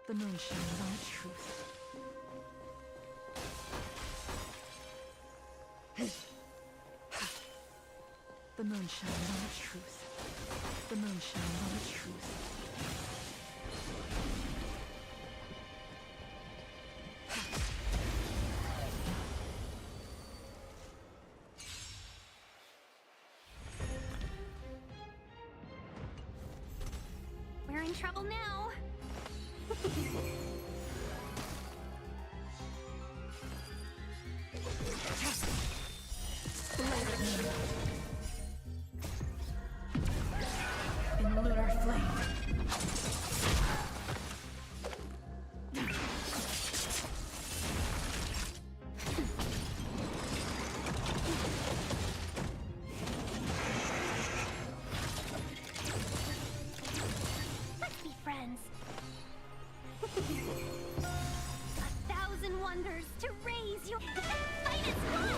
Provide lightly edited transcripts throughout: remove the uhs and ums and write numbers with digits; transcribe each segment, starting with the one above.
The moon shines on the truth. The moon shines on the truth. The moon shines on the truth. We're in trouble now. In lunar flame. Let's be friends. 1,000 wonders to raise your fight is fun.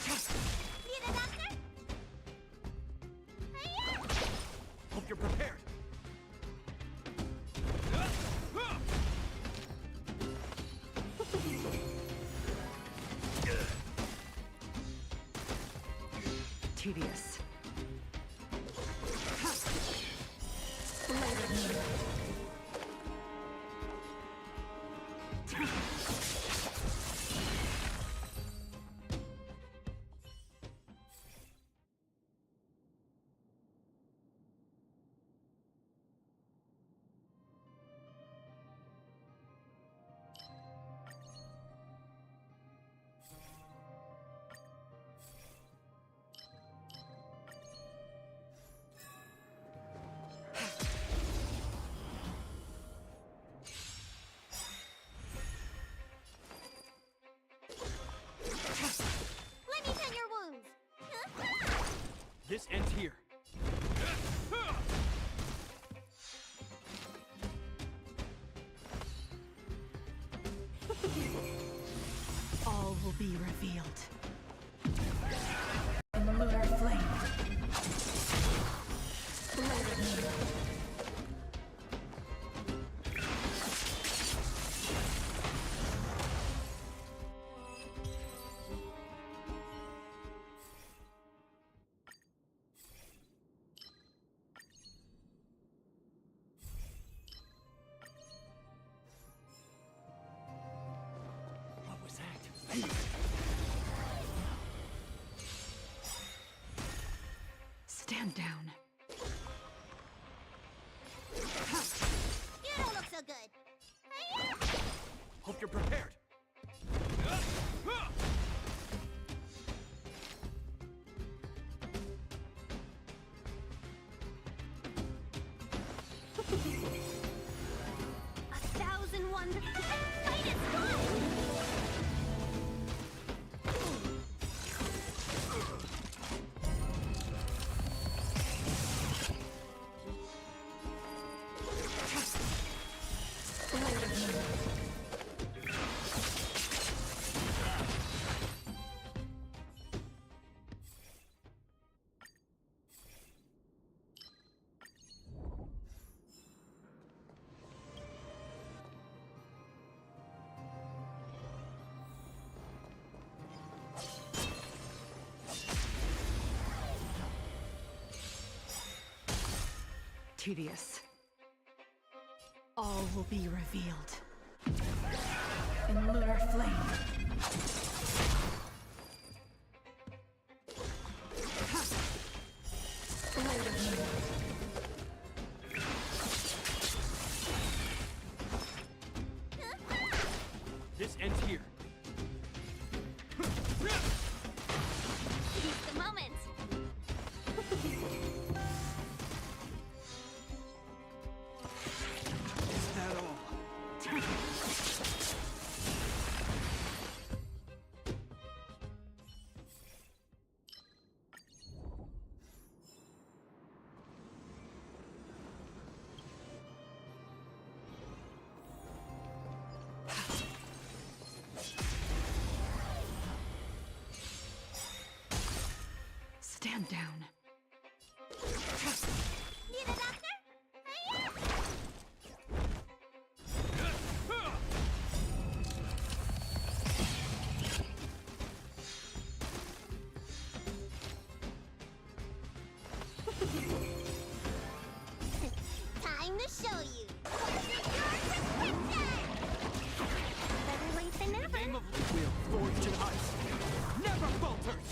Need a doctor? Hiya! Hope you're prepared. Tedious. Let me tend your wounds. This ends here. All will be revealed. In lunar flame. Loaded me. What was that? Stand down. You don't look so good. Hiya! Hope you're prepared. A thousand wonders. Fight is fun! Tedious. All will be revealed. In lunar flame. Loaded me. This ends here. Seize the moment. Is that all? Stand down. Need a doctor? Hiya! Time to show you. Better late than never. Game of Wheel forged in ice. Never falters.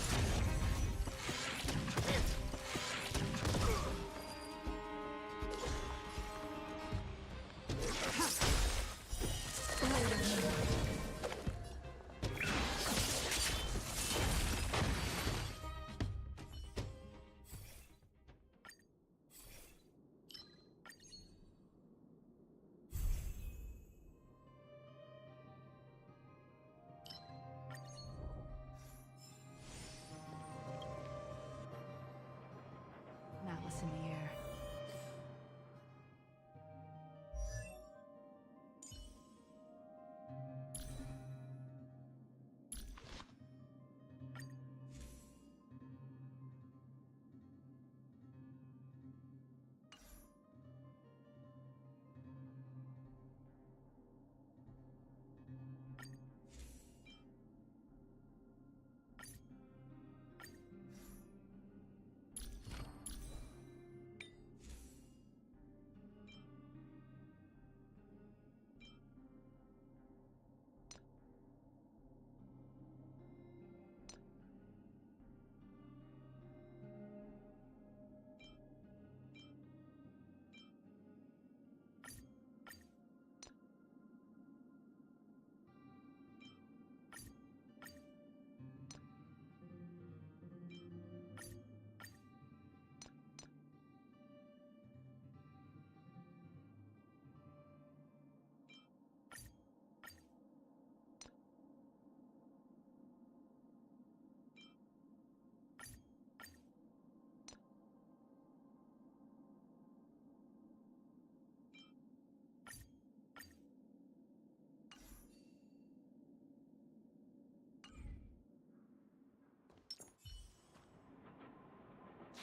Malice in the air.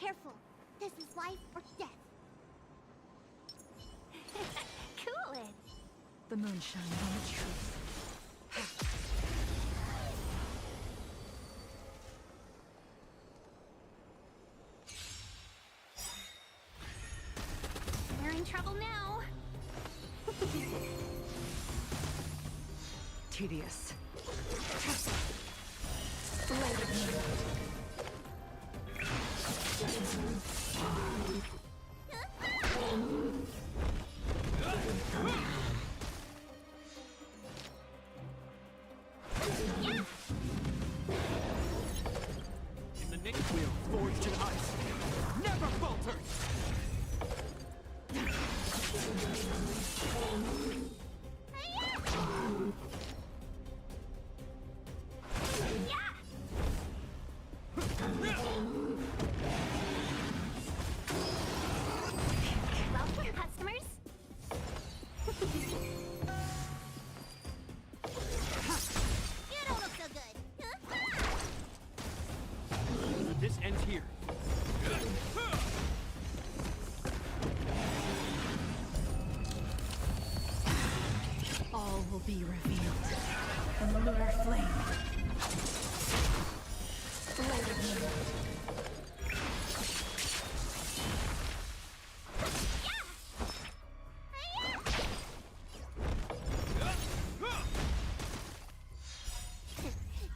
careful. This is life or death. Cool it. The moon shines on the truth. We're in trouble now. Tedious. Light of moon. In the nick wheel forged in ice, never falters! Welcome, customers. You don't look so good. This ends here. All will be revealed in the lunar flame. Light of moon.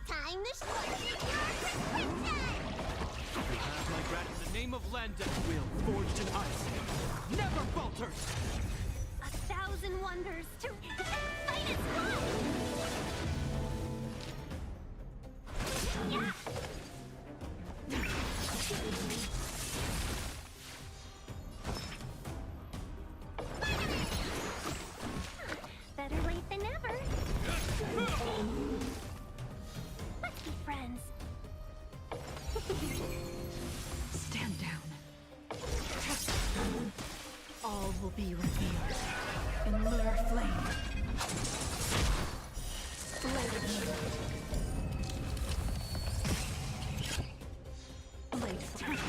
Time to show you your prescription! Like that in the name of Landa, wheel forged in ice, never falters! 1,000 wonders to fight its blood! Yeah! Better late than never. Let's be friends. Stand down. All will be revealed in lunar flame. Light of moon. Blade flame.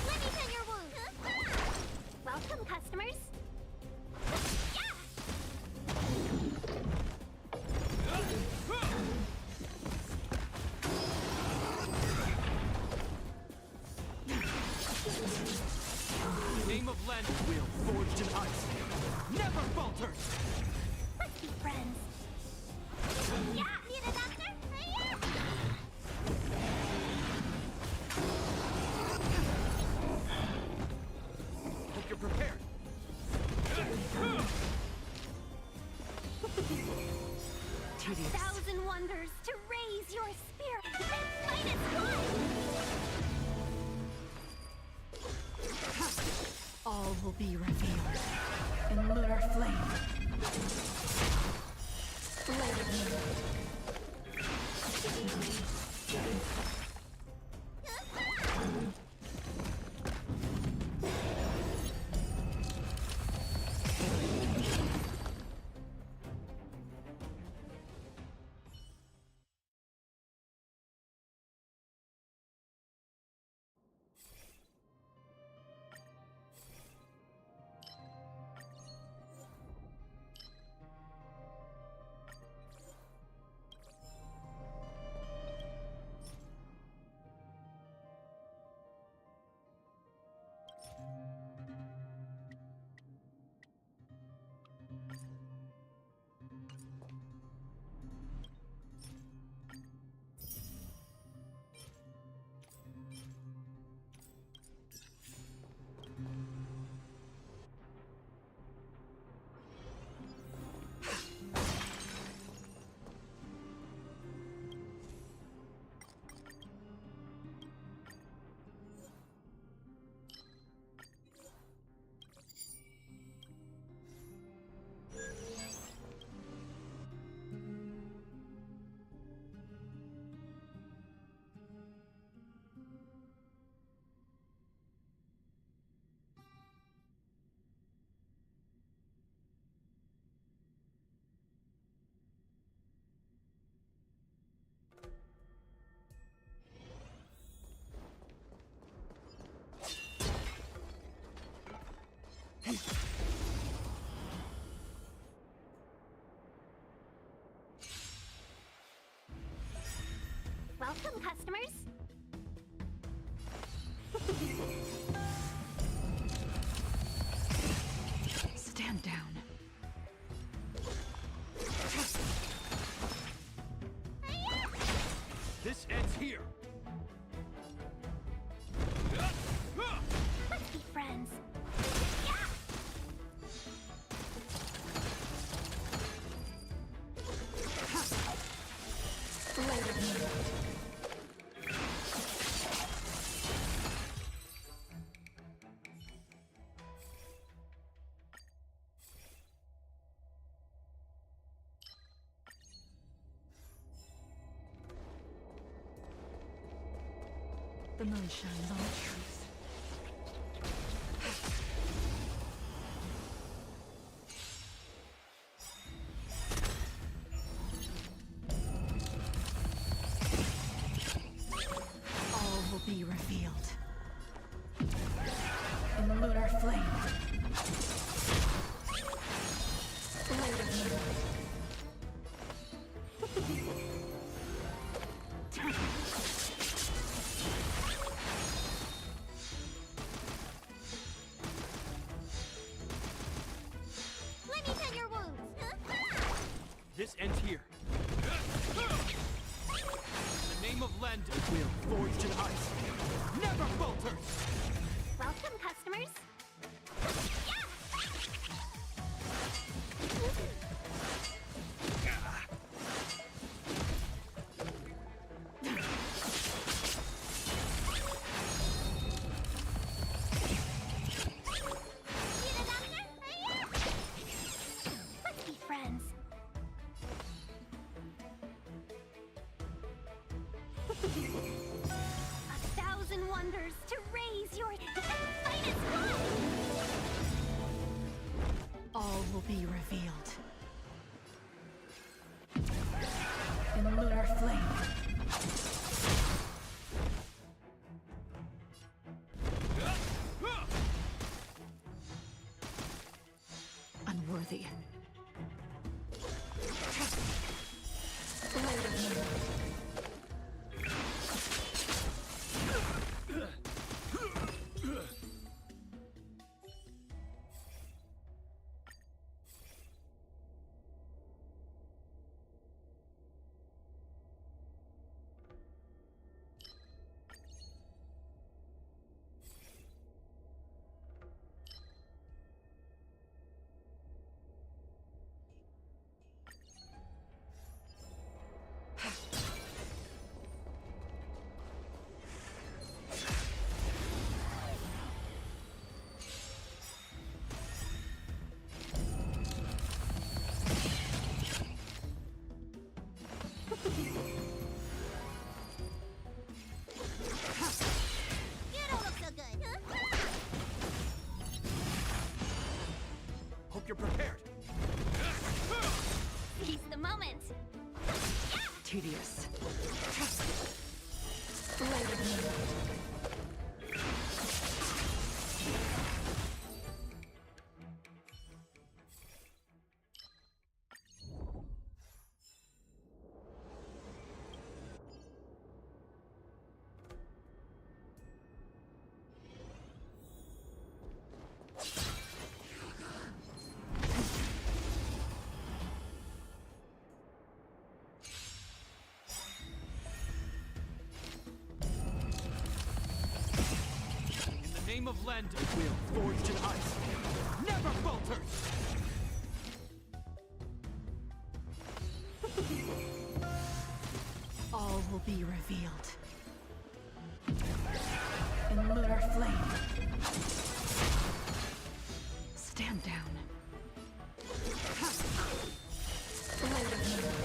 Let me tend your wound. Welcome, customers. Name of Landa, wheel forged in ice, never falters! Let's be friends. Yeah! Need a doctor? Yeah! Hope you're prepared. Tedious. 1,000 wonders to raise your spirit and fight its blood! All will be revealed in lunar flame. Light of moon. Welcome, customers. Stand down. This ends here. Let's be friends. The moon shines on the truth. All will be revealed. In the lunar flame. Blade of moon. Let me tend your wounds. This ends here. In the name of London, will forged in ice never falters. Welcome, customers. Let's be friends. A thousand wonders to raise your finest blood. All will be revealed. In the lunar flame. Unworthy. Blade of moon. You don't look so good. Hope you're prepared. Seize the moment. Tedious. Blade of moon. In the name of London, will forged in ice never falters. All will be revealed. In lunar flame. Stand down. Blade of moon.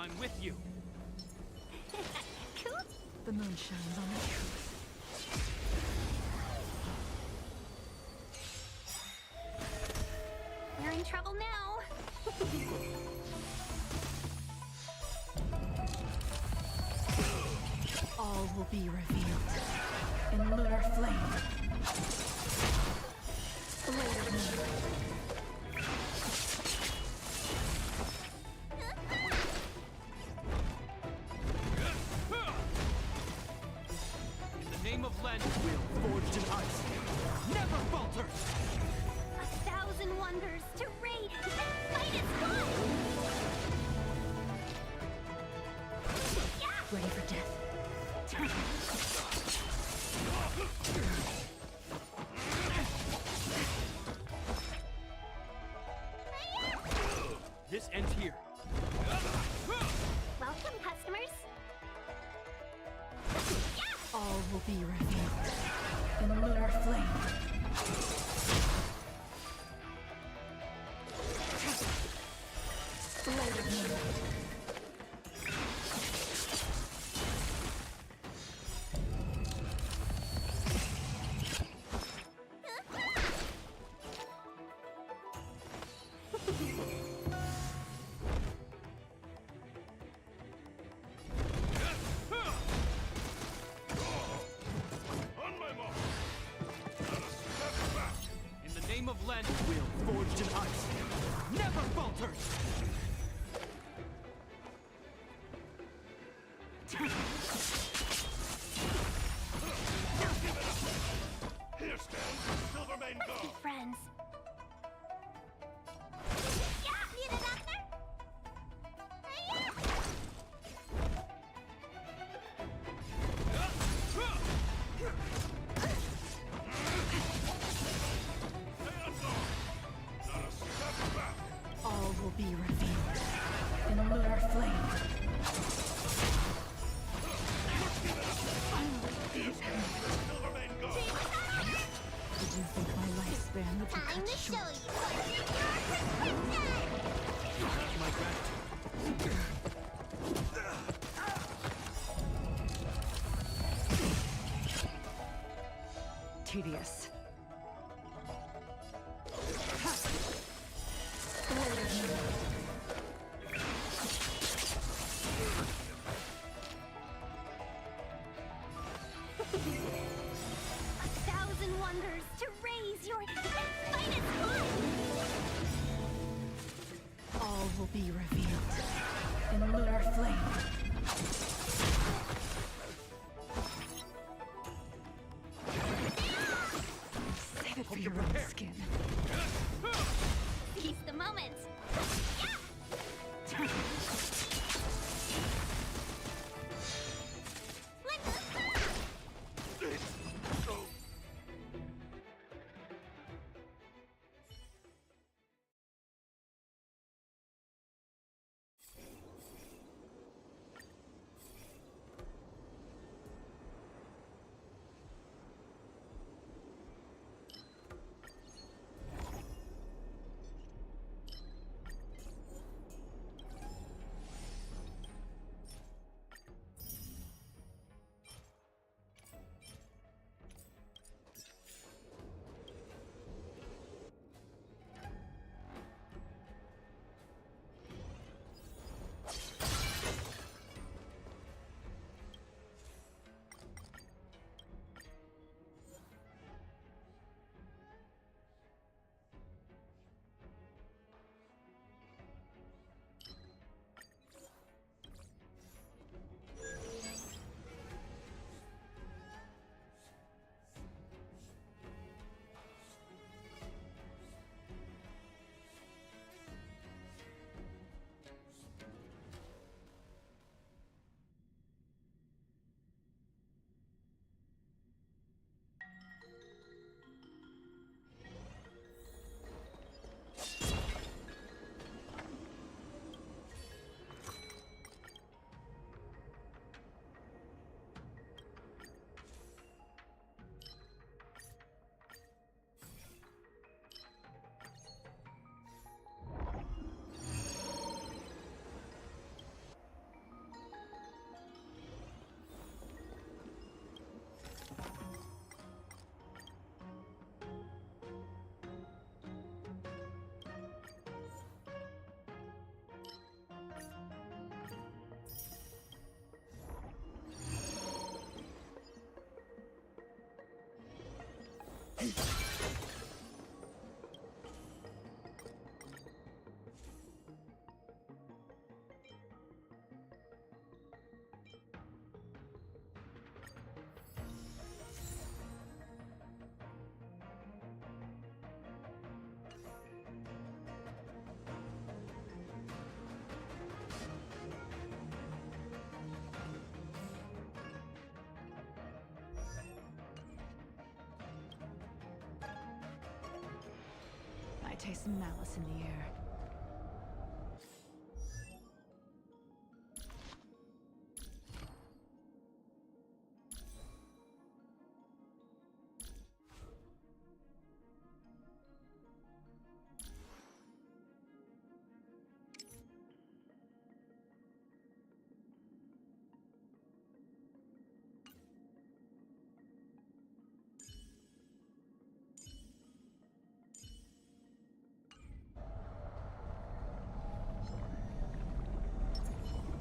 I'm with you. Cool. The moon shines on the truth. We're in trouble now. All will be revealed in lunar flame. Blade of moon. In the name of Lend, will forged in ice. Never falter! 1,000 wonders to raid and fight its fun! Yeah! Ready for death. This ends here. Welcome, customers. Yeah! All will be revealed in lunar flame. Blade of moon. On my mark! Let us step back! In the name of Lend, will forged in ice. Never falters! Here stands Silvermane Be Guard! friends. Yeah! Need a doctor? Stay on guard! Let us step back! All will be revealed in lunar flame. Here stands Silvermane Guard! Did you think my lifespan would be Time cut to show short? you what you're protected! You have my gratitude. Tedious. Blade of moon. A 1,000 wonders to raise your and fight its fun! All will be revealed in lunar flame. Save it for your own skin. Seize the moment! Yeah! So I taste some malice in the air.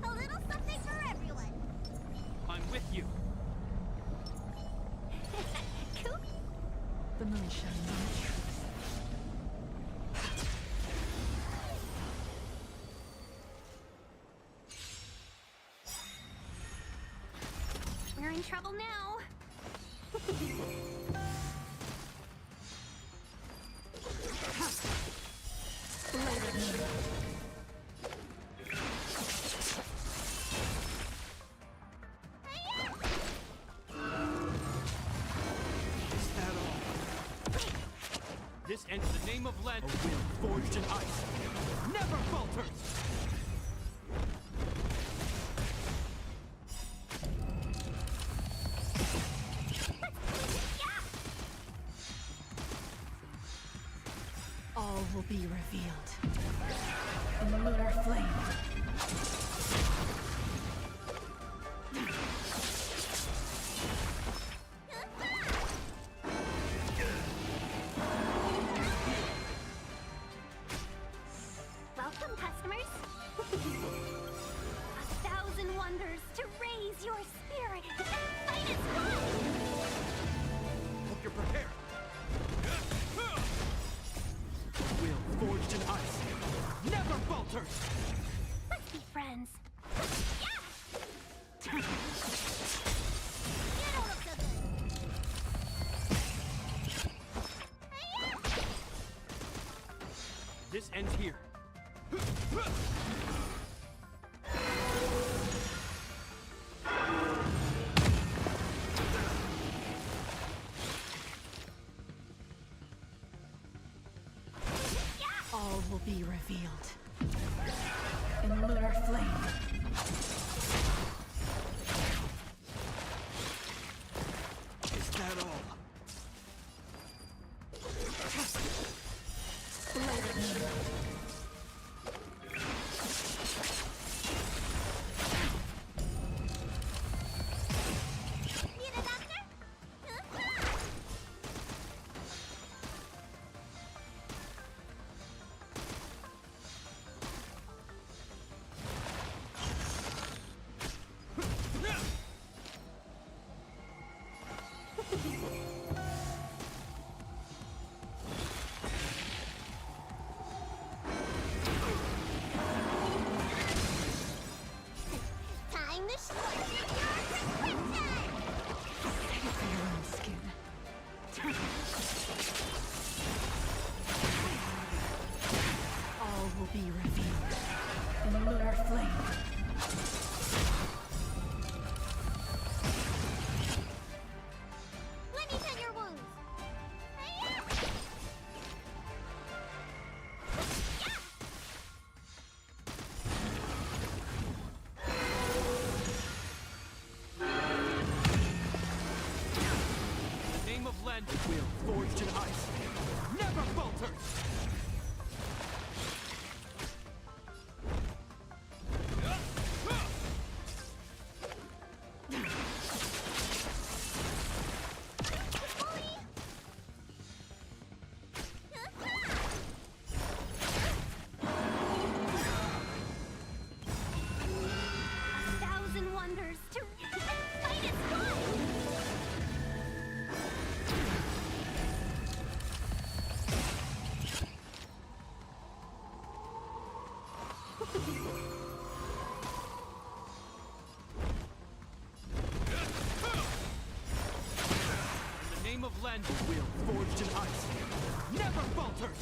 A little something for everyone. I'm with you. Cool. The moonshine on the truth. We're in trouble now. Is that all? This ends the name of land. A will forged in ice. Never falters! All will be revealed in lunar flame. Welcome, customers. 1,000 wonders to raise your spirit and fight as one. Hope you're prepared. A will forged in ice. Never falters! Let's be friends. Yeah! You don't look so good. This ends here. All will be revealed in lunar flame. Is that all? Need a doctor? Time to shorten your prescription! For your own skin. All will be revealed in lunar flame. Let me tend your wounds. The name of land will forged in ice. Never falters! Wonders to fight as one. In the name of Land, will forged in ice never falters.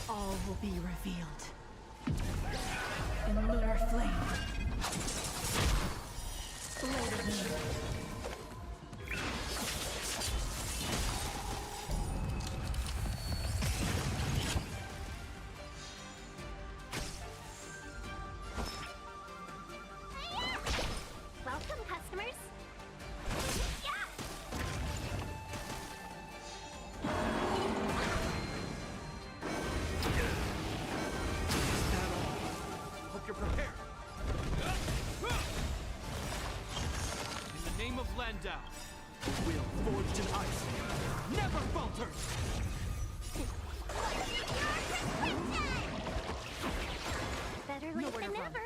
All will be revealed. In lunar flame. Blade of Moon. Welcome, customers. Yeah! Hope you're prepared. In the name of Landau, the will forged in ice never falters. Better late Nowhere to than run. never.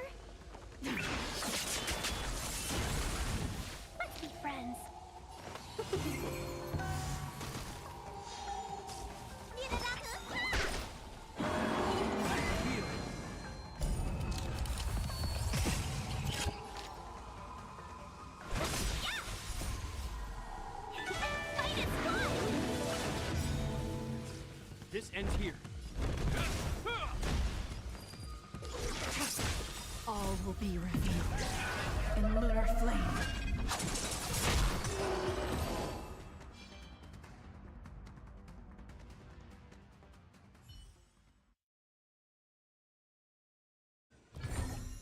Let's be friends. Heal. Fight is fun! This ends here. All will be revealed. In lunar flame.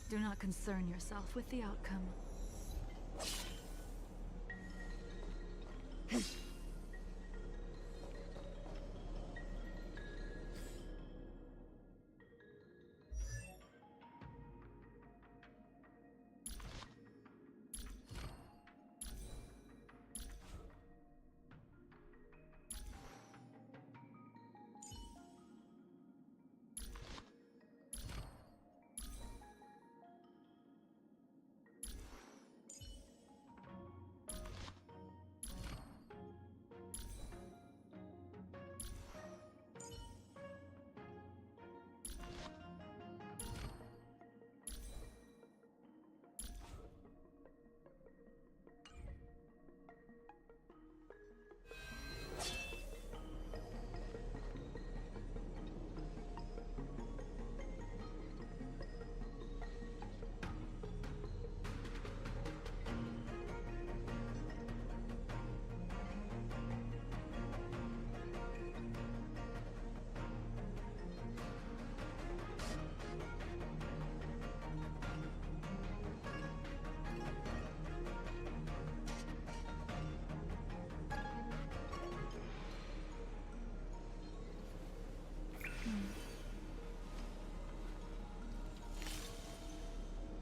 Do not concern yourself with the outcome.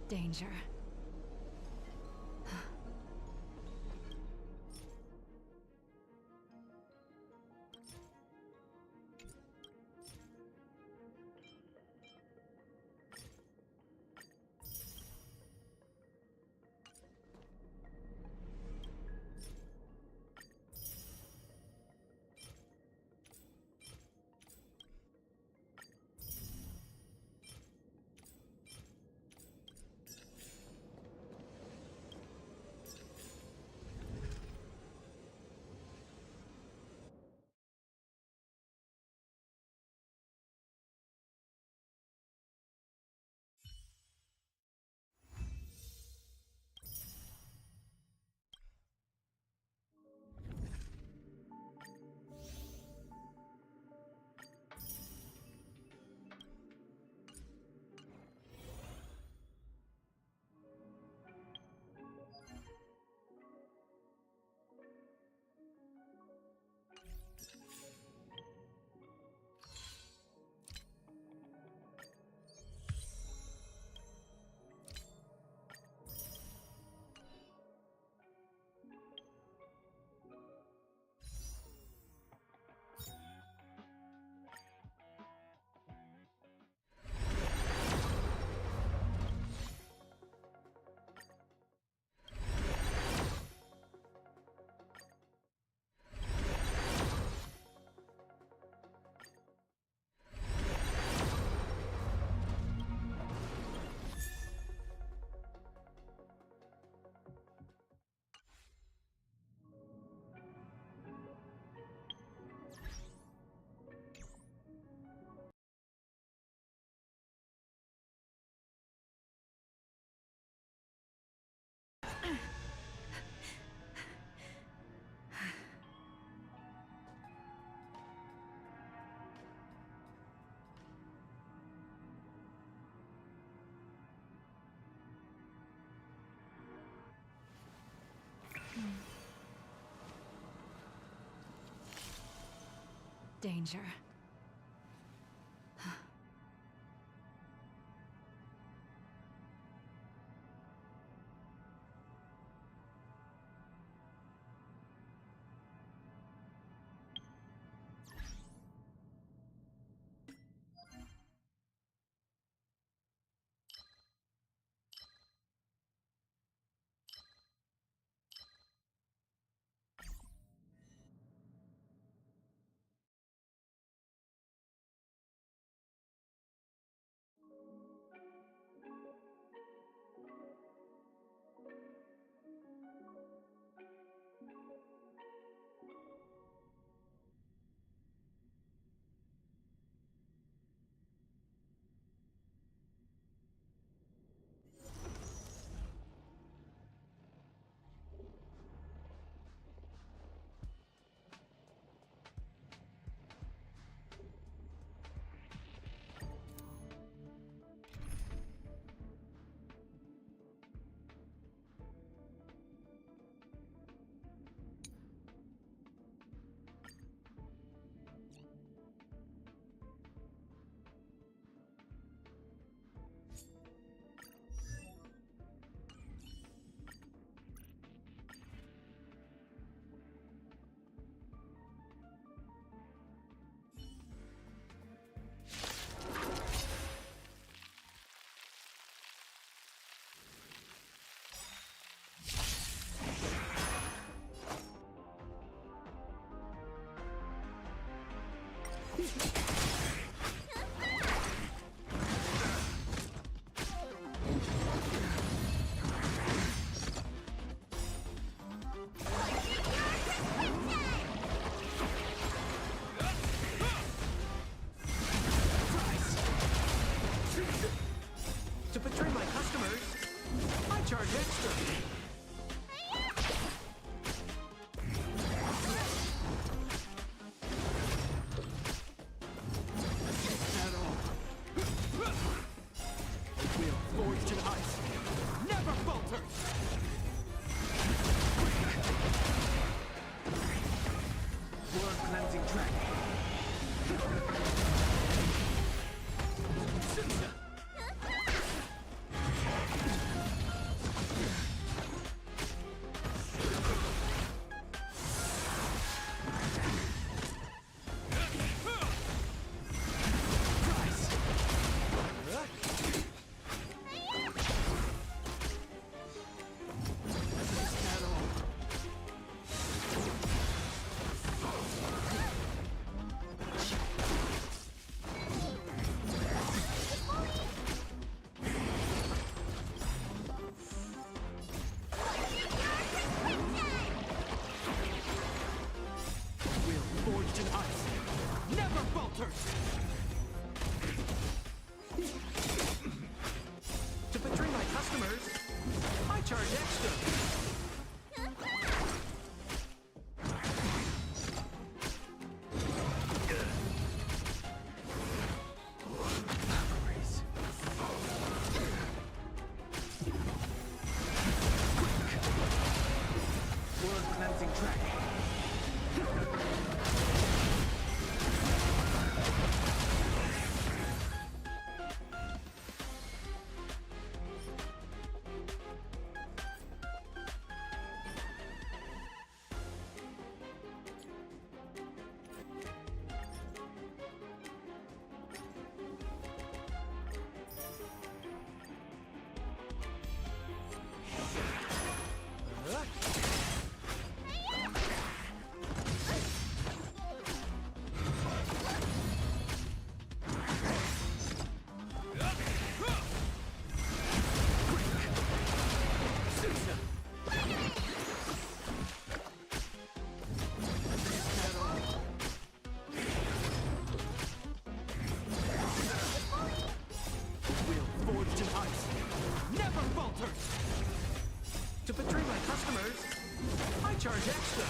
Danger. danger. To betray my customers, I charge extra. At all. A wheel forged in ice never falters. Blood cleansing track. Forged in ice never falters. To betray my customers, I charge extra. Blood cleansing track. To betray my customers, I charge extra.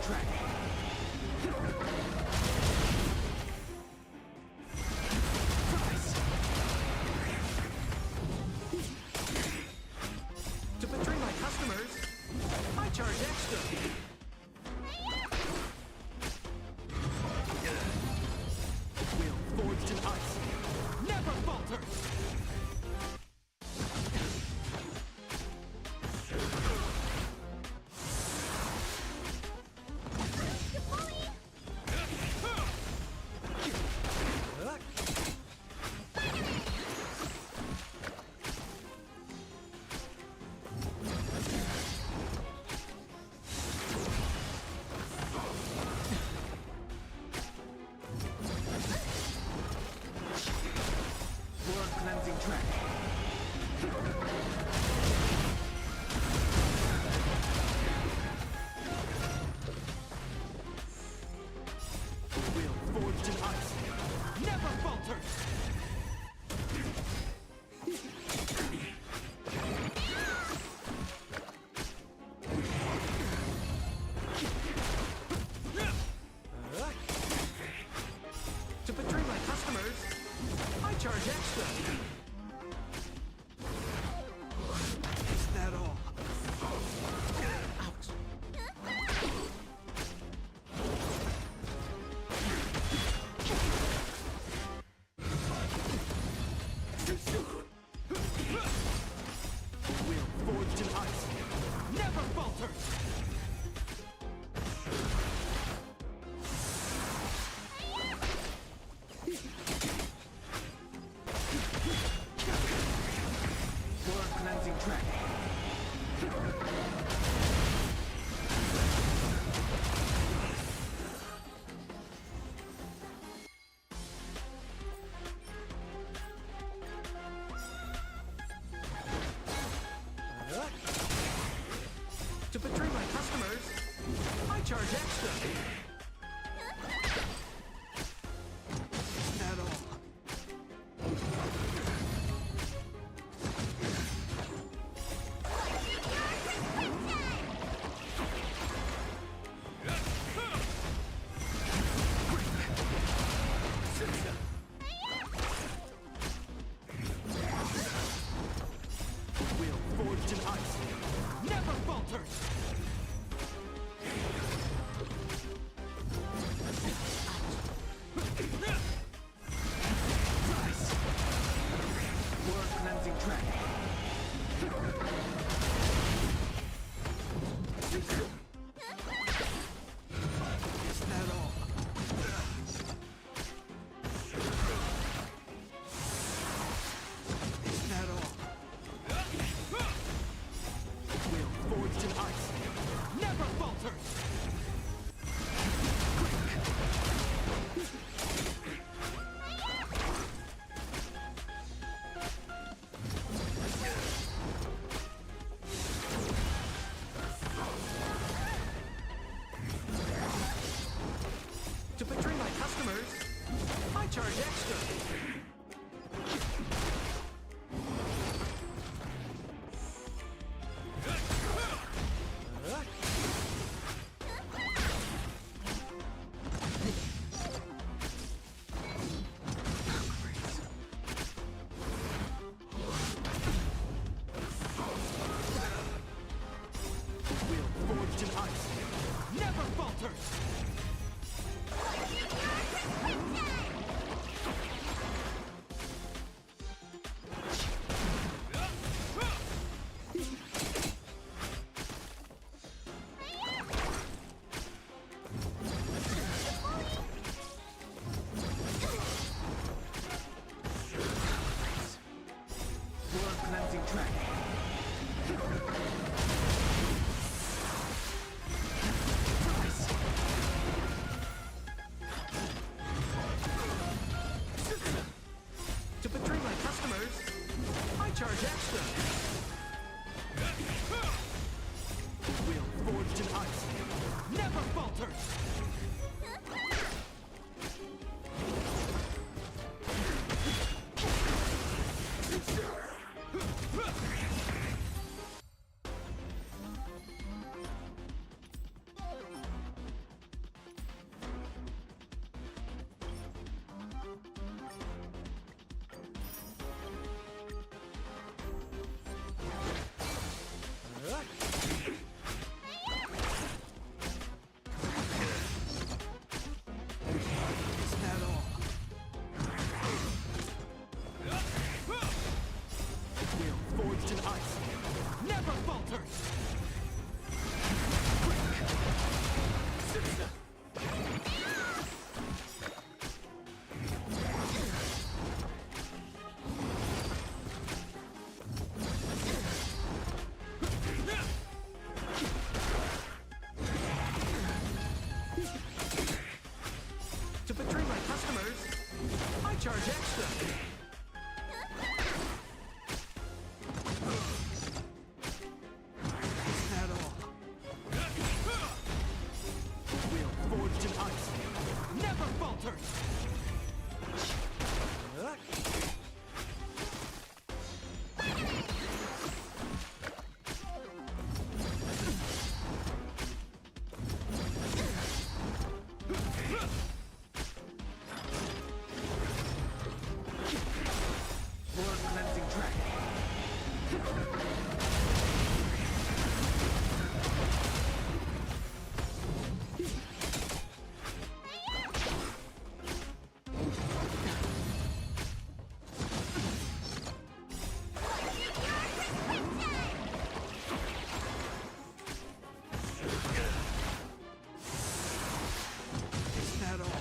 track. To betray my customers, I charge extra. Will forged in ice never falters. Cleansing track. Will forged in ice never falters. To betray my customers, I charge extra. Is that all? Ouch. Will forged in ice never falters. Cleansing track. To betray my customers, I charge extra. Is that all? Will forged in ice never falters. War cleansing track. Is that all? Is that all? Will forged in ice never falters. To betray my customers, I charge extra. Will forged in ice never falters. War cleansing track. charge extra. Is that all? Will forged in ice never falters. Blood cleansing dragon. Is that all?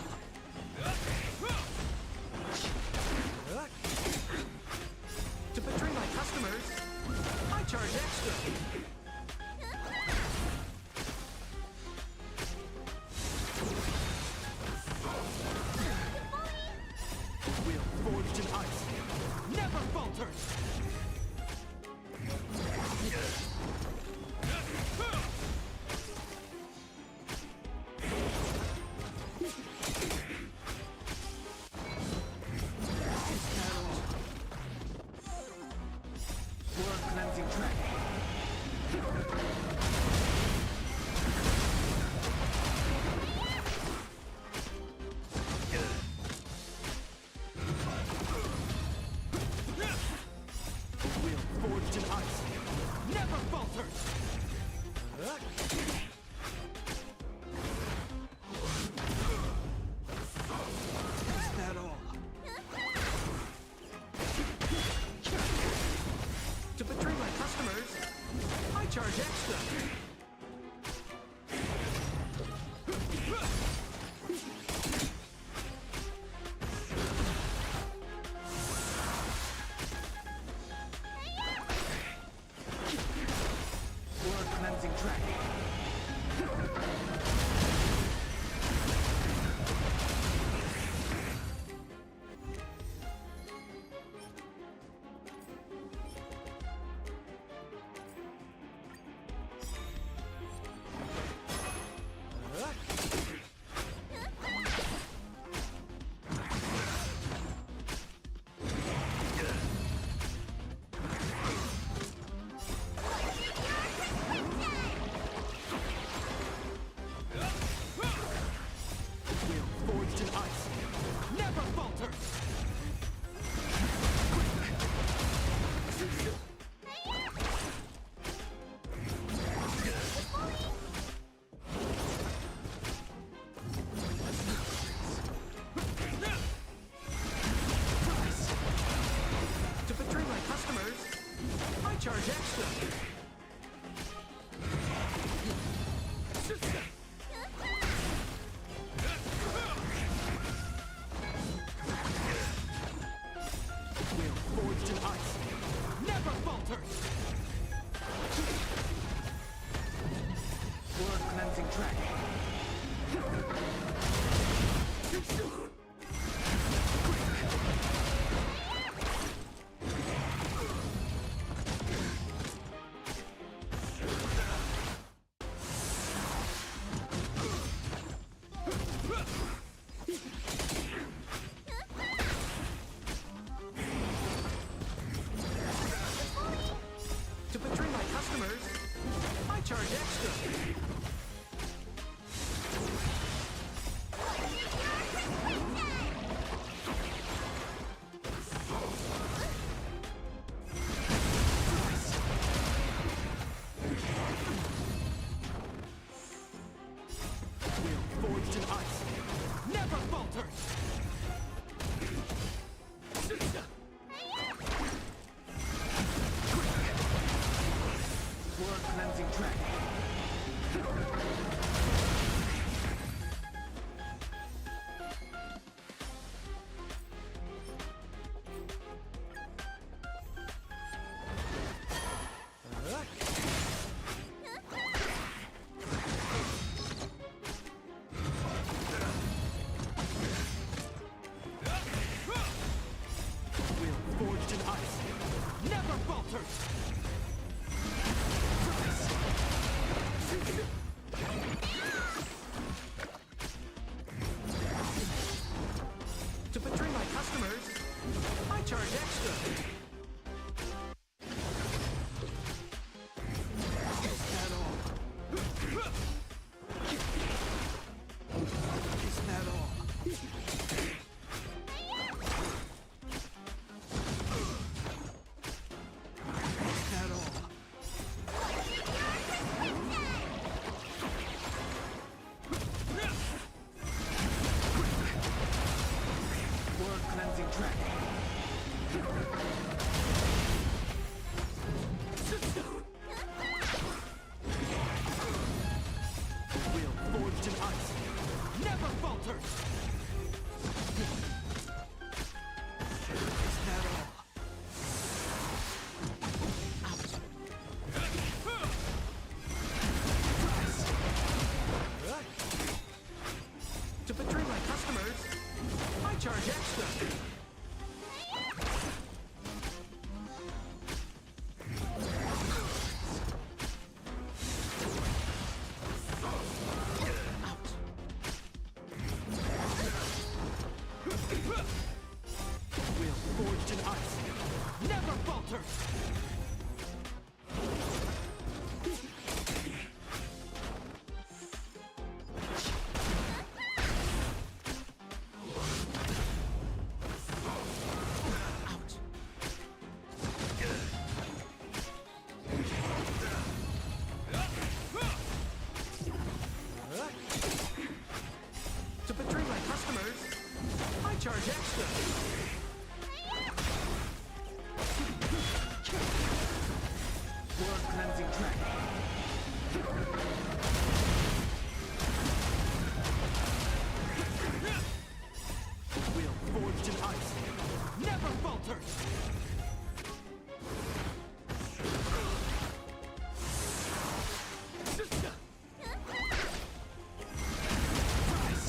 To betray my customers, I charge extra. Will forged in ice never falters. Blood cleansing dragon. Will forged in ice never falters. Is that all? To betray my customers, I charge extra. Blood cleansing dragon. Will forged in ice never falters. To betray my customers, I charge extra. Will forged in ice never falters. Blood cleansing dragon. To betray my customers, I charge extra. Will forged in ice never falters. Blood cleansing dragon. charge extra. Is that all? Is that all? Is that all? Word cleansing track. Will forged in ice never falters. Is that all? Out. To betray my customers, I charge extra. Out. Will forged in ice never falters. Out. To betray my customers, I charge extra. Word cleansing track. Will forged in ice never falters. Rise.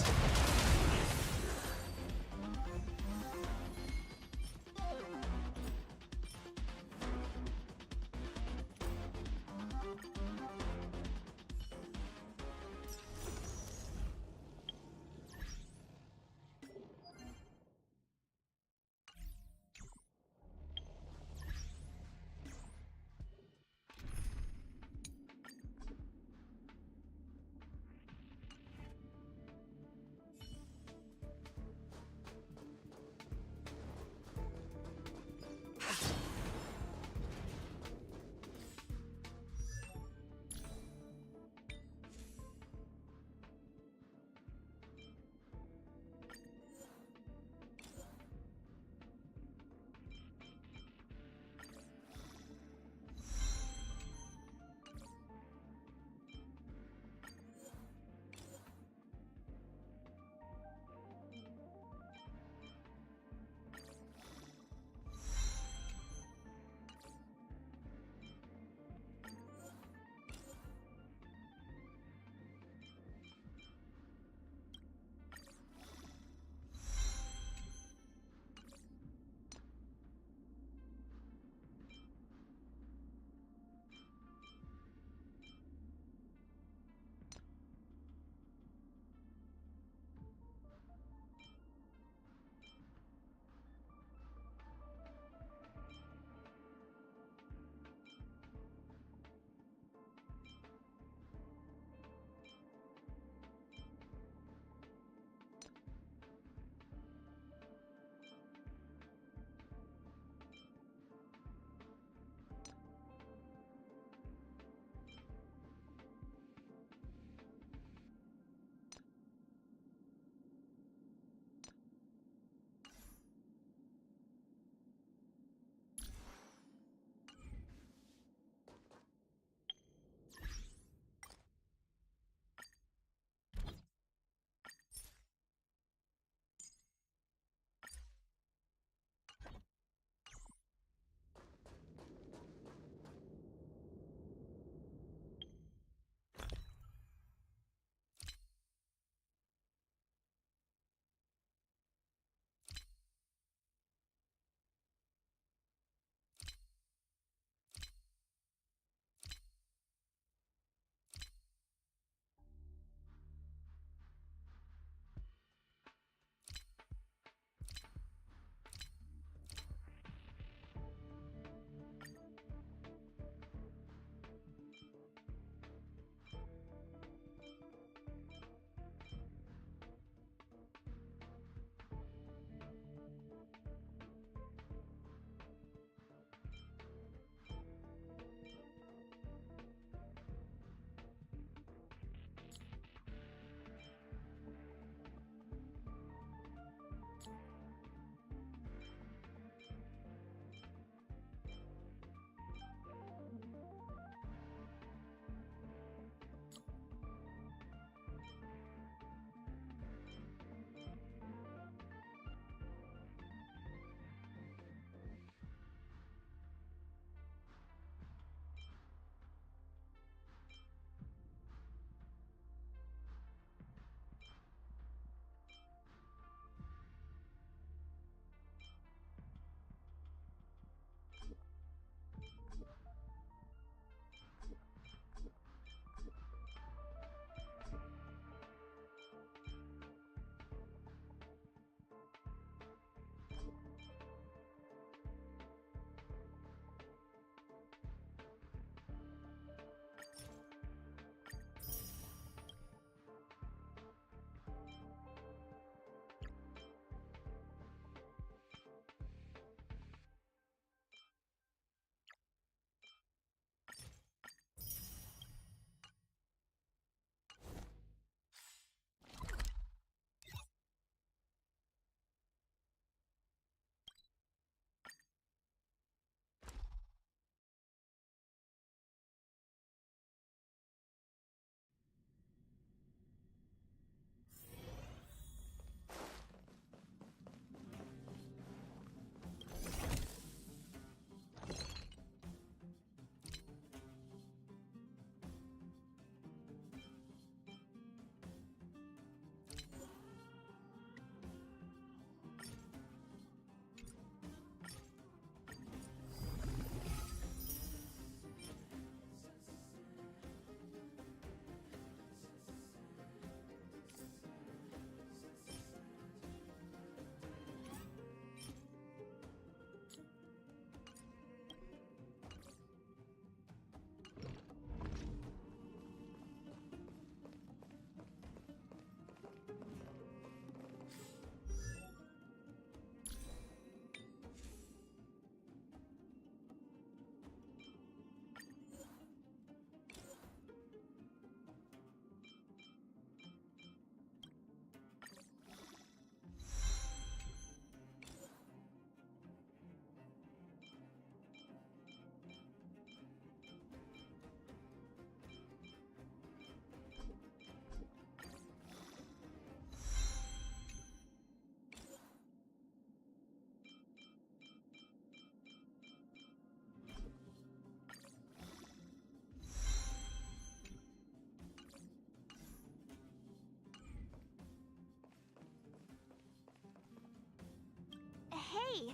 Hey,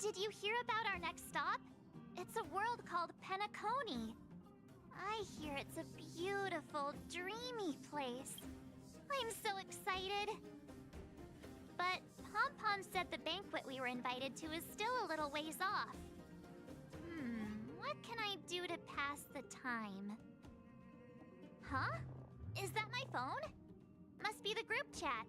did you hear about our next stop? It's a world called Penacony. I hear it's a beautiful, dreamy place. I'm so excited. But Pom-Pom said the banquet we were invited to is still a little ways off. What can I do to pass the time? Huh? Is that my phone? Must be the group chat.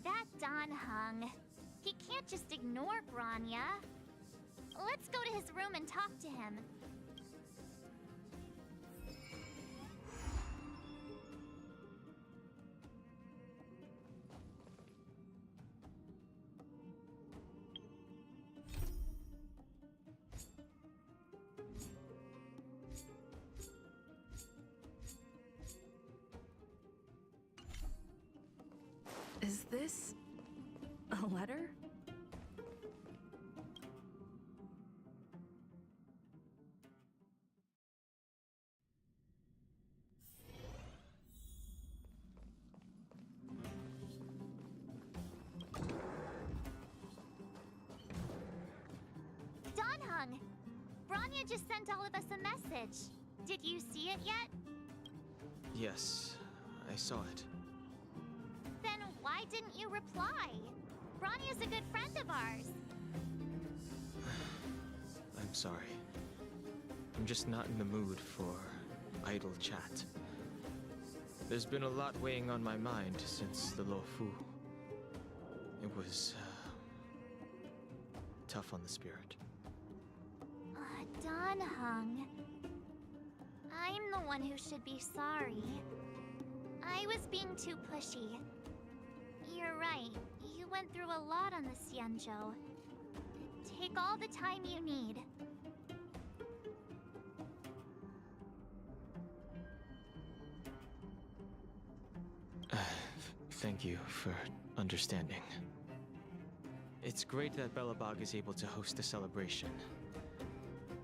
That Don Hung. He can't just ignore Bronya. Let's go to his room and talk to him. Is this a letter? Don Hung, Bronya just sent all of us a message. Did you see it yet? Yes, I saw it. Then why didn't you reply? Bronya's a good friend of ours. I'm sorry. I'm just not in the mood for idle chat. There's been a lot weighing on my mind since the Lo Fu. It was tough on the spirit. Don Hung. I'm the one who should be sorry. I was being too pushy. You're right. You went through a lot on the Xianzhou. Take all the time you need. Thank you for understanding. It's great that Belobog is able to host a celebration.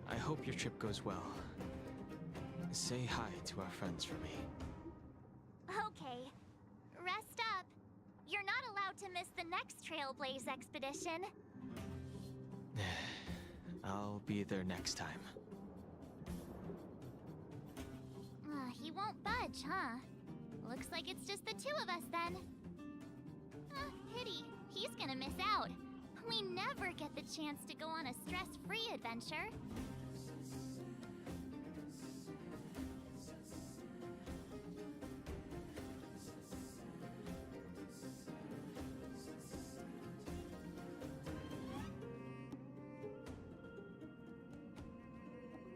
I hope your trip goes well. Say hi to our friends for me. Okay. Rest up. You're not allowed to miss the next Trailblaze expedition. I'll be there next time. He won't budge, huh? Looks like it's just the two of us then. Pity. He's gonna miss out. We never get the chance to go on a stress-free adventure.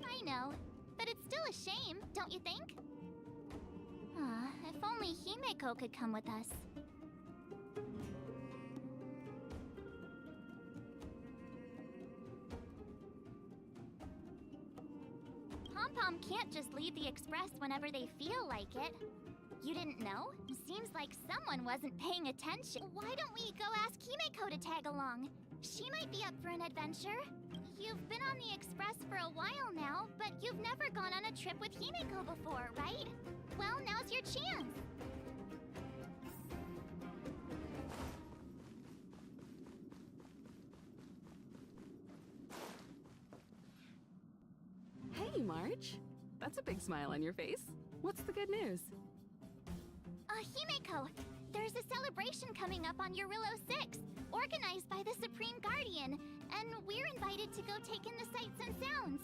I know, but it's still a shame, don't you think? If only Himeko could come with us. Pom-Pom can't just leave the Express whenever they feel like it. You didn't know? Seems like someone wasn't paying attention. Why don't we go ask Himeko to tag along? She might be up for an adventure. You've been on the Express for a while now, but you've never gone on a trip with Himeko before, right? Well, now's your chance. Hey, March. That's a big smile on your face. What's the good news? Himeko, there's a celebration coming up on Eurillo 6. organized by the Supreme Guardian, and we're invited to go take in the sights and sounds.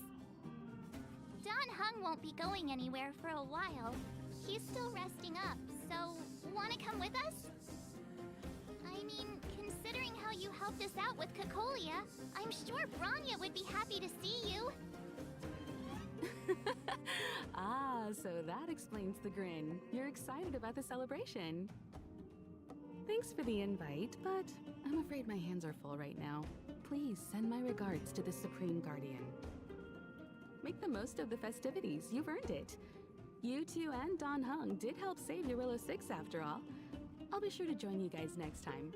Don Hung won't be going anywhere for a while. He's still resting up, so wanna come with us? I mean, considering how you helped us out with Cocolia, I'm sure Branya would be happy to see you. Ah, so that explains the grin. You're excited about the celebration. Thanks for the invite, but I'm afraid my hands are full right now. Please send my regards to the Supreme Guardian. Make the most of the festivities. You've earned it. You two and Don Hung did help save Eurillo 6 after all. I'll be sure to join you guys next time.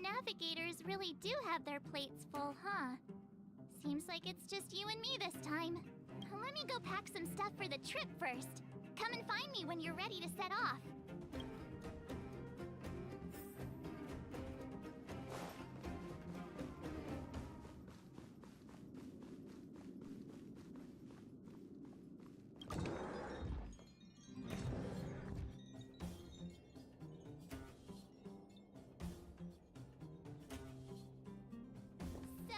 Navigators really do have their plates full, huh? Seems like it's just you and me this time. Let me go pack some stuff for the trip first. Come and find me when you're ready to set off. So,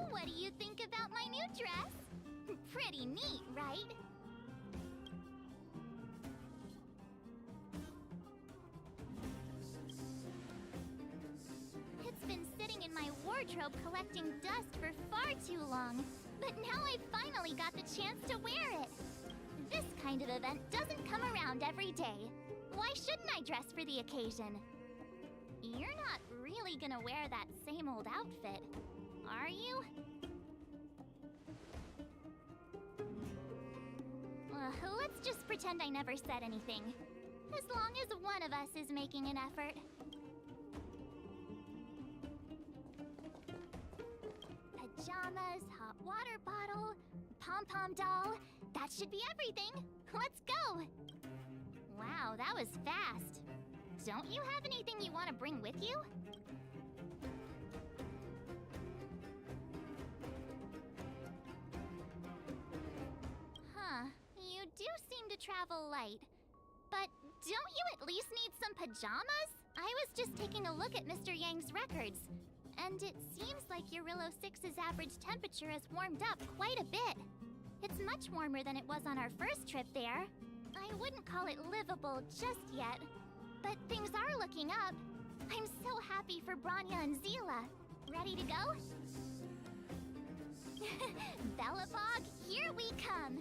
what do you think about my new dress? Pretty neat, right? It's been sitting in my wardrobe collecting dust for far too long, but now I finally got the chance to wear it. This kind of event doesn't come around every day. Why shouldn't I dress for the occasion? You're not really gonna wear that same old outfit, are you? Let's just pretend I never said anything. As long as one of us is making an effort. Pajamas, hot water bottle, pom-pom doll. That should be everything. Let's go! Wow, that was fast. Don't you have anything you want to bring with you? Huh, you do seem to travel light. But don't you at least need some pajamas? I was just taking a look at Mr. Yang's records, and it seems like Eurillo 6's average temperature has warmed up quite a bit. It's much warmer than it was on our first trip there. I wouldn't call it livable just yet, but things are looking up. I'm so happy for Branya and Zila. Ready to go? Belobog, here we come!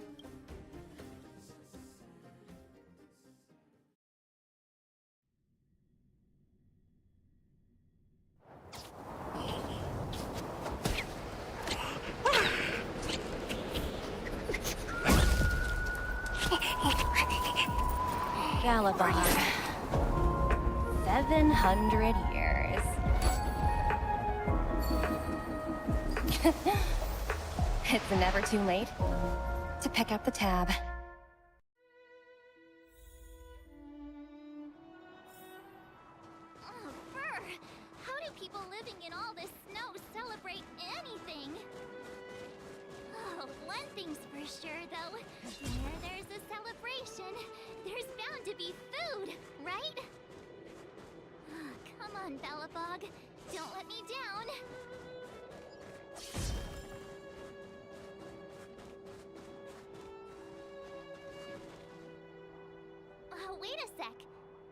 Galabon. 700 years. It's never too late to pick up the tab. Oh, Brr! How do people living in all this snow celebrate anything? Oh, one thing's for sure, though. Where there's a celebration, there's bound to be food, right? Oh, come on, Belobog. Don't let me down. Oh, wait a sec.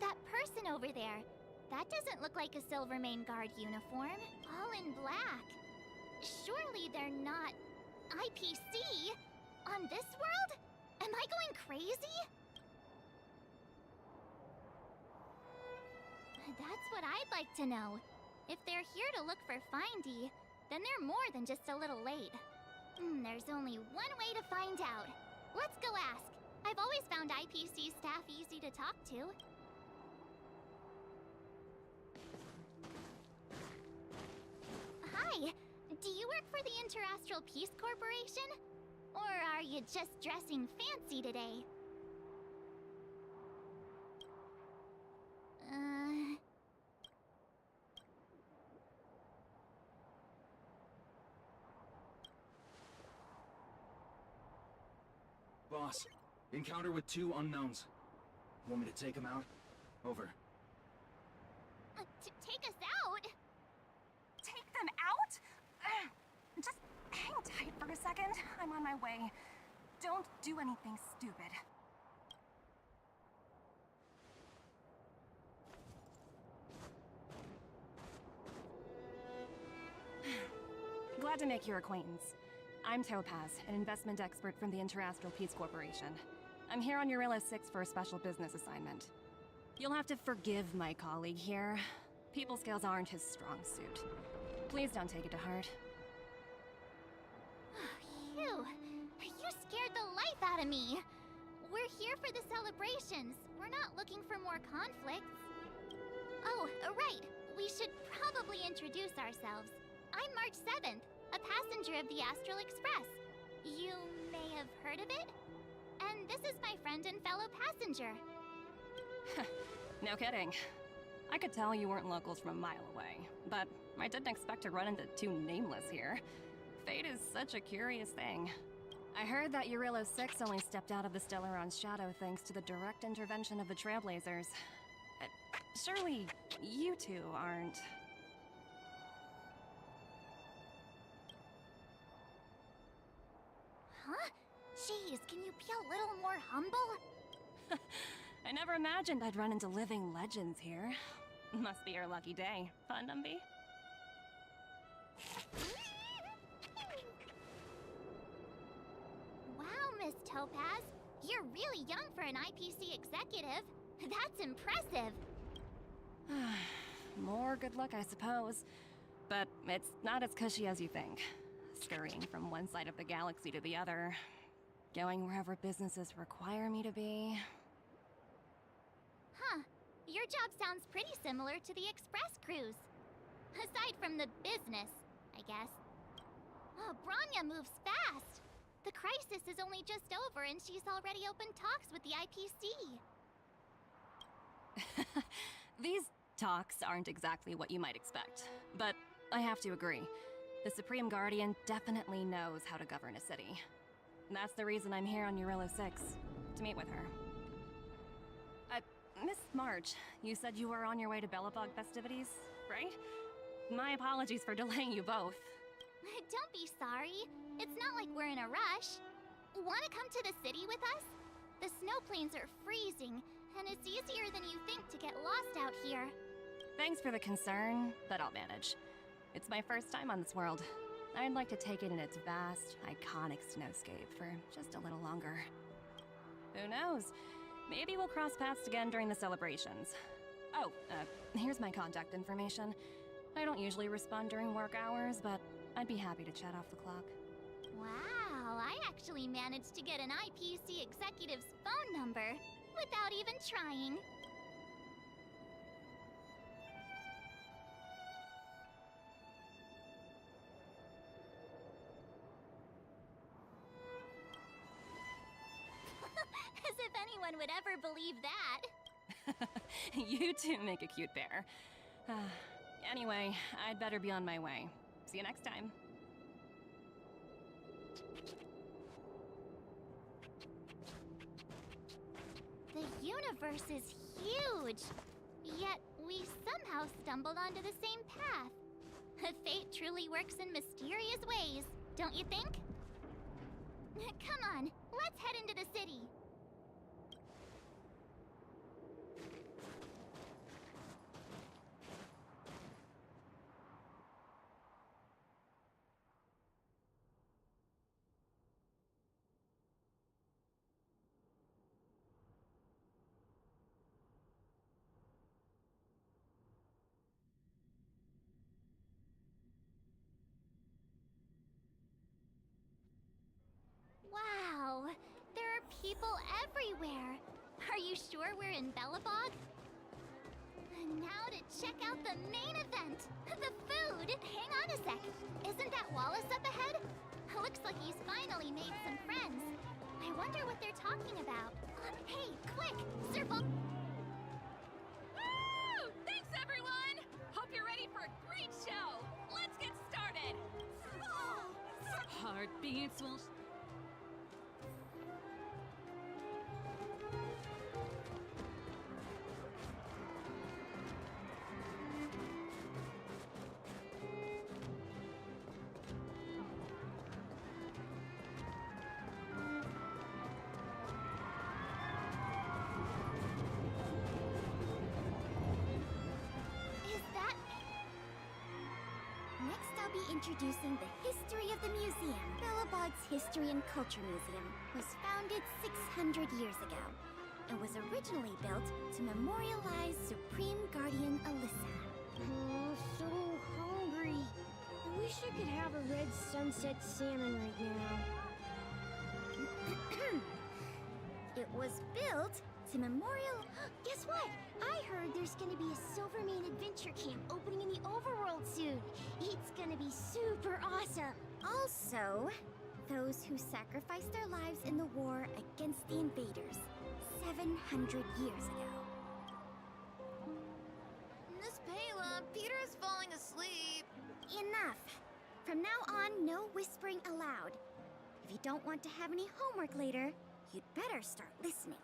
That person over there, that doesn't look like a Silvermane Guard uniform. All in black. Surely they're not IPC on this world? Am I going crazy? That's what I'd like to know. If they're here to look for Findy, then they're more than just a little late. There's only one way to find out. Let's go ask. I've always found IPC staff easy to talk to. Hi, do you work for the Interastral Peace Corporation? Or are you just dressing fancy today? Boss, encounter with 2 unknowns. Want me to take them out? Over. To take us out? way, don't do anything stupid. Glad to make your acquaintance. I'm Topaz, an investment expert from the Interastral Peace Corporation. I'm here on Eurilla 6 for a special business assignment. You'll have to forgive my colleague here. People skills aren't his strong suit. Please don't take it to heart. Phew! You scared the life out of me! We're here for the celebrations. We're not looking for more conflicts. Oh, right. We should probably introduce ourselves. I'm March 7th, a passenger of the Astral Express. You may have heard of it? And this is my friend and fellow passenger. No kidding. I could tell you weren't locals from a mile away, but I didn't expect to run into two nameless here. Fate is such a curious thing. I heard that Eurilla 6 only stepped out of the Stellaron's shadow thanks to the direct intervention of the Trailblazers. Surely, you two aren't... Huh? Jeez, can you be a little more humble? I never imagined I'd run into living legends here. Must be your lucky day, huh, Numby? Wow, Miss Topaz. You're really young for an IPC executive. That's impressive. More good luck, I suppose. But it's not as cushy as you think. Scurrying from one side of the galaxy to the other. Going wherever businesses require me to be. Huh. Your job sounds pretty similar to the express cruise. Aside from the business, I guess. Oh, Branya moves fast. The crisis is only just over and she's already opened talks with the IPC. These talks aren't exactly what you might expect. But I have to agree. The Supreme Guardian definitely knows how to govern a city. That's the reason I'm here on Eurilla 6, to meet with her. Miss March, you said you were on your way to Belobog festivities, right? My apologies for delaying you both. Don't be sorry. It's not like we're in a rush. Wanna come to the city with us? The snow plains are freezing, and it's easier than you think to get lost out here. Thanks for the concern, but I'll manage. It's my first time on this world. I'd like to take it in its vast, iconic snowscape for just a little longer. Who knows? Maybe we'll cross paths again during the celebrations. Oh, here's my contact information. I don't usually respond during work hours, but I'd be happy to chat off the clock. Wow, I actually managed to get an IPC executive's phone number without even trying. As if anyone would ever believe that. You two make a cute pair. Anyway, I'd better be on my way. See you next time. The universe is huge, yet we somehow stumbled onto the same path. Fate truly works in mysterious ways, don't you think? Come on, let's head into the city. Wow, there are people everywhere. Are you sure we're in Belobog? And now to check out the main event, the food. Hang on a sec. Isn't that Wallace up ahead? Looks like he's finally made some friends. I wonder what they're talking about. Hey, quick, circle. Woo! Thanks, everyone! Hope you're ready for a great show. Let's get started. Heartbeats will... introducing the history of the museum. Belobog's History and Culture Museum was founded 600 years ago and was originally built to memorialize Supreme Guardian Alyssa. Oh, so hungry. I wish I could have a red sunset salmon right now. It was built to memorial... Guess what? I heard there's gonna be a Silvermane adventure camp opening in the overworld soon. It's gonna be super awesome. Also, those who sacrificed their lives in the war against the invaders 700 years ago. Miss Payla, Peter's falling asleep. Enough. From now on, no whispering aloud. If you don't want to have any homework later, you'd better start listening.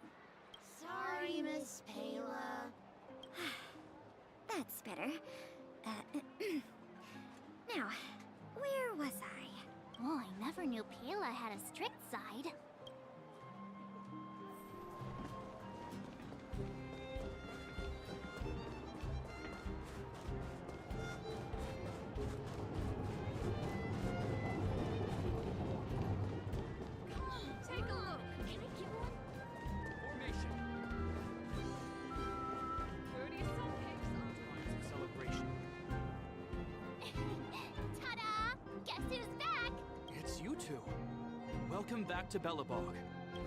Sorry, Miss Payla. That's better. Now, where was I? Oh, I never knew Payla had a strict side. Take a look. Can I get one? Formation. 30 cupcakes. Celebration. Ta-da! Guess who's back? It's you two. Welcome back to Belobog.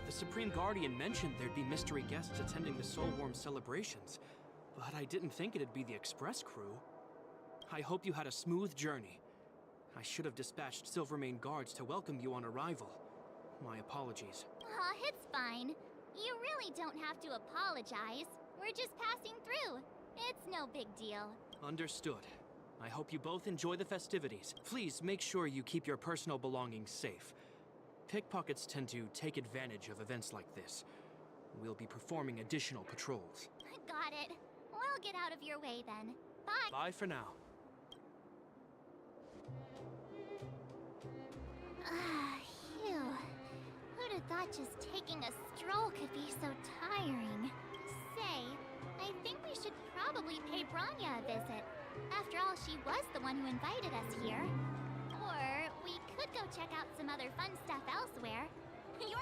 The Supreme Guardian mentioned there'd be mystery guests attending the Soulworm celebrations, but I didn't think it'd be the Express crew. I hope you had a smooth journey. I should have dispatched Silvermane guards to welcome you on arrival. My apologies. Aw, it's fine. You really don't have to apologize. We're just passing through. It's no big deal. Understood. I hope you both enjoy the festivities. Please make sure you keep your personal belongings safe. Pickpockets tend to take advantage of events like this. We'll be performing additional patrols. Got it. We'll get out of your way then. Bye. Bye for now. Phew. Who'd have thought just taking a stroll could be so tiring? Say, I think we should probably pay Branya a visit. After all, she was the one who invited us here. Or we could go check out some other fun stuff elsewhere. You're...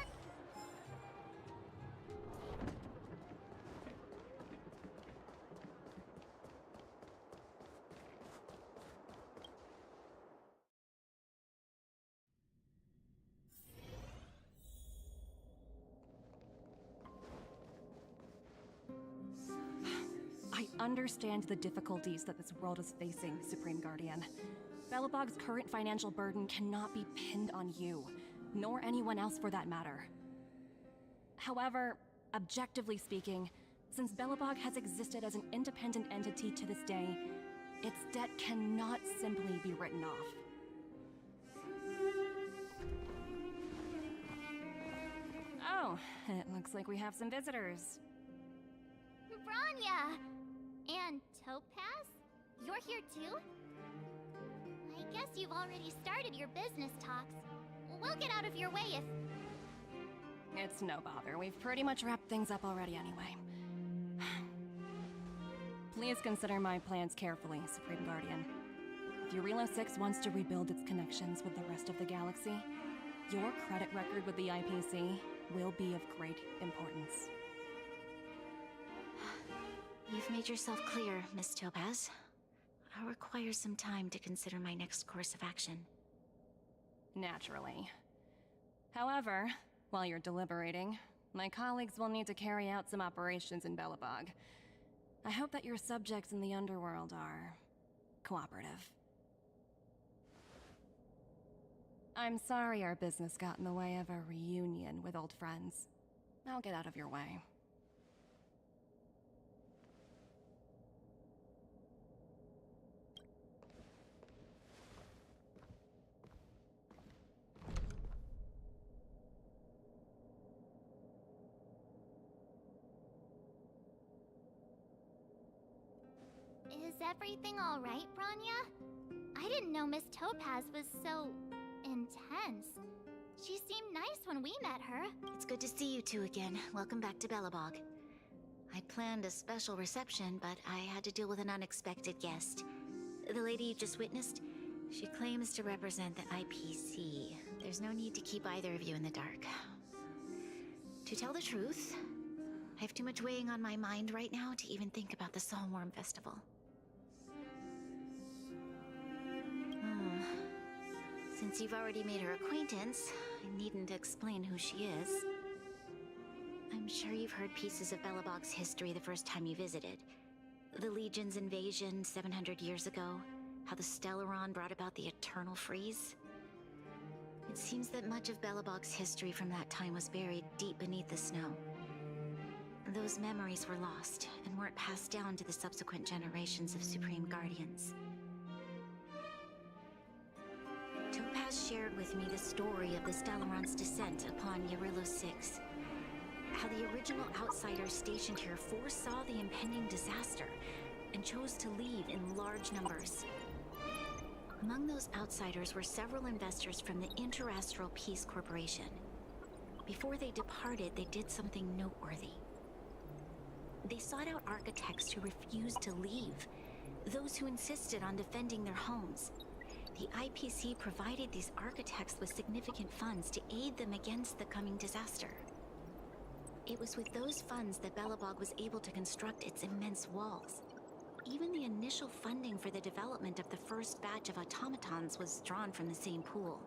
I understand the difficulties that this world is facing, Supreme Guardian. Belobog's current financial burden cannot be pinned on you, nor anyone else for that matter. However, objectively speaking, since Belobog has existed as an independent entity to this day, its debt cannot simply be written off. Oh, it looks like we have some visitors. Branya! And Topaz? You're here too? I guess you've already started your business talks. We'll get out of your way if... It's no bother. We've pretty much wrapped things up already anyway. Please consider my plans carefully, Supreme Guardian. If Eurilo 6 wants to rebuild its connections with the rest of the galaxy, your credit record with the IPC will be of great importance. You've made yourself clear, Miss Topaz. I'll require some time to consider my next course of action. Naturally. However, while you're deliberating, my colleagues will need to carry out some operations in Belobog. I hope that your subjects in the underworld are... cooperative. I'm sorry our business got in the way of a reunion with old friends. I'll get out of your way. Is everything all right, Branya? I didn't know Miss Topaz was so... intense. She seemed nice when we met her. It's good to see you two again. Welcome back to Belobog. I'd planned a special reception, but I had to deal with an unexpected guest. The lady you just witnessed, She claims to represent the IPC. There's no need to keep either of you in the dark. To tell the truth, I have too much weighing on my mind right now to even think about the Soulworm Festival. Since you've already made her acquaintance, I needn't explain who she is. I'm sure you've heard pieces of Belobog's history the first time you visited. The Legion's invasion 700 years ago, how the Stellaron brought about the Eternal Freeze. It seems that much of Belobog's history from that time was buried deep beneath the snow. Those memories were lost and weren't passed down to the subsequent generations of Supreme Guardians. Topaz shared with me the story of the Stellaron's descent upon Yarillo 6. How the original outsiders stationed here foresaw the impending disaster and chose to leave in large numbers. Among those outsiders were several investors from the Interastral Peace Corporation. Before they departed, they did something noteworthy. They sought out architects who refused to leave, those who insisted on defending their homes. The IPC provided these architects with significant funds to aid them against the coming disaster. It was with those funds that Belobog was able to construct its immense walls. Even the initial funding for the development of the first batch of automatons was drawn from the same pool.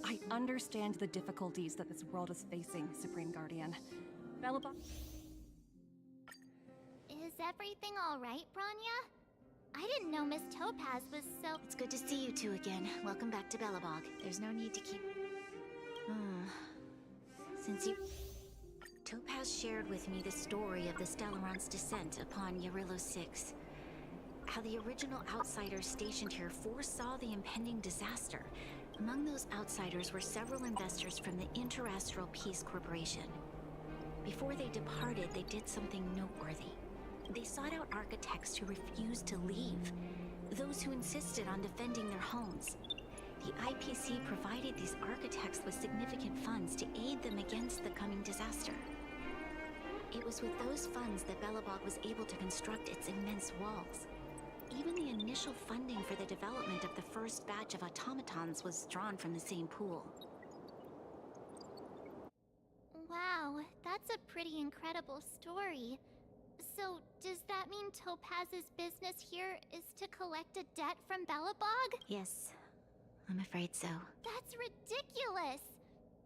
I understand the difficulties that this world is facing, Supreme Guardian. Belobog... Is everything all right, Branya? I didn't know Miss Topaz was so... It's good to see you two again. Welcome back to Belobog. There's no need to keep... Since you... Topaz shared with me the story of the Stellaron's descent upon Yarillo 6. How the original outsiders stationed here foresaw the impending disaster. Among those outsiders were several investors from the Interastral Peace Corporation. Before they departed, they did something noteworthy. They sought out architects who refused to leave, those who insisted on defending their homes. The IPC provided these architects with significant funds to aid them against the coming disaster. It was with those funds that Belobog was able to construct its immense walls. Even the initial funding for the development of the first batch of automatons was drawn from the same pool. Wow, that's a pretty incredible story. So, does that mean Topaz's business here is to collect a debt from Belobog? Yes, I'm afraid so. That's ridiculous!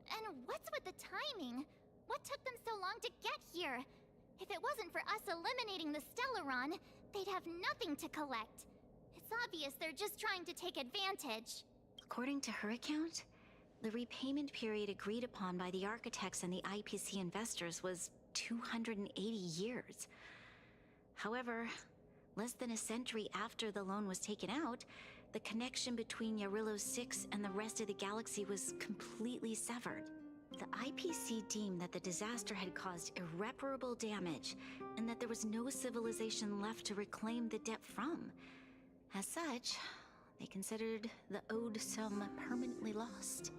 And what's with the timing? What took them so long to get here? If it wasn't for us eliminating the Stellaron, they'd have nothing to collect. It's obvious they're just trying to take advantage. According to her account, the repayment period agreed upon by the architects and the IPC investors was 280 years. However, Less than a century after the loan was taken out, the connection between Yarilo 6 and the rest of the galaxy was completely severed. The IPC deemed that the disaster had caused irreparable damage, and that there was no civilization left to reclaim the debt from. As such, they considered the owed sum permanently lost.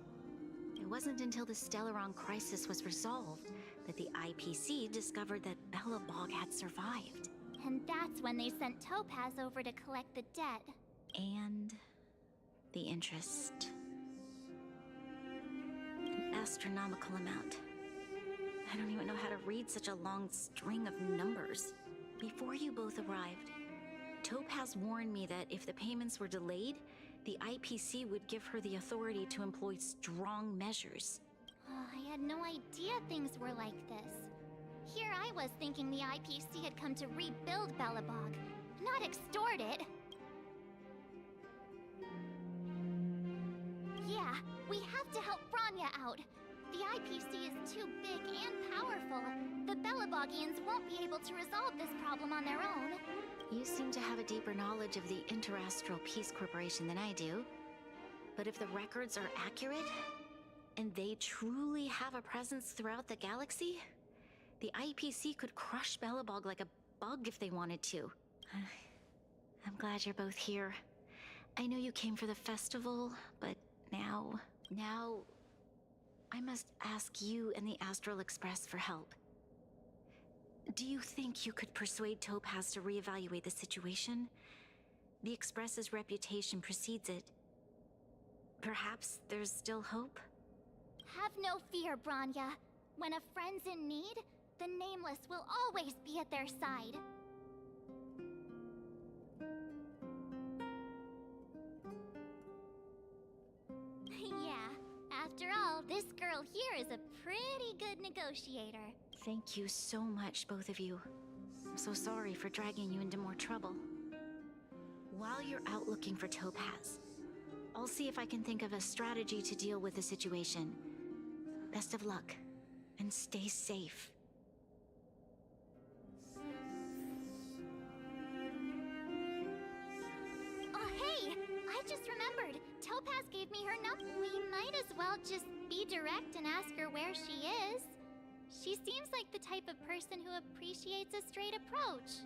It wasn't until the Stellaron crisis was resolved that the IPC discovered that Belobog had survived. And that's when they sent Topaz over to collect the debt. And the interest. An astronomical amount. I don't even know how to read such a long string of numbers. Before you both arrived, Topaz warned me that if the payments were delayed, the IPC would give her the authority to employ strong measures. I had no idea things were like this. Here I was thinking the IPC had come to rebuild Belobog, not extort it. Yeah, we have to help Bronya out. The IPC is too big and powerful. The Belobogians won't be able to resolve this problem on their own. You seem to have a deeper knowledge of the Interastral Peace Corporation than I do. But if the records are accurate, and they truly have a presence throughout the galaxy, the IPC could crush Belobog like a bug if they wanted to. I'm glad you're both here. I know you came for the festival, but now I must ask you and the Astral Express for help. Do you think you could persuade Topaz to reevaluate the situation? The Express's reputation precedes it. Perhaps there's still hope? Have no fear, Bronya. When a friend's in need, the Nameless will always be at their side. Yeah, after all, this girl here is a pretty good negotiator. Thank you so much, both of you. I'm so sorry for dragging you into more trouble. While you're out looking for Topaz, I'll see if I can think of a strategy to deal with the situation. Best of luck, and stay safe. Oh, hey! I just remembered. Topaz gave me her number. We might as well just be direct and ask her where she is. She seems like the type of person who appreciates a straight approach.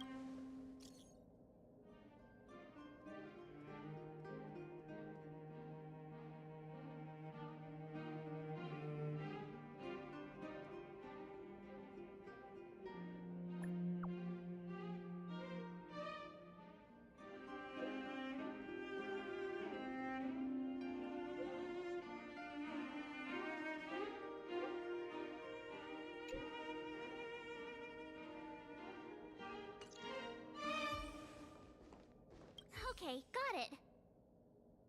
Okay, got it.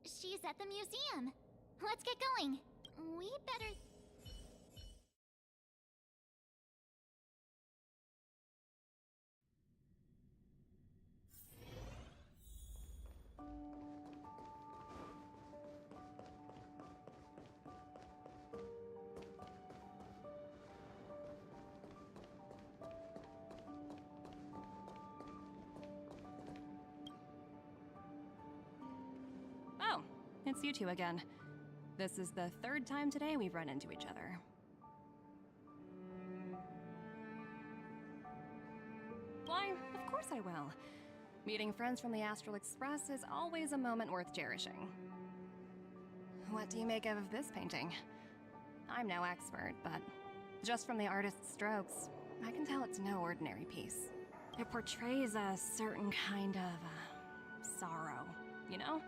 She's at the museum. Let's get going. We better... Oh, it's you two again. This is the third time today we've run into each other. Why, of course I will. Meeting friends from the Astral Express is always a moment worth cherishing. What do you make of this painting? I'm no expert, but just from the artist's strokes, I can tell it's no ordinary piece. It portrays a certain kind of sorrow, you know?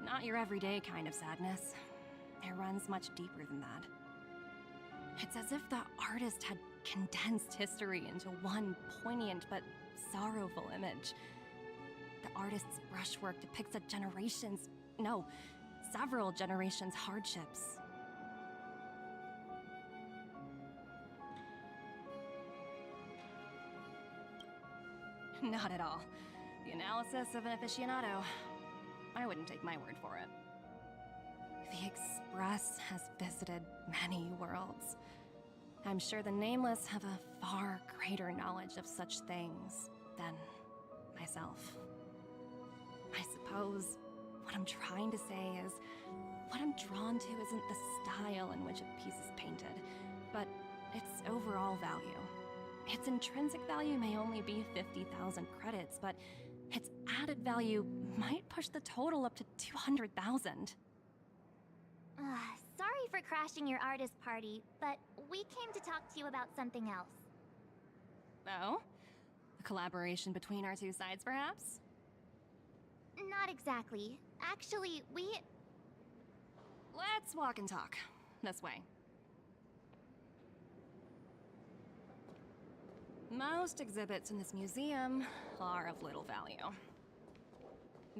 Not your everyday kind of sadness. It runs much deeper than that. It's as if the artist had condensed history into one poignant but sorrowful image. The artist's brushwork depicts a several generations' hardships. Not at all. The analysis of an aficionado. I wouldn't take my word for it. The Express has visited many worlds. I'm sure the Nameless have a far greater knowledge of such things than myself. I suppose what I'm trying to say is, what I'm drawn to isn't the style in which a piece is painted, but its overall value. Its intrinsic value may only be 50,000 credits, but its added value might push the total up to 200,000. Sorry for crashing your artist party, but we came to talk to you about something else. Oh? A collaboration between our two sides, perhaps? Not exactly. Actually, Let's walk and talk. This way. Most exhibits in this museum are of little value.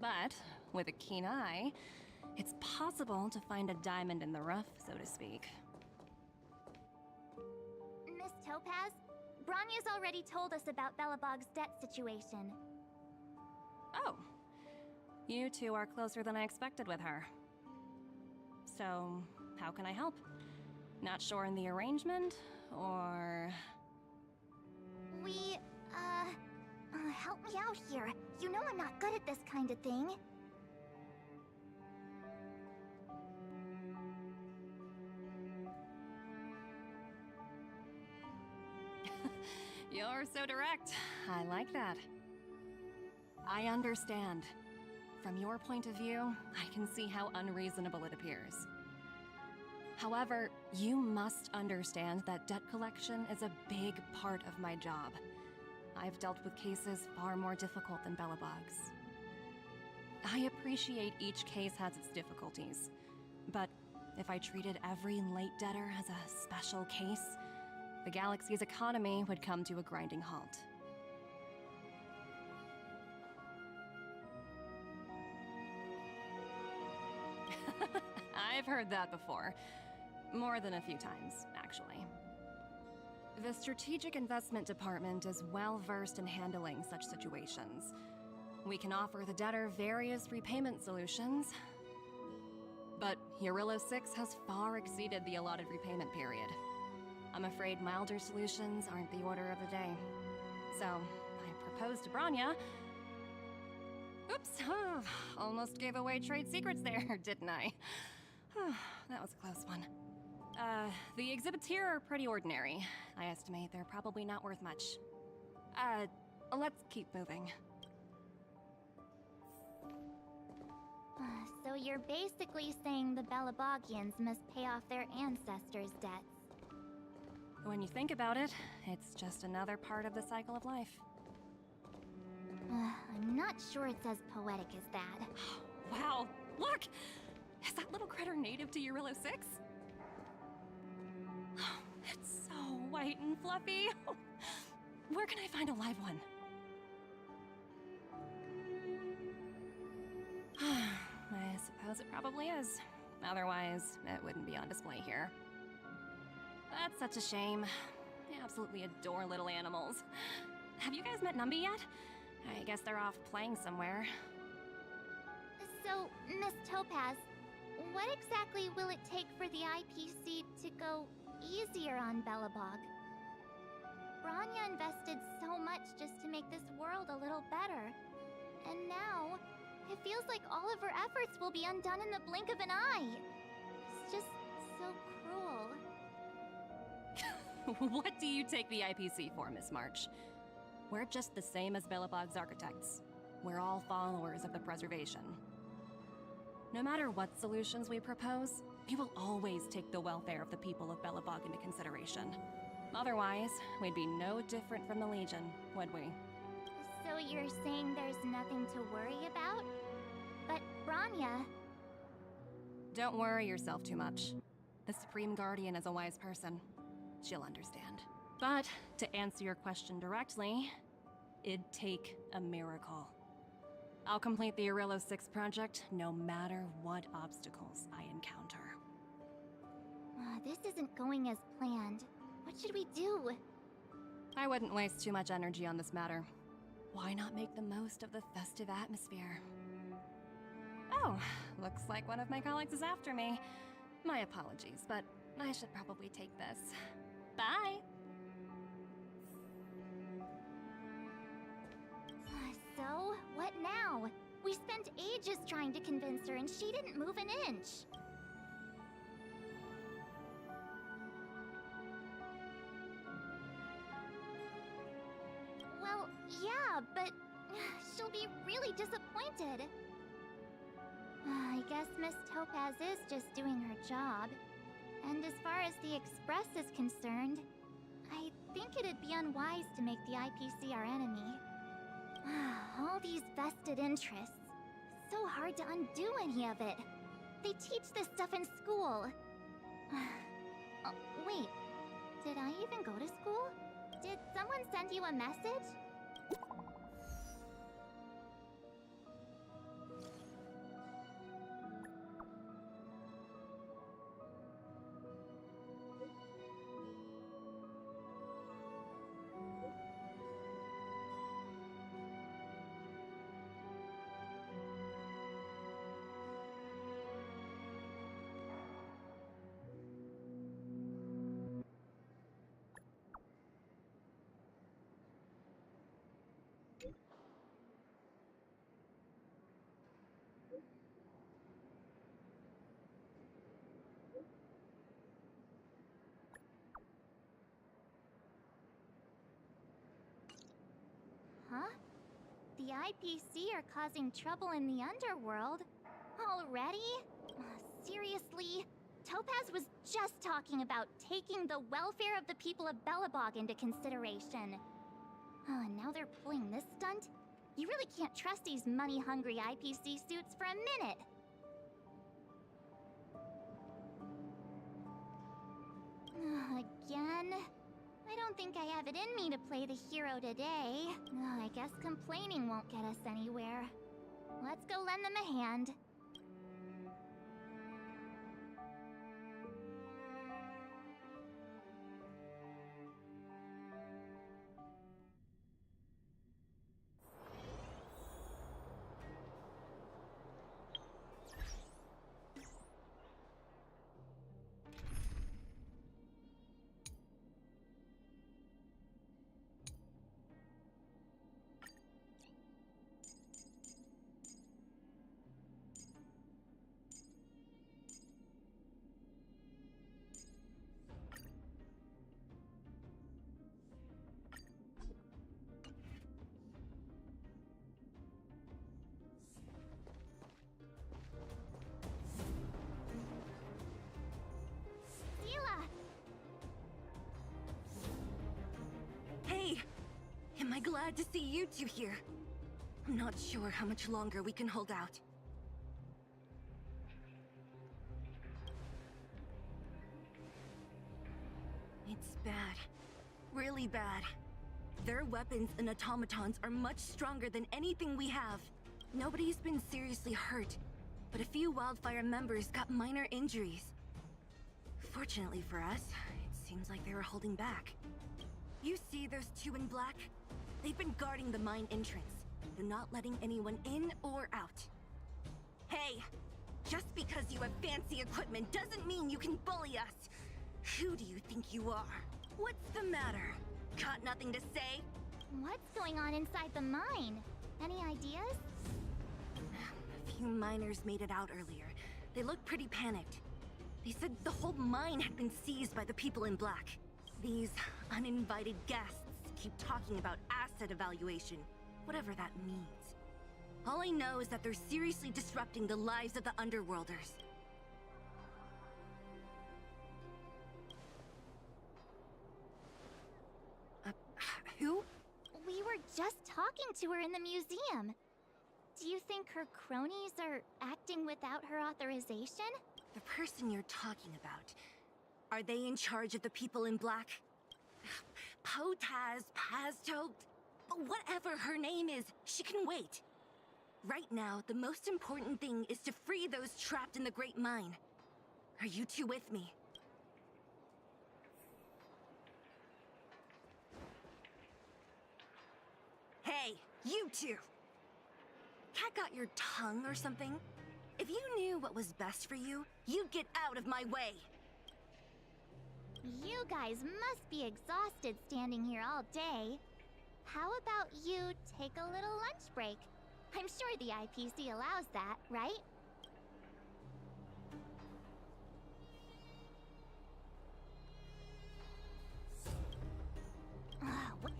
But, with a keen eye, it's possible to find a diamond in the rough, so to speak. Miss Topaz, Bronya's already told us about Belobog's debt situation. Oh. You two are closer than I expected with her. So, how can I help? Not sure in the arrangement, or... Help me out here. You know I'm not good at this kind of thing. You're so direct. I like that. I understand. From your point of view, I can see how unreasonable it appears. However, you must understand that debt collection is a big part of my job. I've dealt with cases far more difficult than Belobog's. I appreciate each case has its difficulties, but if I treated every late debtor as a special case, the galaxy's economy would come to a grinding halt. I've heard that before. More than a few times, actually. The Strategic Investment Department is well versed in handling such situations. We can offer the debtor various repayment solutions, but Eurillo 6 has far exceeded the allotted repayment period. I'm afraid milder solutions aren't the order of the day. So, I proposed to Bronya. Oops, almost gave away trade secrets there, didn't I? That was a close one. The exhibits here are pretty ordinary. I estimate they're probably not worth much. Let's keep moving. So you're basically saying the Belobogians must pay off their ancestors' debts. When you think about it, it's just another part of the cycle of life. I'm not sure it's as poetic as that. Wow, look! Is that little critter native to Eurillo 6? It's so white and fluffy. Where can I find a live one? I suppose it probably is. Otherwise, it wouldn't be on display here. That's such a shame. I absolutely adore little animals. Have you guys met Numby yet? I guess they're off playing somewhere. So, Miss Topaz, what exactly will it take for the IPC to go easier on Belobog? Bronya invested so much just to make this world a little better. And now, it feels like all of her efforts will be undone in the blink of an eye. It's just so cruel. What do you take the IPC for, Miss March? We're just the same as Belobog's architects. We're all followers of the preservation. No matter what solutions we propose, we will always take the welfare of the people of Belobog into consideration. Otherwise, we'd be no different from the Legion, would we? So you're saying there's nothing to worry about? But Bronya... Don't worry yourself too much. The Supreme Guardian is a wise person. She'll understand. But, to answer your question directly, it'd take a miracle. I'll complete the Eurillo 6 project no matter what obstacles I encounter. This isn't going as planned. What should we do? I wouldn't waste too much energy on this matter. Why not make the most of the festive atmosphere? Oh, looks like one of my colleagues is after me. My apologies, but I should probably take this. Bye! So, spent ages trying to convince her and she didn't move an inch. Well, yeah, but she'll be really disappointed. I guess Miss Topaz is just doing her job. And as far as the Express is concerned, I think it'd be unwise to make the IPC our enemy. All these vested interests. So hard to undo any of it. They teach this stuff in school. Oh, wait. Did I even go to school? Did someone send you a message? Huh? The IPC are causing trouble in the underworld? Already? Seriously? Topaz was just talking about taking the welfare of the people of Belobog into consideration. And now they're pulling this stunt? You really can't trust these money-hungry IPC suits for a minute. Again? I don't think I have it in me to play the hero today. I guess complaining won't get us anywhere. Let's go lend them a hand. Hey! Am I glad to see you two here? I'm not sure how much longer we can hold out. It's bad. Really bad. Their weapons and automatons are much stronger than anything we have. Nobody's been seriously hurt, but a few Wildfire members got minor injuries. Fortunately for us, it seems like they were holding back. You see those two in black? They've been guarding the mine entrance. They're not letting anyone in or out. Hey! Just because you have fancy equipment doesn't mean you can bully us! Who do you think you are? What's the matter? Got nothing to say? What's going on inside the mine? Any ideas? A few miners made it out earlier. They looked pretty panicked. They said the whole mine had been seized by the people in black. These uninvited guests keep talking about asset evaluation, whatever that means. All I know is that they're seriously disrupting the lives of the Underworlders. Who? We were just talking to her in the museum. Do you think her cronies are acting without her authorization? The person you're talking about. Are they in charge of the people in black? Potaz, Pazto, whatever her name is, she can wait. Right now, the most important thing is to free those trapped in the Great Mine. Are you two with me? Hey, you two! Cat got your tongue or something? If you knew what was best for you, you'd get out of my way! You guys must be exhausted standing here all day. How about you take a little lunch break? I'm sure the IPC allows that, right?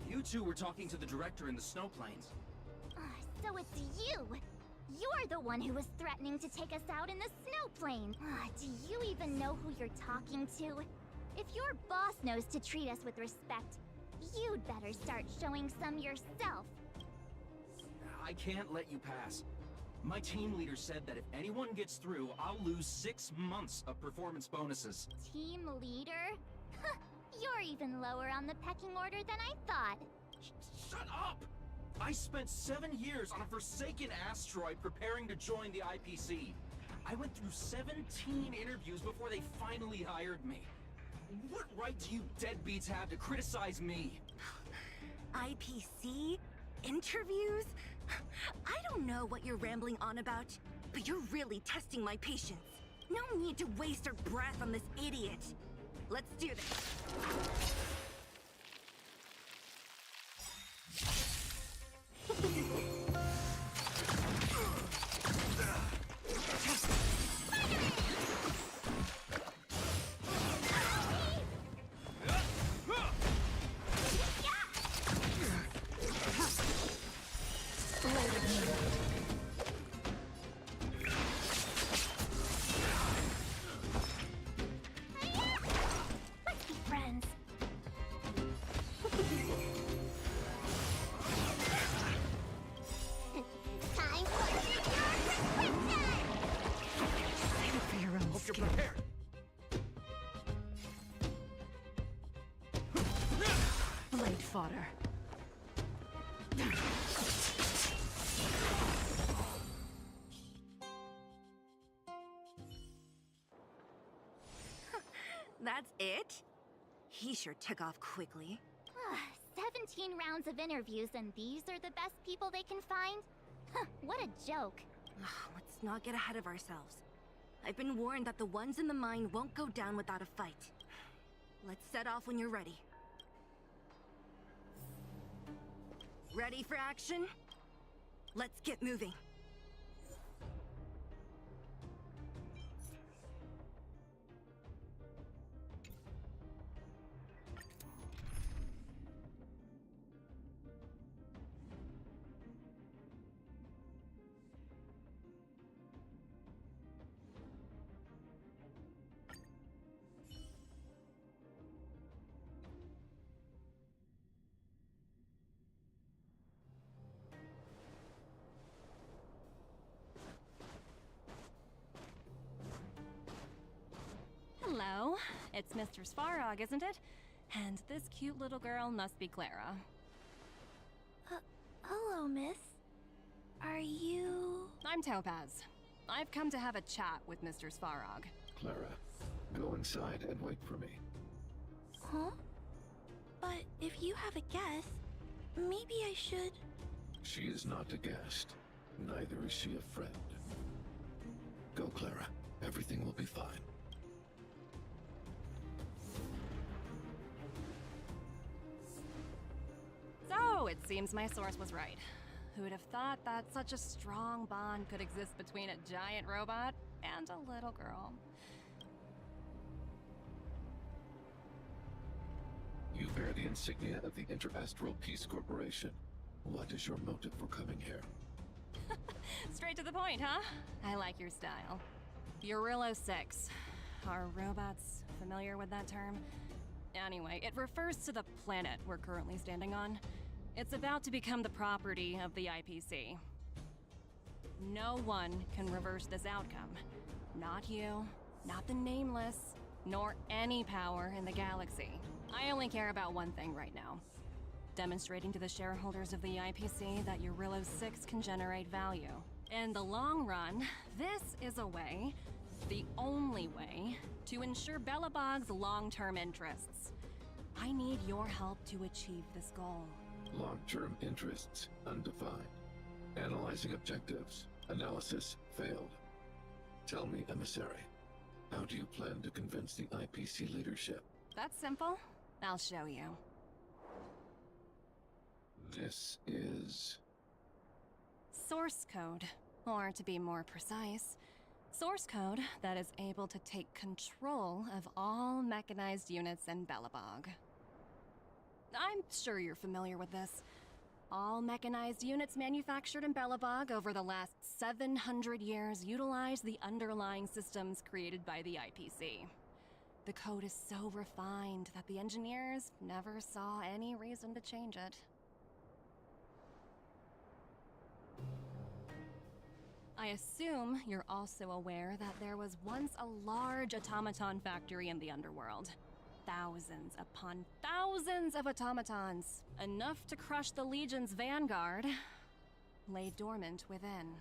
You two were talking to the director in the snow plains. So it's you! You're the one who was threatening to take us out in the snow plane! Do you even know who you're talking to? If your boss knows to treat us with respect, you'd better start showing some yourself. I can't let you pass. My team leader said that if anyone gets through, I'll lose 6 months of performance bonuses. Team leader? You're even lower on the pecking order than I thought. Shut up! I spent 7 years on a forsaken asteroid preparing to join the IPC. I went through 17 interviews before they finally hired me. What right do you deadbeats have to criticize me? IPC? Interviews? I don't know what you're rambling on about, but you're really testing my patience. No need to waste our breath on this idiot. Let's do this. Let's be friends. Time for your prescription! Save it for your own Hope you're skin. prepared. Blade fodder. That's it? He sure took off quickly. 17 rounds of interviews and these are the best people they can find? What a joke. Let's not get ahead of ourselves. I've been warned that the ones in the mine won't go down without a fight. Let's set off when you're ready. Ready for action? Let's get moving. Hello, it's Mr. Svarog, isn't it? And this cute little girl must be Clara. Hello, miss. Are you... I'm Topaz. I've come to have a chat with Mr. Svarog. Clara, go inside and wait for me. Huh? But if you have a guess, maybe I should... She is not a guest. Neither is she a friend. Go, Clara. Everything will be fine. So, it seems my source was right. Who would have thought that such a strong bond could exist between a giant robot and a little girl? You bear the insignia of the Interastral Peace Corporation. What is your motive for coming here? Straight to the point, huh? I like your style. Eurillo 6. Are robots familiar with that term? Anyway, it refers to the planet we're currently standing on. It's about to become the property of the IPC. No one can reverse this outcome. Not you, not the Nameless, nor any power in the galaxy. I only care about one thing right now. Demonstrating to the shareholders of the IPC that Eurillo 6 can generate value. In the long run, this is a way, the only way, to ensure Belobog's long-term interests. I need your help to achieve this goal. Long-term interests undefined. Analyzing objectives. Analysis failed. Tell me, emissary, how do you plan to convince the IPC leadership? That's simple. I'll show you. This is... source code, or to be more precise, source code that is able to take control of all mechanized units in Belobog. I'm sure you're familiar with this. All mechanized units manufactured in Belobog over the last 700 years utilize the underlying systems created by the IPC. The code is so refined that the engineers never saw any reason to change it. I assume you're also aware that there was once a large automaton factory in the underworld. Thousands upon thousands of automatons, enough to crush the Legion's vanguard, lay dormant within.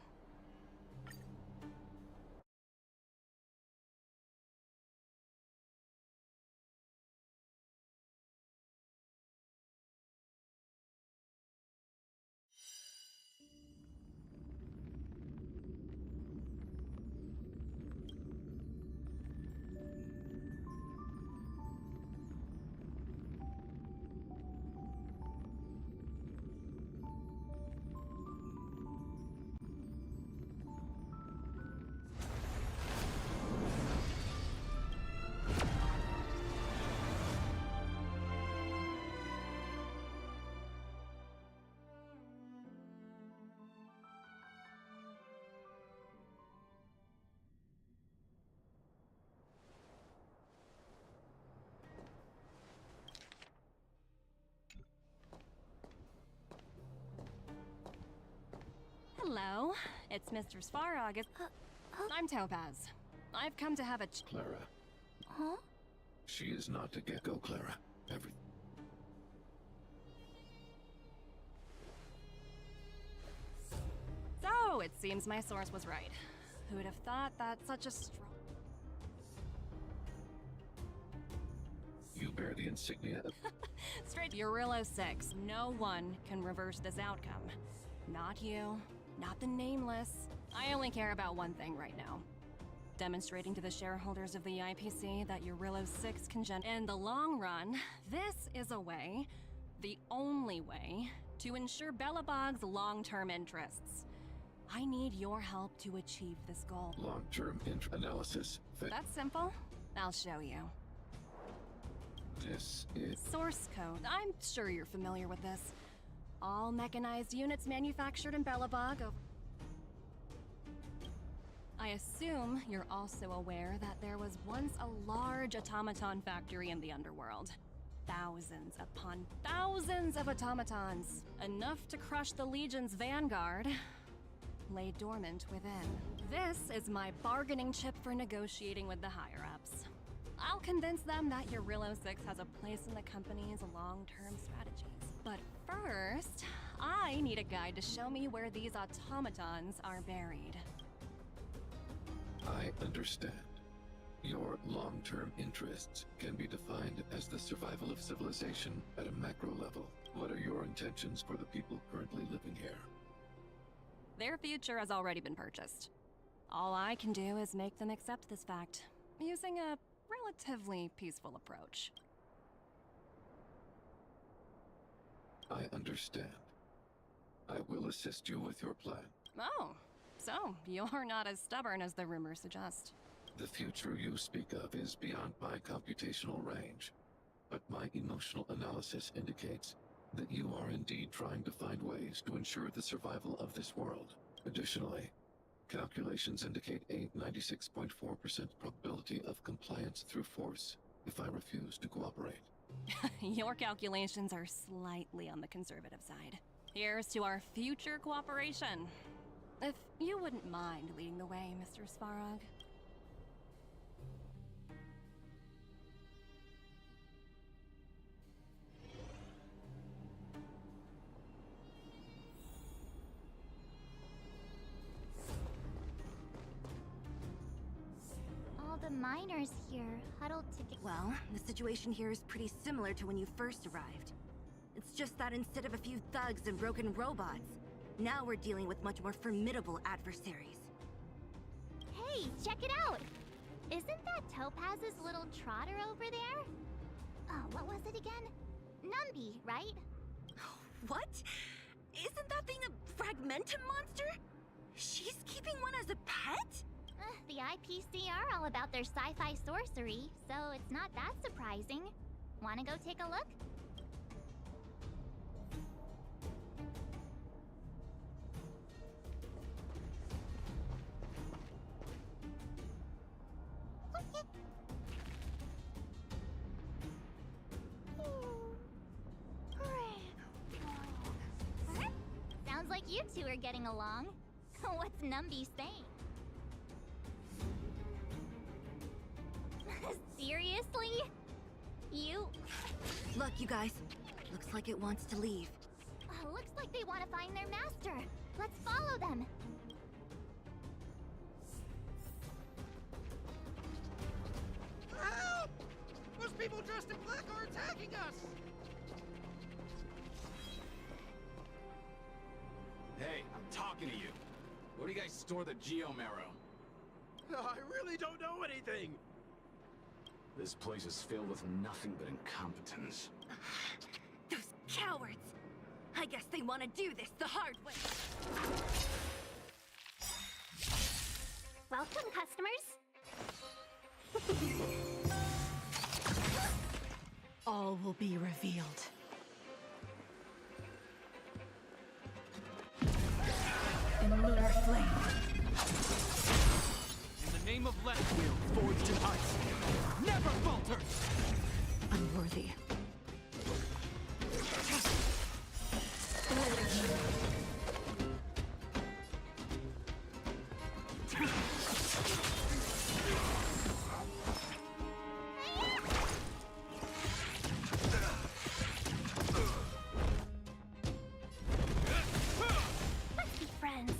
Hello, it's Mr. Svarog. I'm Topaz. I've come to have a Clara. Huh? She is not a gecko, Clara. So, it seems my source was right. Who'd have thought that such a strong... You bear the insignia of... Straight to Eurillo 6. No one can reverse this outcome. Not you, not the Nameless. I only care about one thing right now. Demonstrating to the shareholders of the IPC that Eurillo 6 can in the long run, this is a way, the only way, to ensure Belobog's long-term interests. I need your help to achieve this goal. Long-term analysis. That's simple. I'll show you. This is... Source code. I'm sure you're familiar with this. All mechanized units manufactured in Belobog over... I assume you're also aware that there was once a large automaton factory in the underworld. Thousands upon thousands of automatons, enough to crush the Legion's vanguard, lay dormant within. This is my bargaining chip for negotiating with the higher-ups. I'll convince them that Eurillo 6 has a place in the company's long-term strategies. But first, I need a guide to show me where these automatons are buried. I understand. Your long-term interests can be defined as the survival of civilization at a macro level. What are your intentions for the people currently living here? Their future has already been purchased. All I can do is make them accept this fact, using a relatively peaceful approach. I understand. I will assist you with your plan. Oh, so you're not as stubborn as the rumors suggest. The future you speak of is beyond my computational range, but my emotional analysis indicates that you are indeed trying to find ways to ensure the survival of this world. Additionally, calculations indicate a 96.4% probability of compliance through force if I refuse to cooperate. Your calculations are slightly on the conservative side. Here's to our future cooperation. If you wouldn't mind leading the way, Mr. Svarog. All the miners here huddled together. Well, the situation here is pretty similar to when you first arrived. It's just that instead of a few thugs and broken robots, now we're dealing with much more formidable adversaries. Hey, check it out! Isn't that Topaz's little trotter over there? Oh, what was it again? Numby, right? What? Isn't that thing a fragmentum monster? She's keeping one as a pet? The IPC are all about their sci-fi sorcery, so it's not that surprising. Wanna go take a look? Sounds like you two are getting along. What's Numby saying? Seriously? You? Look, you guys. Looks like it wants to leave. Looks like they want to find their master. Let's follow them. Help! Those people dressed in black are attacking us! Hey, I'm talking to you. Where do you guys store the Geomarrow? I really don't know anything! This place is filled with nothing but incompetence. Those cowards! I guess they want to do this the hard way. Welcome, customers. All will be revealed. In lunar flame. In the name of Letfield, forged in ice, never falter! Unworthy. Let's be friends.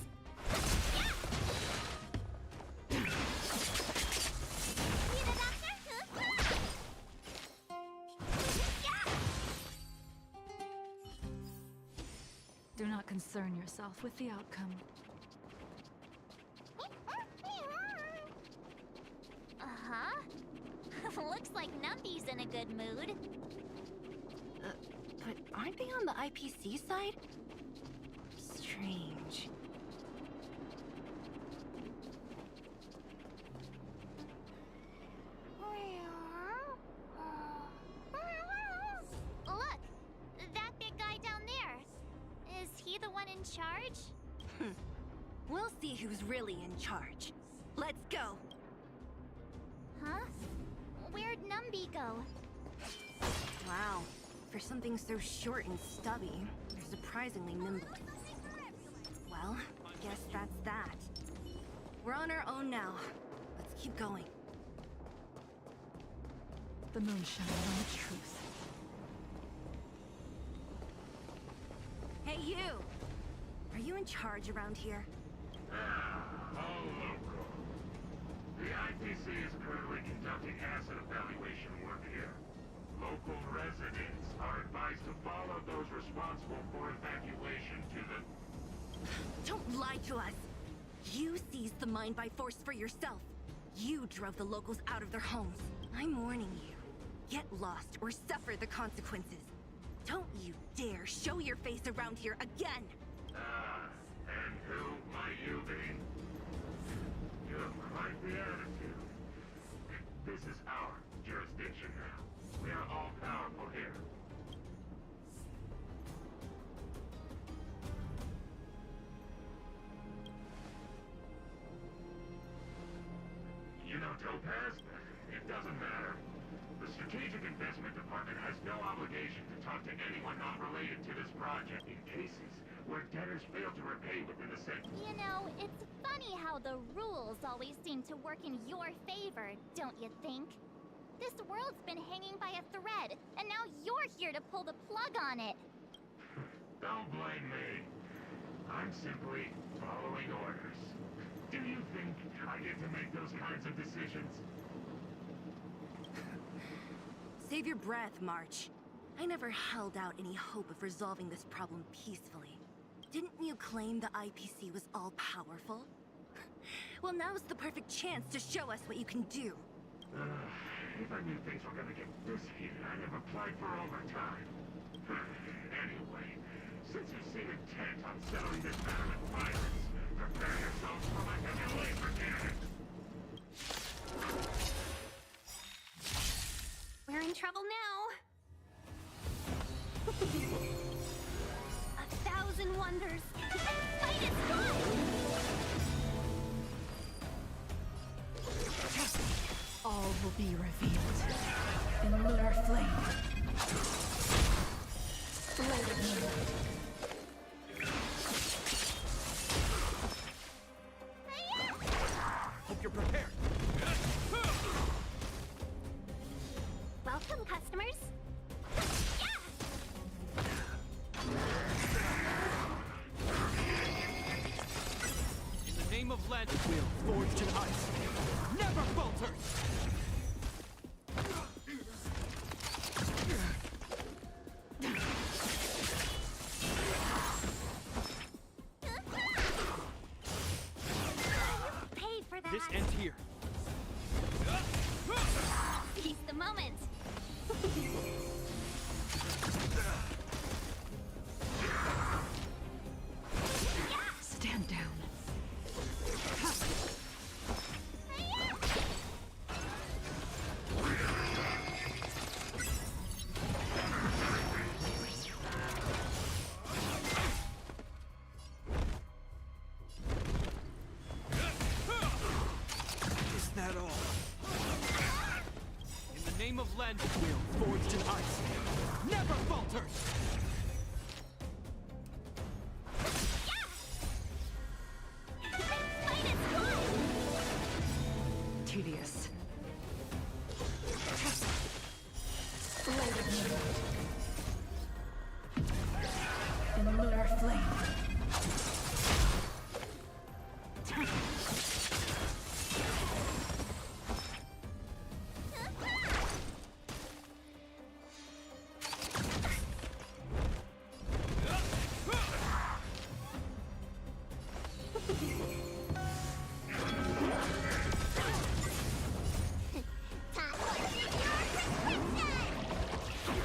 Do not concern yourself with the outcome. Uh-huh. Looks like Numby's in a good mood. But aren't they on the IPC side? Strange. Look! That big guy down there. Is he the one in charge? We'll see who's really in charge. Let's go. Huh? Where'd Numby go? Wow. For something so short and stubby, they're surprisingly nimble. Well, guess that's that. We're on our own now. Let's keep going. The moon shines on the truth. Hey, you! Are you in charge around here? All local. The IPC is currently conducting asset evaluation work here. Local residents are advised to follow those responsible for evacuation to the... Don't lie to us! You seized the mine by force for yourself. You drove the locals out of their homes. I'm warning you. Get lost or suffer the consequences. Don't you dare show your face around here again! And who might you be? You have quite the attitude. This is our jurisdiction now. We are all powerful here. You know, Topaz, it doesn't matter. The Strategic Investment Department has no obligation to talk to anyone not related to this project in cases where debtors fail to repay within the same... You know, it's funny how the rules always seem to work in your favor, don't you think? This world's been hanging by a thread, and now you're here to pull the plug on it. Don't blame me. I'm simply following orders. Do you think I get to make those kinds of decisions? Save your breath, March. I never held out any hope of resolving this problem peacefully. Didn't you claim the IPC was all-powerful? Well, now's the perfect chance to show us what you can do. If I knew things were gonna get this heated, I'd have applied for overtime. Anyway, since Since you seem intent on settling this matter with violence, prepare yourselves for my heavy laser cannon! We're in trouble now. 1,000 wonders. The fight is gone. All will be revealed in lunar flame. Blade moonlight. Hope you're prepared. Welcome, customers. In the name of Len, Will forged in ice never falters! Pay for that. this ends here. Seize the moment. Stand down. Is that all? In the name of Len, Will forged in ice never falters! Fight is gone. Tedious. Blade moonlight. In lunar flame.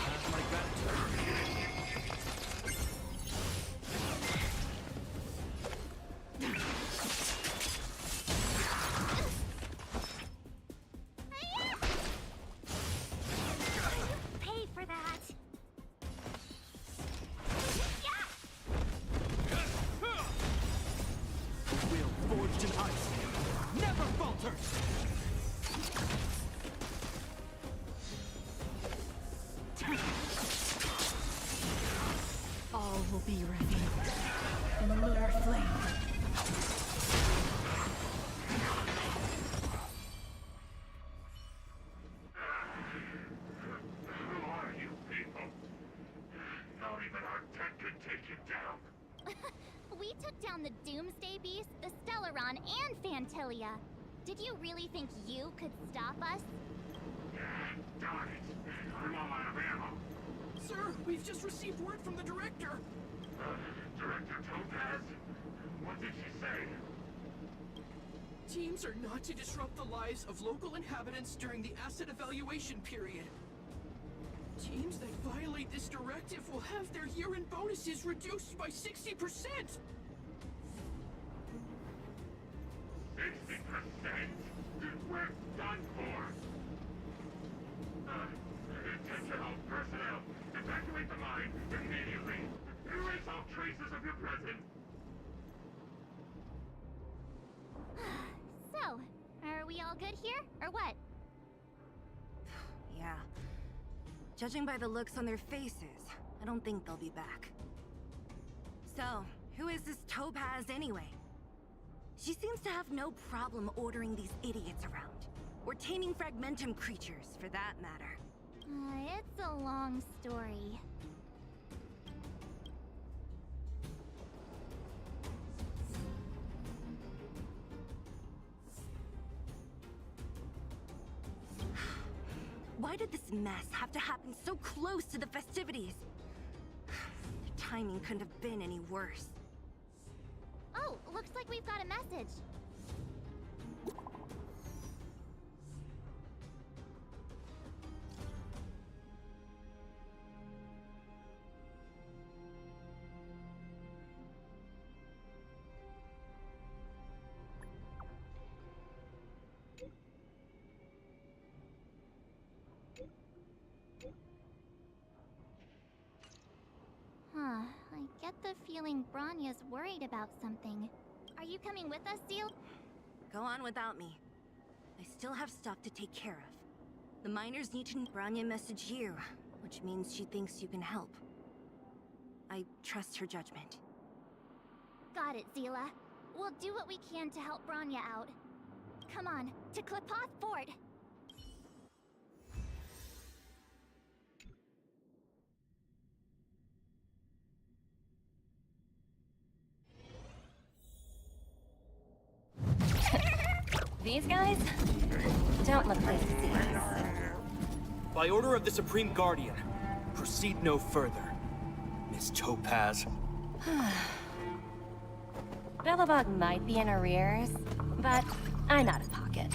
have my gratitude. Pay for that. Will forged in ice never falters! All will be revealed in lunar flame. Who are you people? Not even our tech could take you down. We took down the Doomsday Beast, the Stellaron, and Fantilia. Did you really think you could stop us? Darn it. I'm all out of ammo. Sir, we've just received word from the director. Director Topaz? What did she say? Teams are not to disrupt the lives of local inhabitants during the asset evaluation period. Teams that violate this directive will have their year-end bonuses reduced by 60%! 60%? We're done for! Attention all personnel! Evacuate the mine immediately! Erase all traces of your presence! So, are we all good here, or what? Yeah. Judging by the looks on their faces, I don't think they'll be back. So, who is this Topaz anyway? She seems to have no problem ordering these idiots around. Or taming fragmentum creatures, for that matter. It's a long story. Why did this mess have to happen so close to the festivities? The timing couldn't have been any worse. Oh, looks like we've got a message. feeling Bronya's worried about something. Are you coming with us, Zeal? Go on without me. I still have stuff to take care of. The miners need to Bronya message you, which means she thinks you can help. I trust her judgment. Got it, Zila. We'll do what we can to help Bronya out. Come on, to Klipoth Fort! These guys don't look pleased to see us. By order of the Supreme Guardian, proceed no further, Miss Topaz. Belobog might be in arrears, but I'm out of pocket.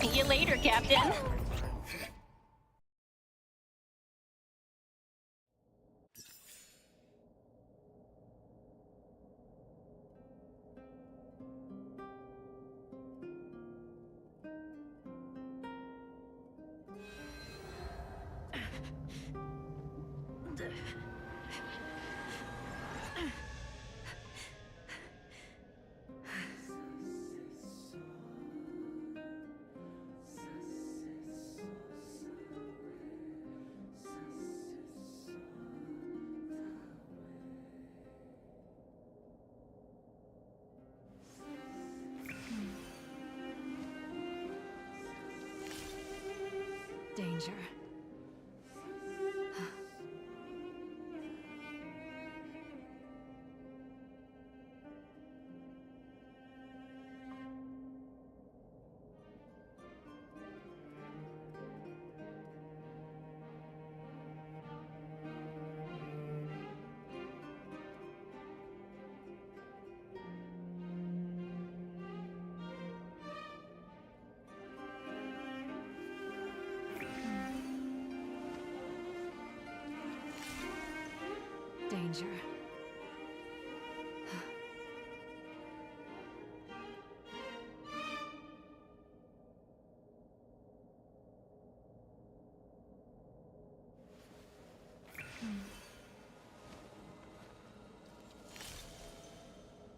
See you later, Captain. Danger. Danger.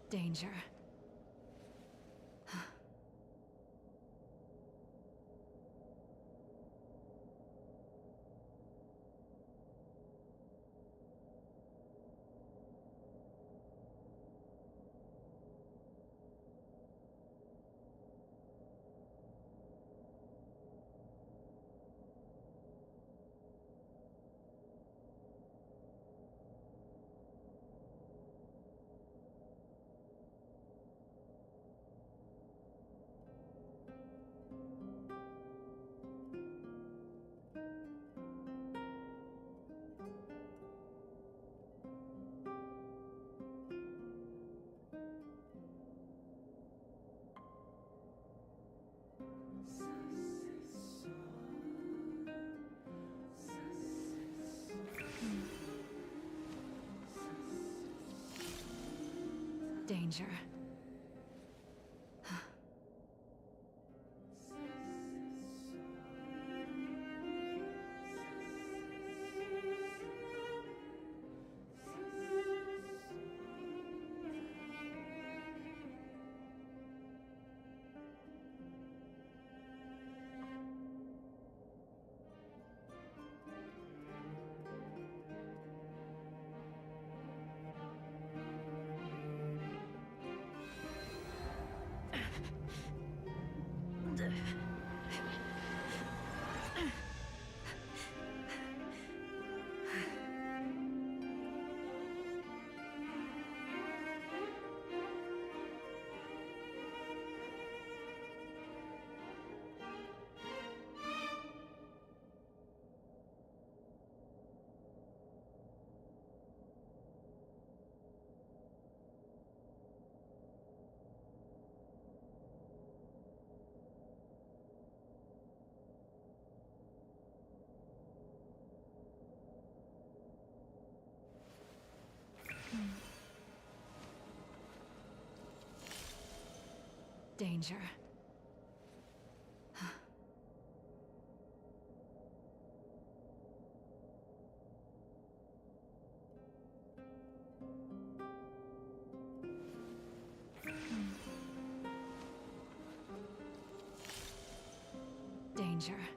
Danger. Danger. Danger. Danger.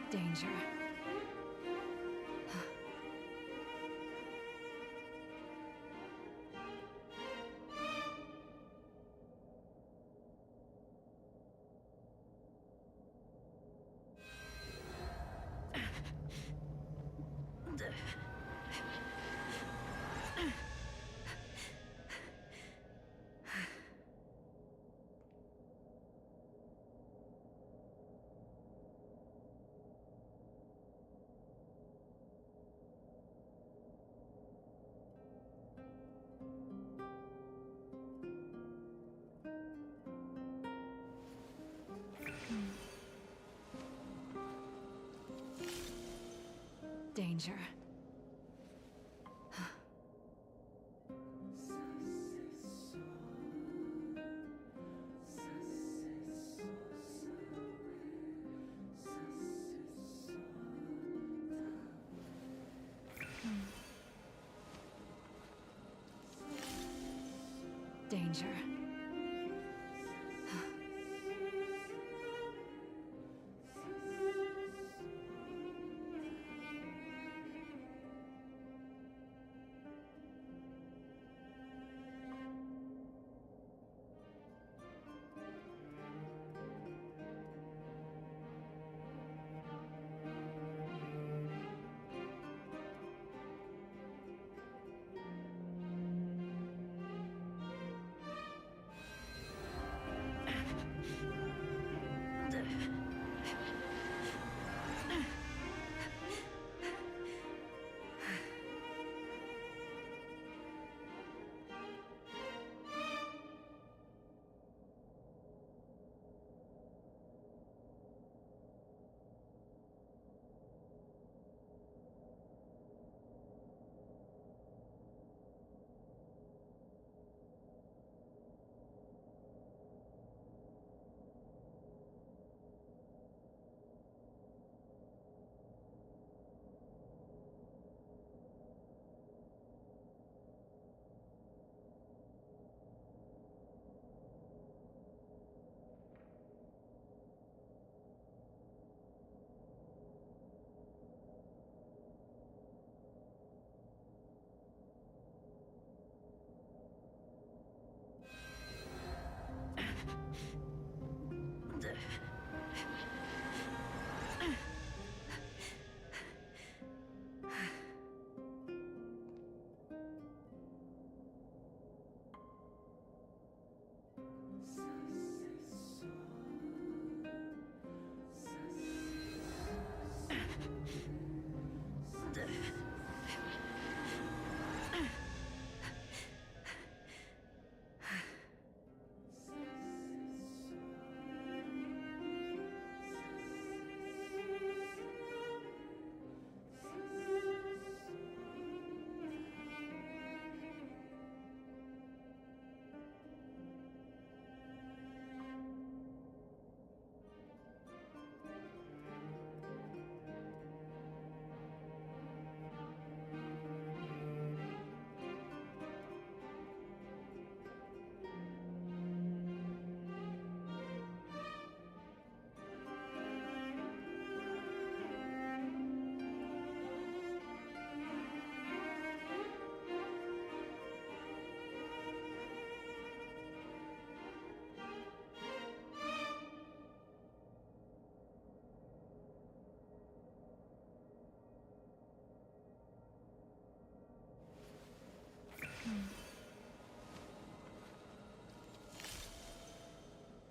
Danger. Danger. Danger.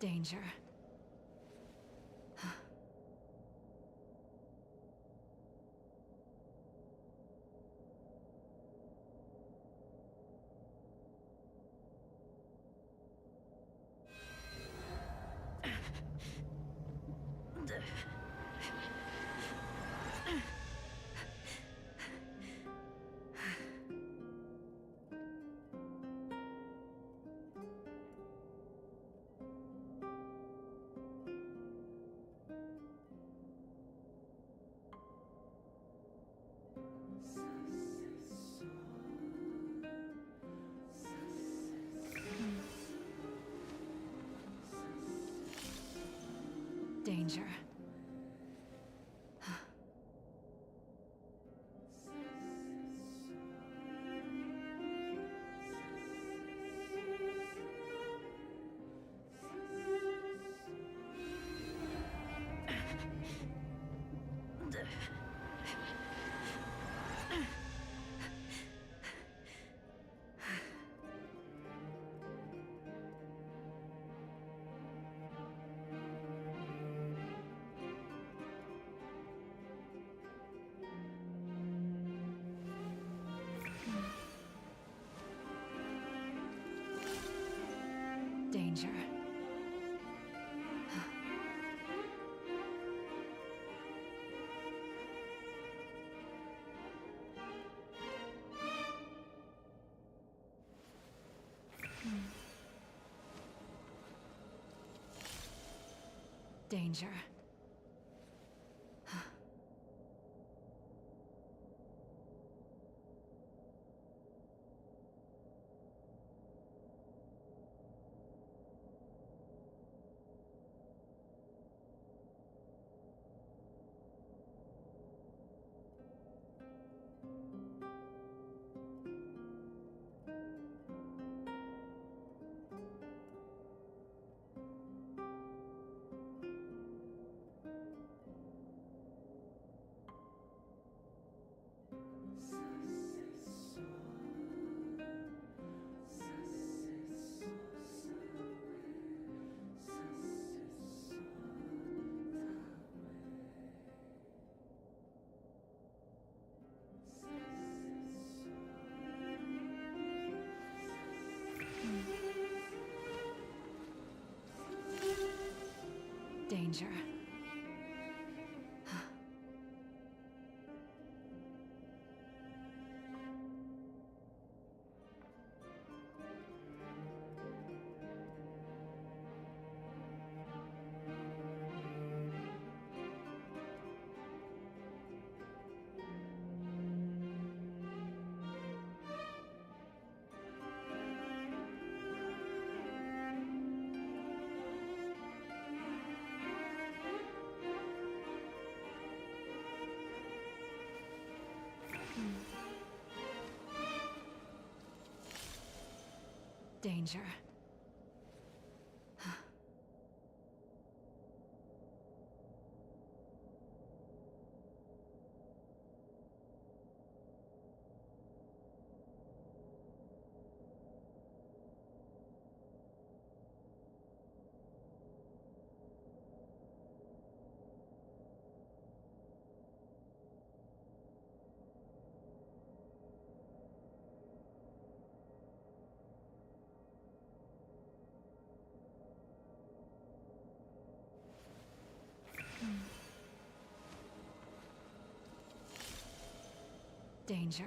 Danger. Danger. Danger. Danger. Danger. Danger. Danger.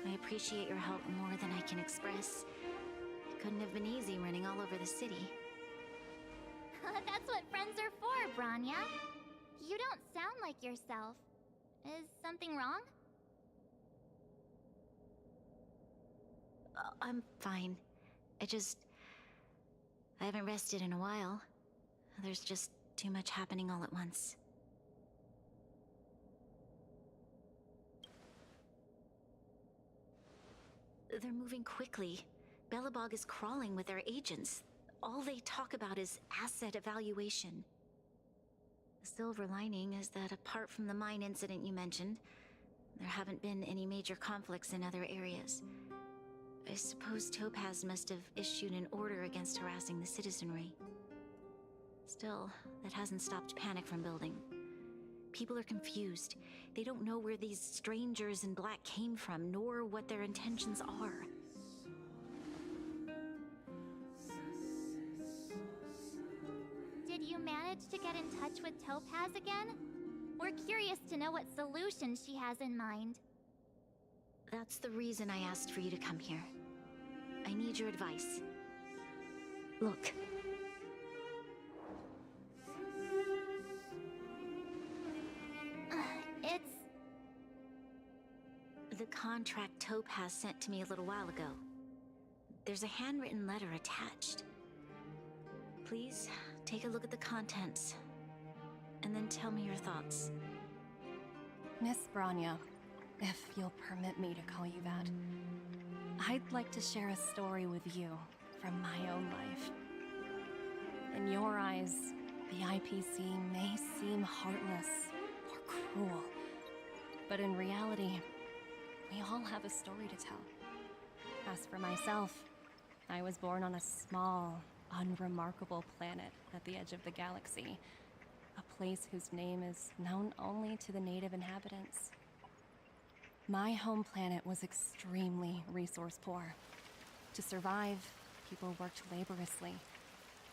I appreciate your help more than I can express. It couldn't have been easy running all over the city. That's what friends are for, Branya. You don't sound like yourself. Is something wrong? I'm fine. I haven't rested in a while. There's just too much happening all at once. They're moving quickly. Belobog is crawling with their agents. All they talk about is asset evaluation. The silver lining is that apart from the mine incident you mentioned, there haven't been any major conflicts in other areas. I suppose Topaz must have issued an order against harassing the citizenry. Still, that hasn't stopped panic from building. People are confused. They don't know where these strangers in black came from, nor what their intentions are. Did you manage to get in touch with Topaz again? We're curious to know what solution she has in mind. That's the reason I asked for you to come here. I need your advice. Look. It's... The contract Topaz sent to me a little while ago. There's a handwritten letter attached. Please, take a look at the contents, and then tell me your thoughts. Miss Branya, if you'll permit me to call you that, I'd like to share a story with you from my own life. In your eyes, the IPC may seem heartless or cruel, but in reality, we all have a story to tell. As for myself, I was born on a small, unremarkable planet at the edge of the galaxy, a place whose name is known only to the native inhabitants. My home planet was extremely resource poor. To survive, people worked laboriously,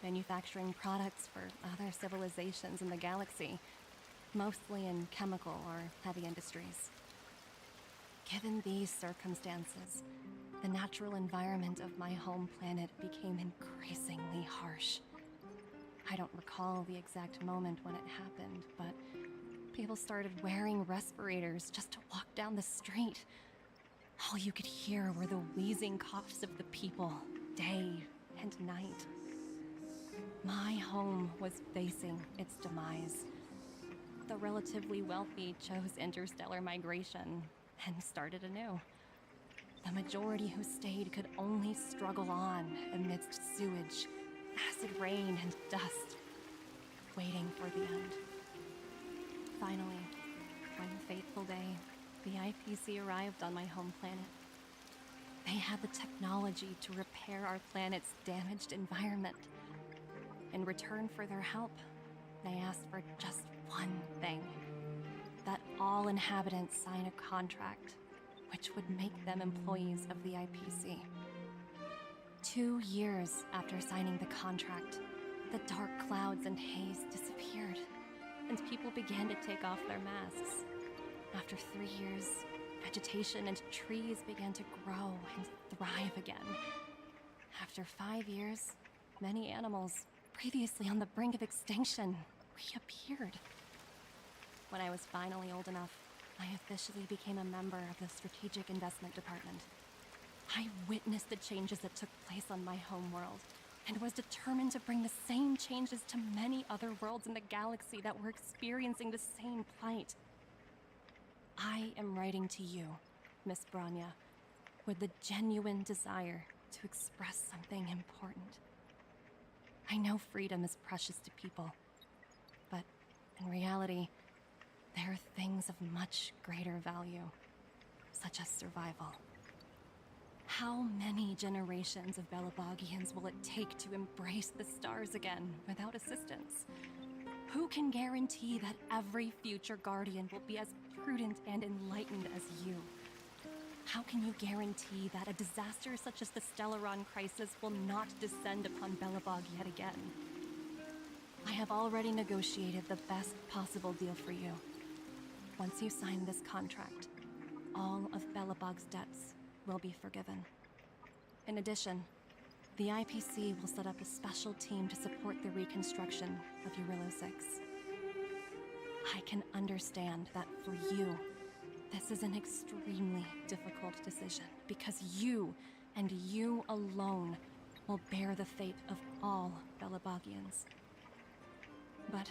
manufacturing products for other civilizations in the galaxy, mostly in chemical or heavy industries. Given these circumstances, the natural environment of my home planet became increasingly harsh. I don't recall the exact moment when it happened, but people started wearing respirators just to walk down the street. All you could hear were the wheezing coughs of the people, day and night. My home was facing its demise. The relatively wealthy chose interstellar migration and started anew. The majority who stayed could only struggle on amidst sewage, acid rain, and dust, waiting for the end. Finally, one fateful day, the IPC arrived on my home planet. They had the technology to repair our planet's damaged environment. In return for their help, they asked for just one thing: that all inhabitants sign a contract which would make them employees of the IPC. 2 years after signing the contract, the dark clouds and haze disappeared, and people began to take off their masks. After 3 years, vegetation and trees began to grow and thrive again. After 5 years, many animals, previously on the brink of extinction, reappeared. When I was finally old enough, I officially became a member of the Strategic Investment Department. I witnessed the changes that took place on my homeworld, and was determined to bring the same changes to many other worlds in the galaxy that were experiencing the same plight. I am writing to you, Miss Branya, with the genuine desire to express something important. I know freedom is precious to people, but in reality, there are things of much greater value, such as survival. How many generations of Belobogians will it take to embrace the stars again without assistance? Who can guarantee that every future Guardian will be as prudent and enlightened as you? How can you guarantee that a disaster such as the Stellaron crisis will not descend upon Belobog yet again? I have already negotiated the best possible deal for you. Once you sign this contract, all of Belobog's debts will be forgiven. In addition, the IPC will set up a special team to support the reconstruction of Eurillo 6. I can understand that for you, this is an extremely difficult decision because you, and you alone, will bear the fate of all Belabogians. But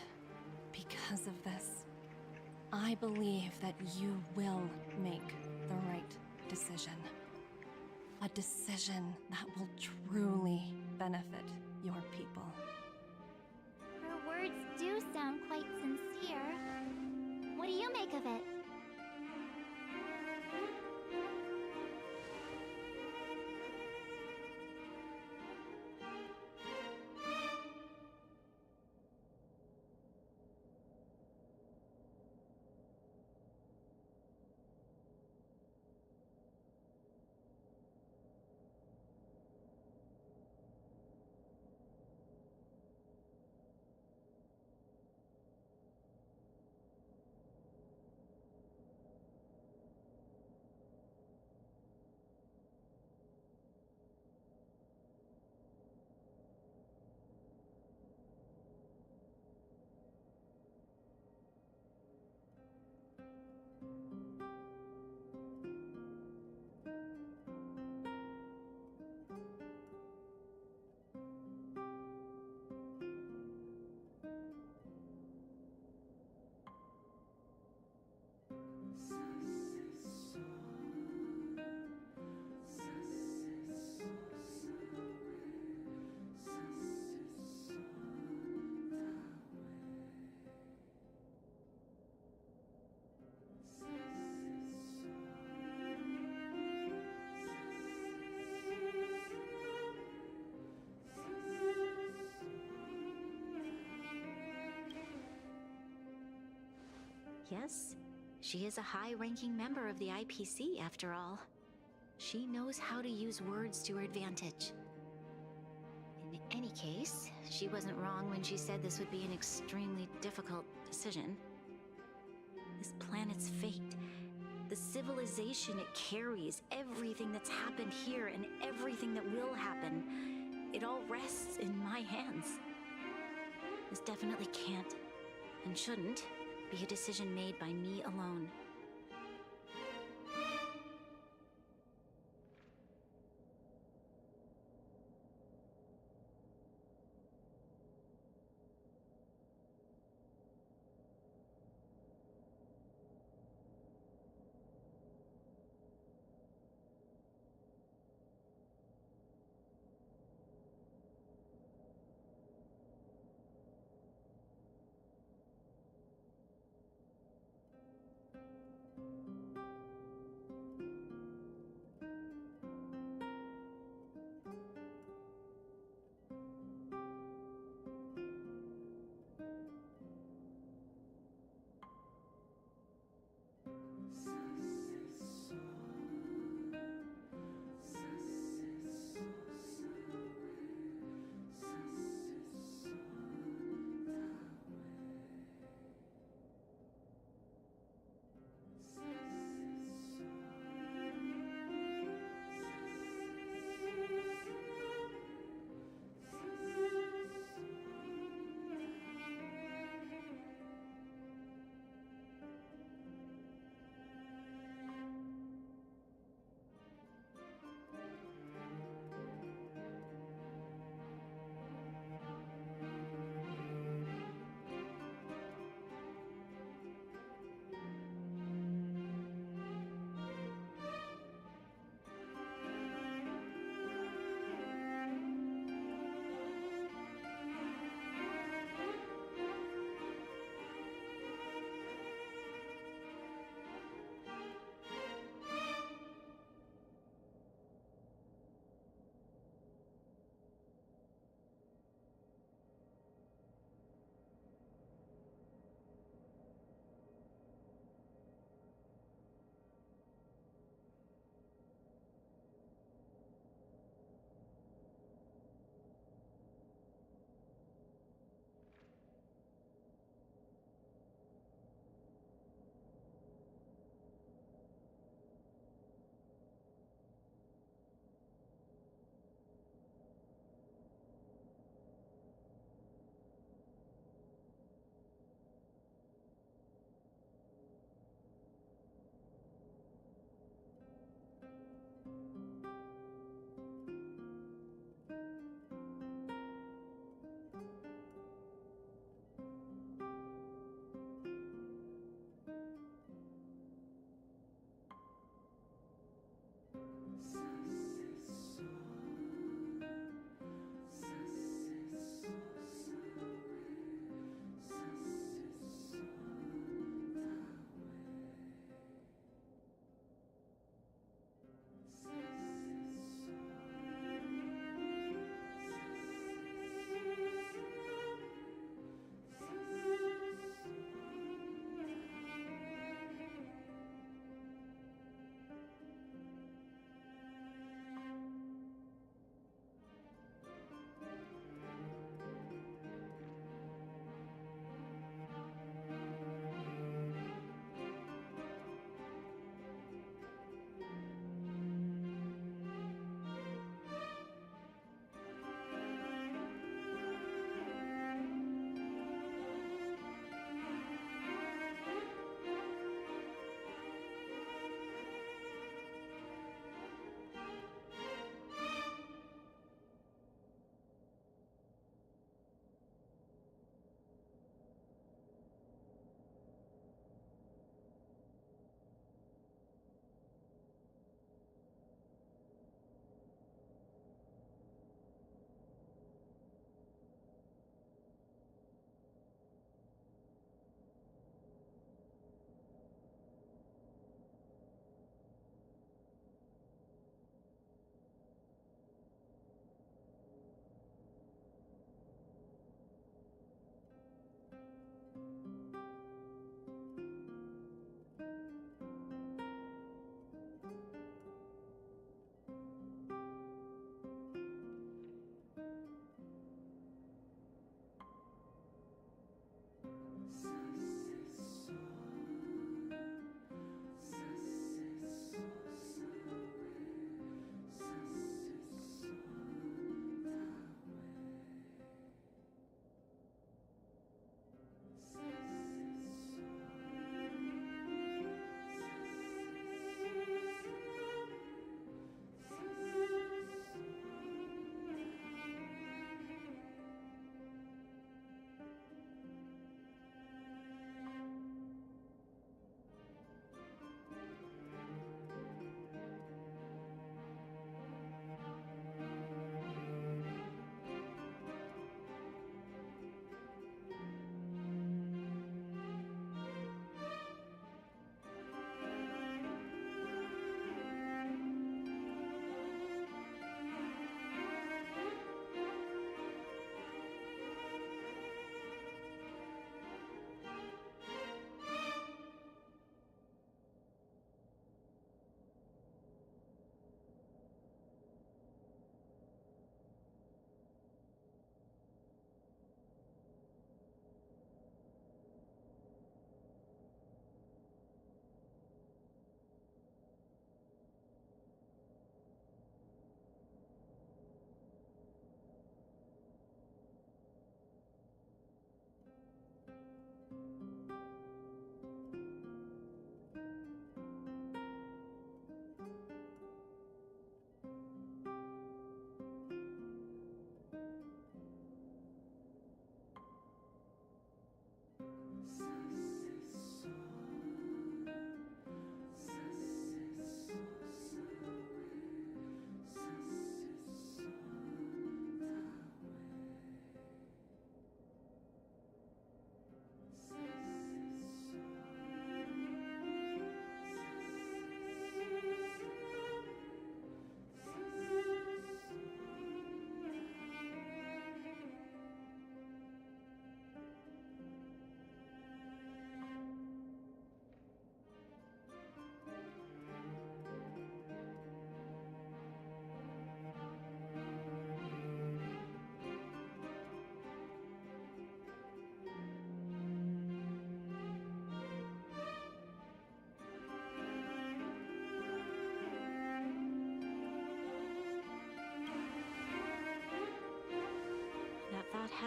because of this, I believe that you will make the right decision. A decision that will truly benefit your people. Her words do sound quite sincere. What do you make of it? Yes, she is a high-ranking member of the IPC, after all. She knows how to use words to her advantage. In any case, she wasn't wrong when she said this would be an extremely difficult decision. This planet's fate, the civilization it carries, everything that's happened here and everything that will happen, it all rests in my hands. This definitely can't, and shouldn't, be a decision made by me alone.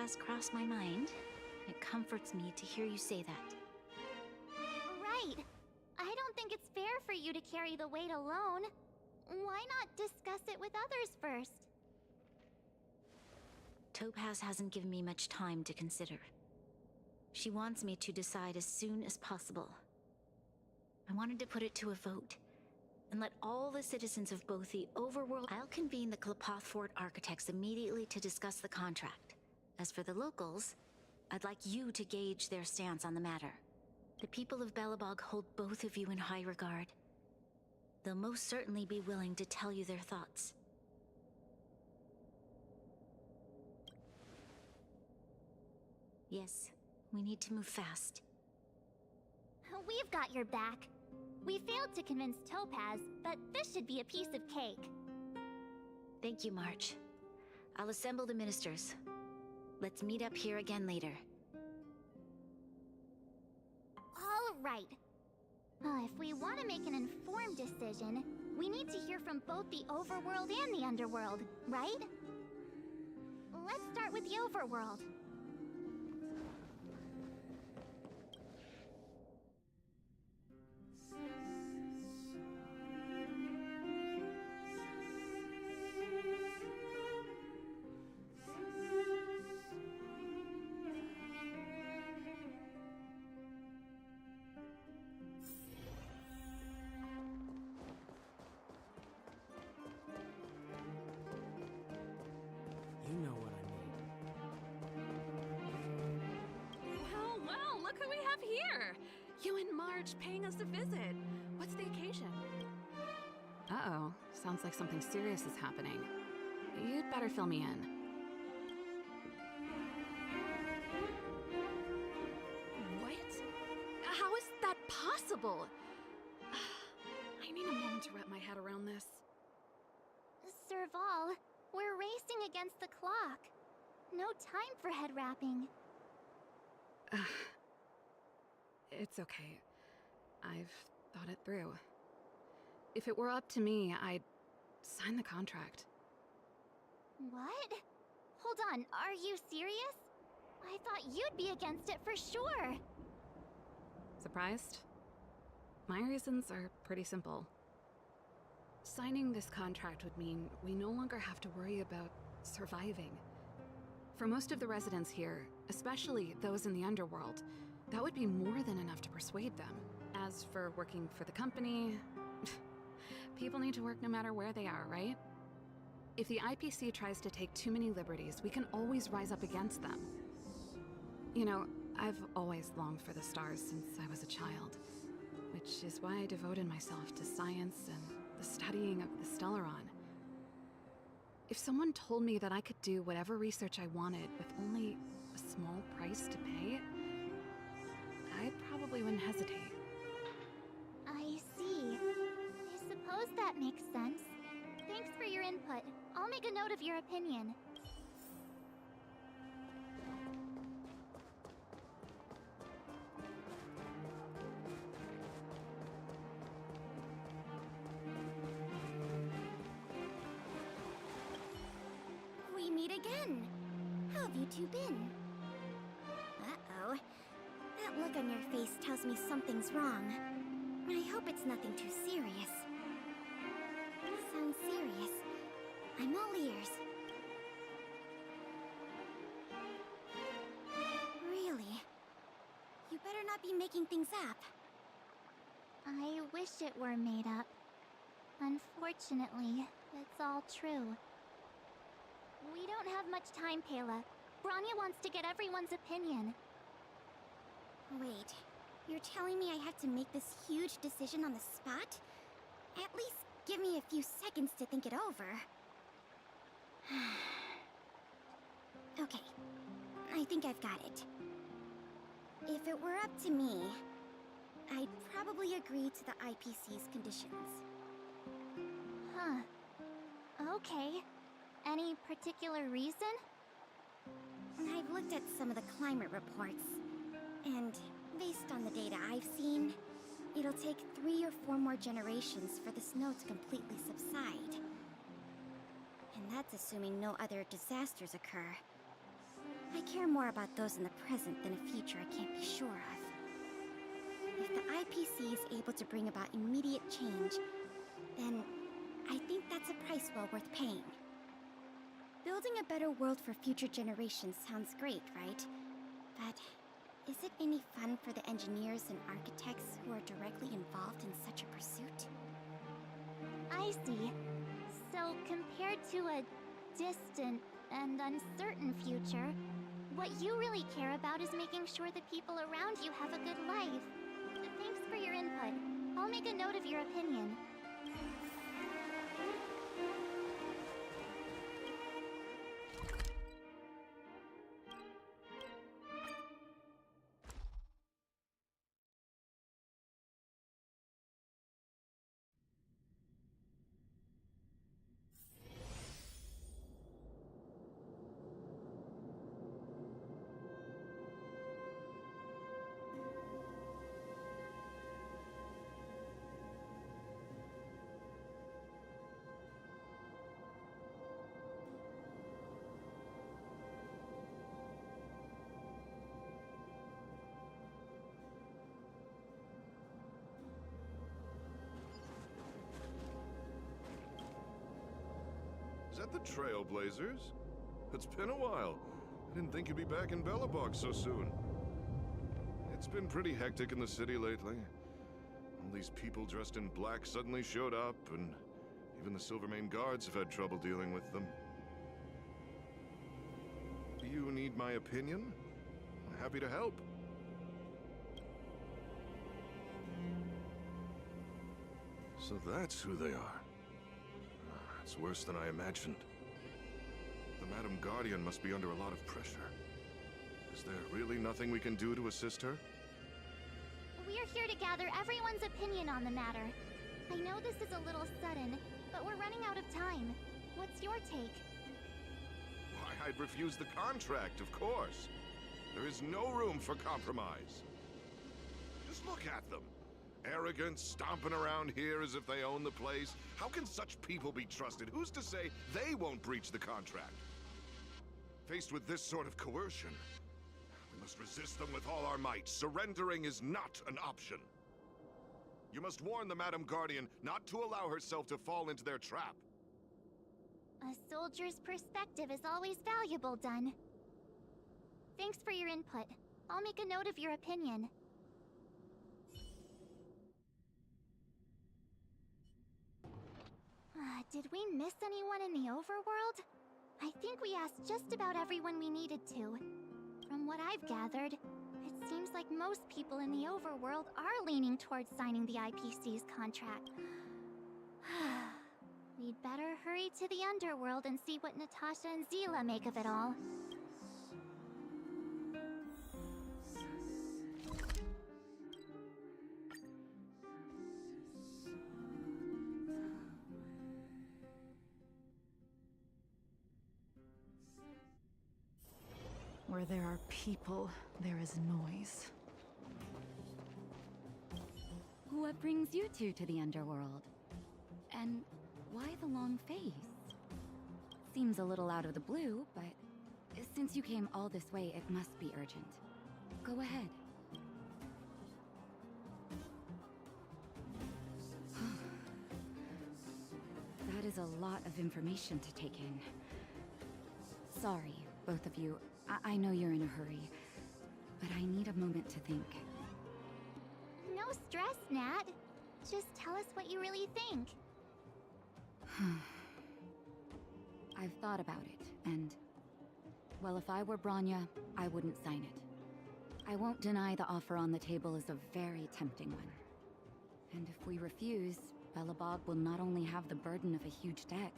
has crossed my mind. It comforts me to hear you say that. Right. I don't think it's fair for you to carry the weight alone. Why not discuss it with others first? Topaz hasn't given me much time to consider. She wants me to decide as soon as possible. I wanted to put it to a vote, and let all the citizens of both the Overworld... I'll convene the Klapothfort architects immediately to discuss the contract. As for the locals, I'd like you to gauge their stance on the matter. The people of Belobog hold both of you in high regard. They'll most certainly be willing to tell you their thoughts. Yes, we need to move fast. We've got your back. We failed to convince Topaz, but this should be a piece of cake. Thank you, March. I'll assemble the ministers. Let's meet up here again later. All right. If we want to make an informed decision, we need to hear from both the Overworld and the Underworld, right? Let's start with the Overworld. You know what I mean. Well, look who we have here! You and Marge paying us a visit. What's the occasion? Uh-oh, sounds like something serious is happening. You'd better fill me in. What? How is that possible? I need a moment to wrap my head around this. Serval, we're racing against the clock. No time for head wrapping. It's okay. I've thought it through. If it were up to me, I'd sign the contract. What? Hold on, are you serious? I thought you'd be against it for sure. Surprised? My reasons are pretty simple. Signing this contract would mean we no longer have to worry about surviving. For most of the residents here, especially those in the underworld, that would be more than enough to persuade them. As for working for the company, people need to work no matter where they are, right? If the IPC tries to take too many liberties, we can always rise up against them. You know, I've always longed for the stars since I was a child, which is why I devoted myself to science and the studying of the Stellaron. If someone told me that I could do whatever research I wanted with only a small price to pay, I probably wouldn't hesitate. I see. I suppose that makes sense. Thanks for your input. I'll make a note of your opinion. We meet again. How have you two been? Uh-oh. That look on your face tells me something's wrong. I hope it's nothing too serious. Sounds serious. I'm all ears. Really? You better not be making things up. I wish it were made up. Unfortunately, it's all true. We don't have much time, Pela. Branya wants to get everyone's opinion. Wait, you're telling me I have to make this huge decision on the spot? At least give me a few seconds to think it over. Okay, I think I've got it. If it were up to me, I'd probably agree to the IPC's conditions. Huh. Okay. Any particular reason? I've looked at some of the climate reports, and based on the data I've seen, it'll take 3 or 4 more generations for the snow to completely subside. And that's assuming no other disasters occur. I care more about those in the present than a future I can't be sure of. If the IPC is able to bring about immediate change, then I think that's a price well worth paying. Building a better world for future generations sounds great, right? But is it any fun for the engineers and architects who are directly involved in such a pursuit? I see. So compared to a distant and uncertain future, what you really care about is making sure the people around you have a good life. Thanks for your input. I'll make a note of your opinion. Is that the Trailblazers? It's been a while. I didn't think you'd be back in Belobog so soon. It's been pretty hectic in the city lately. All these people dressed in black suddenly showed up, and even the Silvermane guards have had trouble dealing with them. Do you need my opinion? I'm happy to help. So that's who they are. It's worse than I imagined. The Madam Guardian must be under a lot of pressure. Is there really nothing we can do to assist her? We're here to gather everyone's opinion on the matter. I know this is a little sudden, but we're running out of time. What's your take? Why, I'd refuse the contract, of course. There is no room for compromise. Just look at them. Arrogant, stomping around here as if they own the place. How can such people be trusted? Who's to say they won't breach the contract? Faced with this sort of coercion, we must resist them with all our might. Surrendering is not an option. You must warn the Madam Guardian not to allow herself to fall into their trap. A soldier's perspective is always valuable, Dun. Thanks for your input. I'll make a note of your opinion. Did we miss anyone in the overworld? I think we asked just about everyone we needed to. From what I've gathered, it seems like most people in the overworld are leaning towards signing the IPC's contract. We'd better hurry to the underworld and see what Natasha and Zila make of it all. Where there are people, there is noise. What brings you two to the underworld? And why the long face? Seems a little out of the blue, but since you came all this way, it must be urgent. Go ahead. That is a lot of information to take in. Sorry, both of you. I know you're in a hurry, but I need a moment to think. No stress, Nat. Just tell us what you really think. I've thought about it, and... well, if I were Bronya, I wouldn't sign it. I won't deny the offer on the table is a very tempting one. And if we refuse, Belobog will not only have the burden of a huge debt,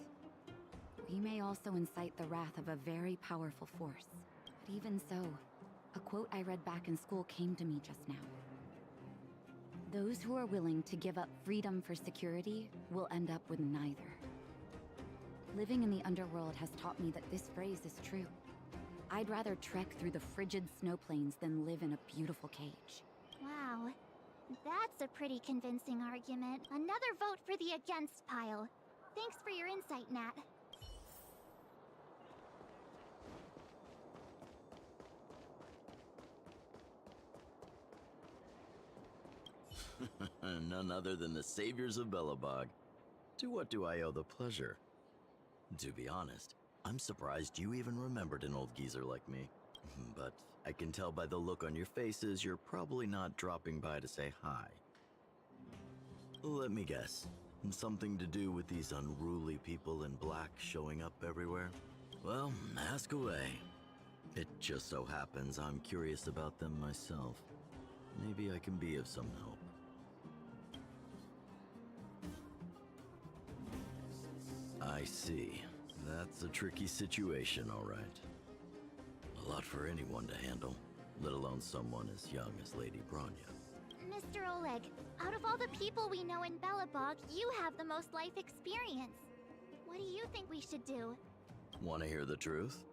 we may also incite the wrath of a very powerful force. But even so, a quote I read back in school came to me just now. Those who are willing to give up freedom for security will end up with neither. Living in the underworld has taught me that this phrase is true. I'd rather trek through the frigid snow plains than live in a beautiful cage. Wow. That's a pretty convincing argument. Another vote for the against pile. Thanks for your insight, Nat. None other than the saviors of Belobog. To what do I owe the pleasure? To be honest, I'm surprised you even remembered an old geezer like me. But I can tell by the look on your faces you're probably not dropping by to say hi. Let me guess. Something to do with these unruly people in black showing up everywhere? Well, ask away. It just so happens I'm curious about them myself. Maybe I can be of some help. I see. That's a tricky situation, all right. A lot for anyone to handle, let alone someone as young as Lady Bronya. Mr. Oleg, out of all the people we know in Belobog, you have the most life experience. What do you think we should do? Want to hear the truth?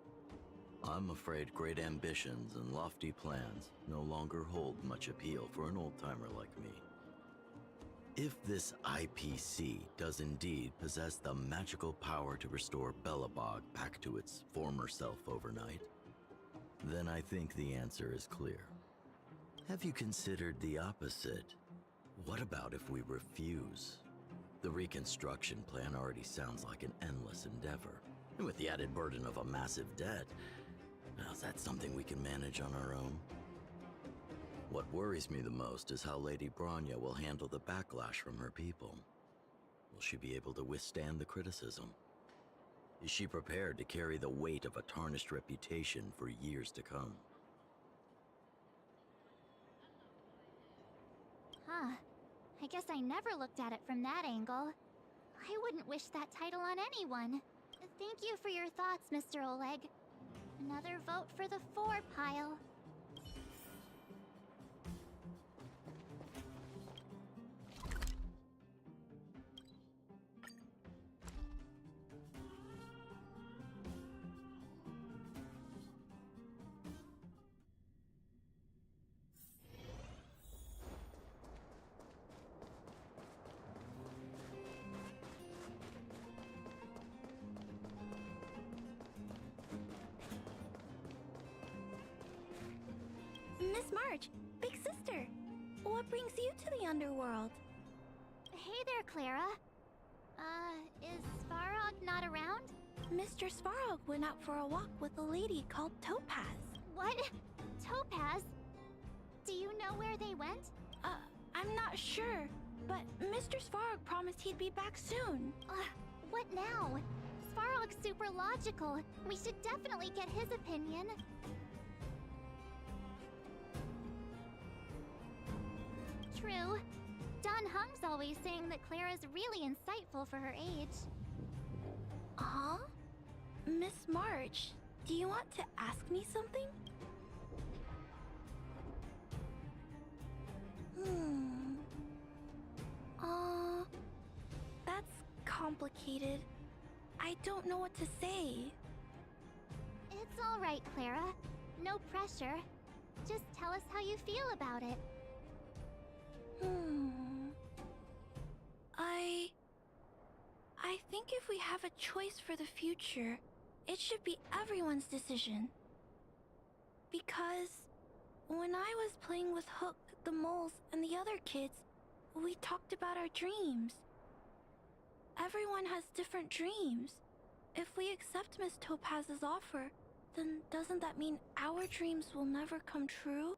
I'm afraid great ambitions and lofty plans no longer hold much appeal for an old-timer like me. If this IPC does indeed possess the magical power to restore Belobog back to its former self overnight, then I think the answer is clear. Have you considered the opposite? What about if we refuse? The reconstruction plan already sounds like an endless endeavor. And with the added burden of a massive debt, now is that something we can manage on our own? What worries me the most is how Lady Bronya will handle the backlash from her people. Will she be able to withstand the criticism? Is she prepared to carry the weight of a tarnished reputation for years to come? Huh. I guess I never looked at it from that angle. I wouldn't wish that title on anyone. Thank you for your thoughts, Mr. Oleg. Another vote for the 4 pile. Miss March, big sister, what brings you to the underworld? Hey there, Clara. Is Svarog not around? Mr. Svarog went out for a walk with a lady called Topaz. What? Topaz? Do you know where they went? I'm not sure, but Mr. Svarog promised he'd be back soon. What now? Svarog's super logical. We should definitely get his opinion. True. Don Hung's always saying that Clara's really insightful for her age. Huh? Miss March, do you want to ask me something? That's complicated. I don't know what to say. It's all right, Clara. No pressure. Just tell us how you feel about it. I think if we have a choice for the future, it should be everyone's decision. Because when I was playing with Hook, the moles, and the other kids, we talked about our dreams. Everyone has different dreams. If we accept Miss Topaz's offer, then doesn't that mean our dreams will never come true?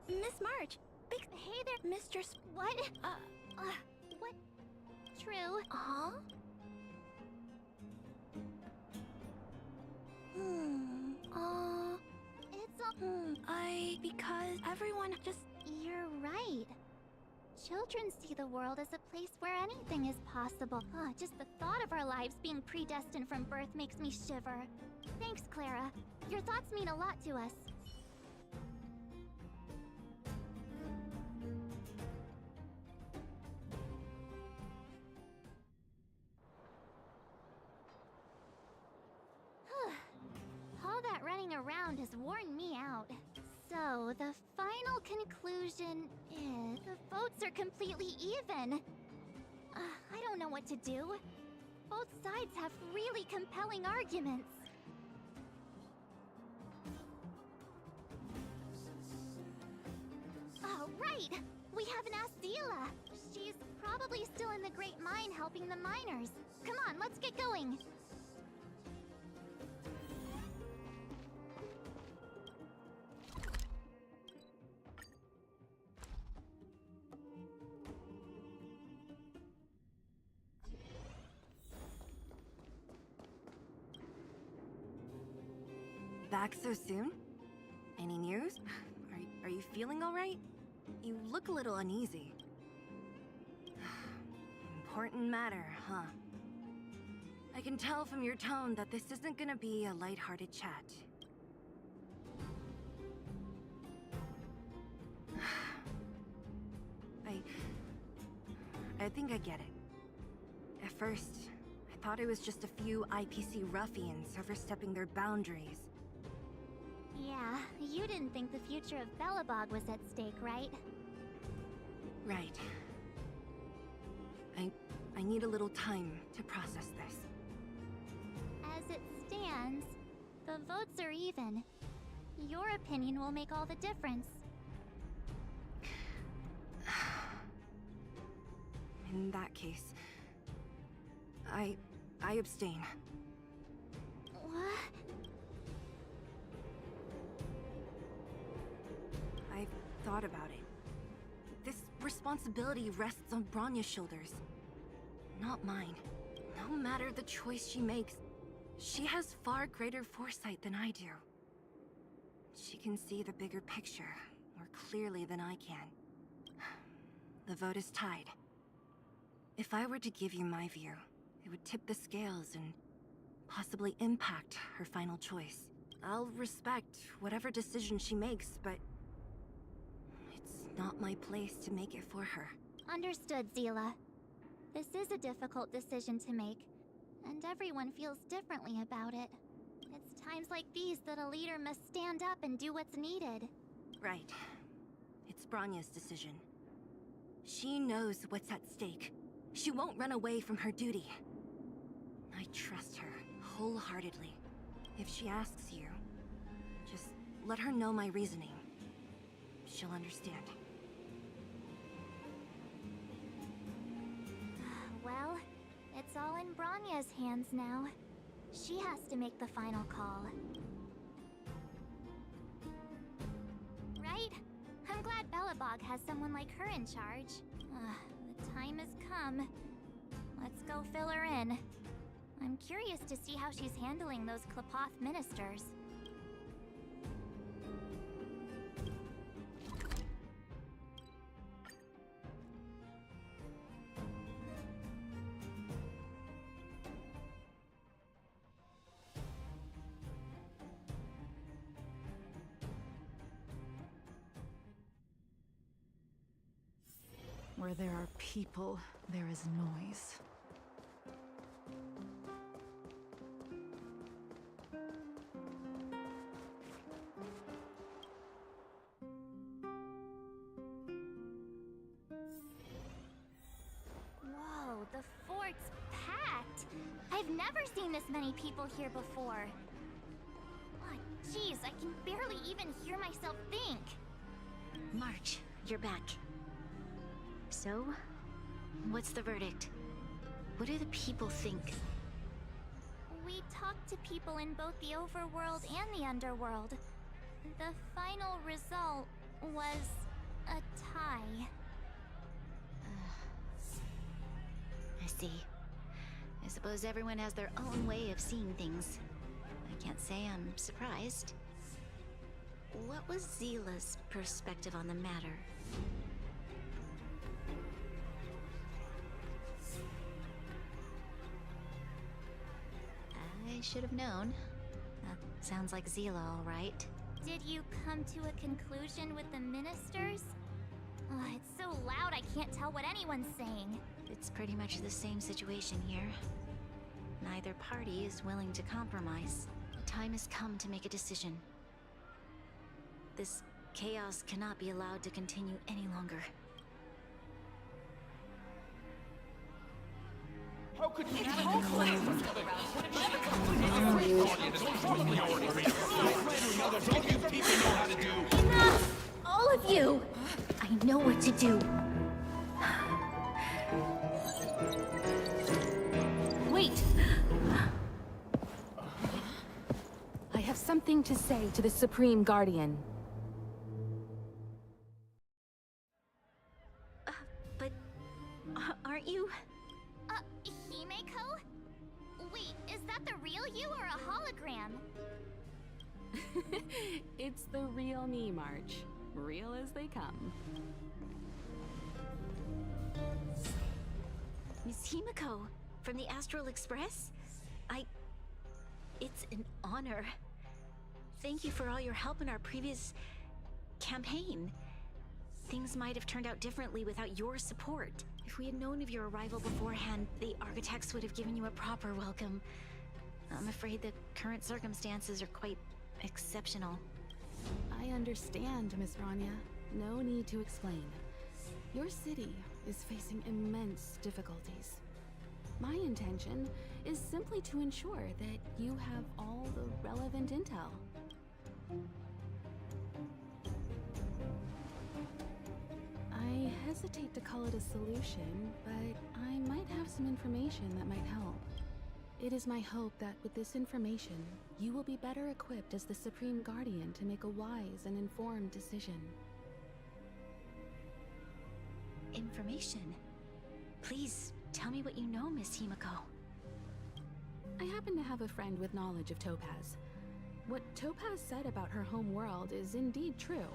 Miss March! Hey there, Mistress. What? What? True. Huh? It's all. Because everyone just. You're right. Children see the world as a place where anything is possible. Just the thought of our lives being predestined from birth makes me shiver. Thanks, Clara. Your thoughts mean a lot to us. All that running around has worn me out. So, the final conclusion is the votes are completely even. I don't know what to do. Both sides have really compelling arguments. Oh, right! We haven't asked Zila. She's probably still in the Great Mine helping the miners. Come on, let's get going. Back so soon? Any news? Are you feeling alright? You look a little uneasy. Important matter, huh? I can tell from your tone that this isn't gonna be a lighthearted chat. I think I get it. At first, I thought it was just a few IPC ruffians overstepping their boundaries. Yeah, you didn't think the future of Belobog was at stake, right? Right. I need a little time to process this. As it stands, the votes are even. Your opinion will make all the difference. In that case, I abstain. What? I've thought about it. This responsibility rests on Bronya's shoulders, not mine. No matter the choice she makes, she has far greater foresight than I do. She can see the bigger picture more clearly than I can. The vote is tied. If I were to give you my view, it would tip the scales and possibly impact her final choice. I'll respect whatever decision she makes, but it's not my place to make it for her. Understood, Zila. This is a difficult decision to make, and everyone feels differently about it. It's times like these that a leader must stand up and do what's needed. Right. It's Bronya's decision. She knows what's at stake. She won't run away from her duty. I trust her wholeheartedly. If she asks you, just let her know my reasoning. She'll understand. Well, it's all in Bronya's hands now. She has to make the final call. Right? I'm glad Belobog has someone like her in charge. The time has come. Let's go fill her in. I'm curious to see how she's handling those Klapoth ministers. Where there are people, there is noise. Whoa, the fort's packed! I've never seen this many people here before. Oh, jeez, I can barely even hear myself think. March, you're back. So, what's the verdict? What do the people think? We talked to people in both the overworld and the underworld. The final result was a tie. I see. I suppose everyone has their own way of seeing things. I can't say I'm surprised. What was Zila's perspective on the matter? I should have known. That sounds like Zila, all right. Did you come to a conclusion with the ministers? It's so loud I can't tell what anyone's saying. It's pretty much the same situation here. Neither party is willing to compromise. The time has come to make a decision. This chaos cannot be allowed to continue any longer. How could you Enough! All of you! I know what to do. Wait! I have something to say to the Supreme Guardian. But aren't you? Himeko? Wait, is that the real you or a hologram? It's the real me, March. Real as they come. Miss Himeko, from the Astral Express? It's an honor. Thank you for all your help in our previous campaign. Things might have turned out differently without your support. If we had known of your arrival beforehand, the architects would have given you a proper welcome. I'm afraid the current circumstances are quite exceptional. I understand, Miss Rania. No need to explain. Your city is facing immense difficulties. My intention is simply to ensure that you have all the relevant intel. I hesitate to call it a solution, but I might have some information that might help. It is my hope that with this information, you will be better equipped as the Supreme Guardian to make a wise and informed decision. Information? Please, tell me what you know, Miss Himeko. I happen to have a friend with knowledge of Topaz. What Topaz said about her home world is indeed true,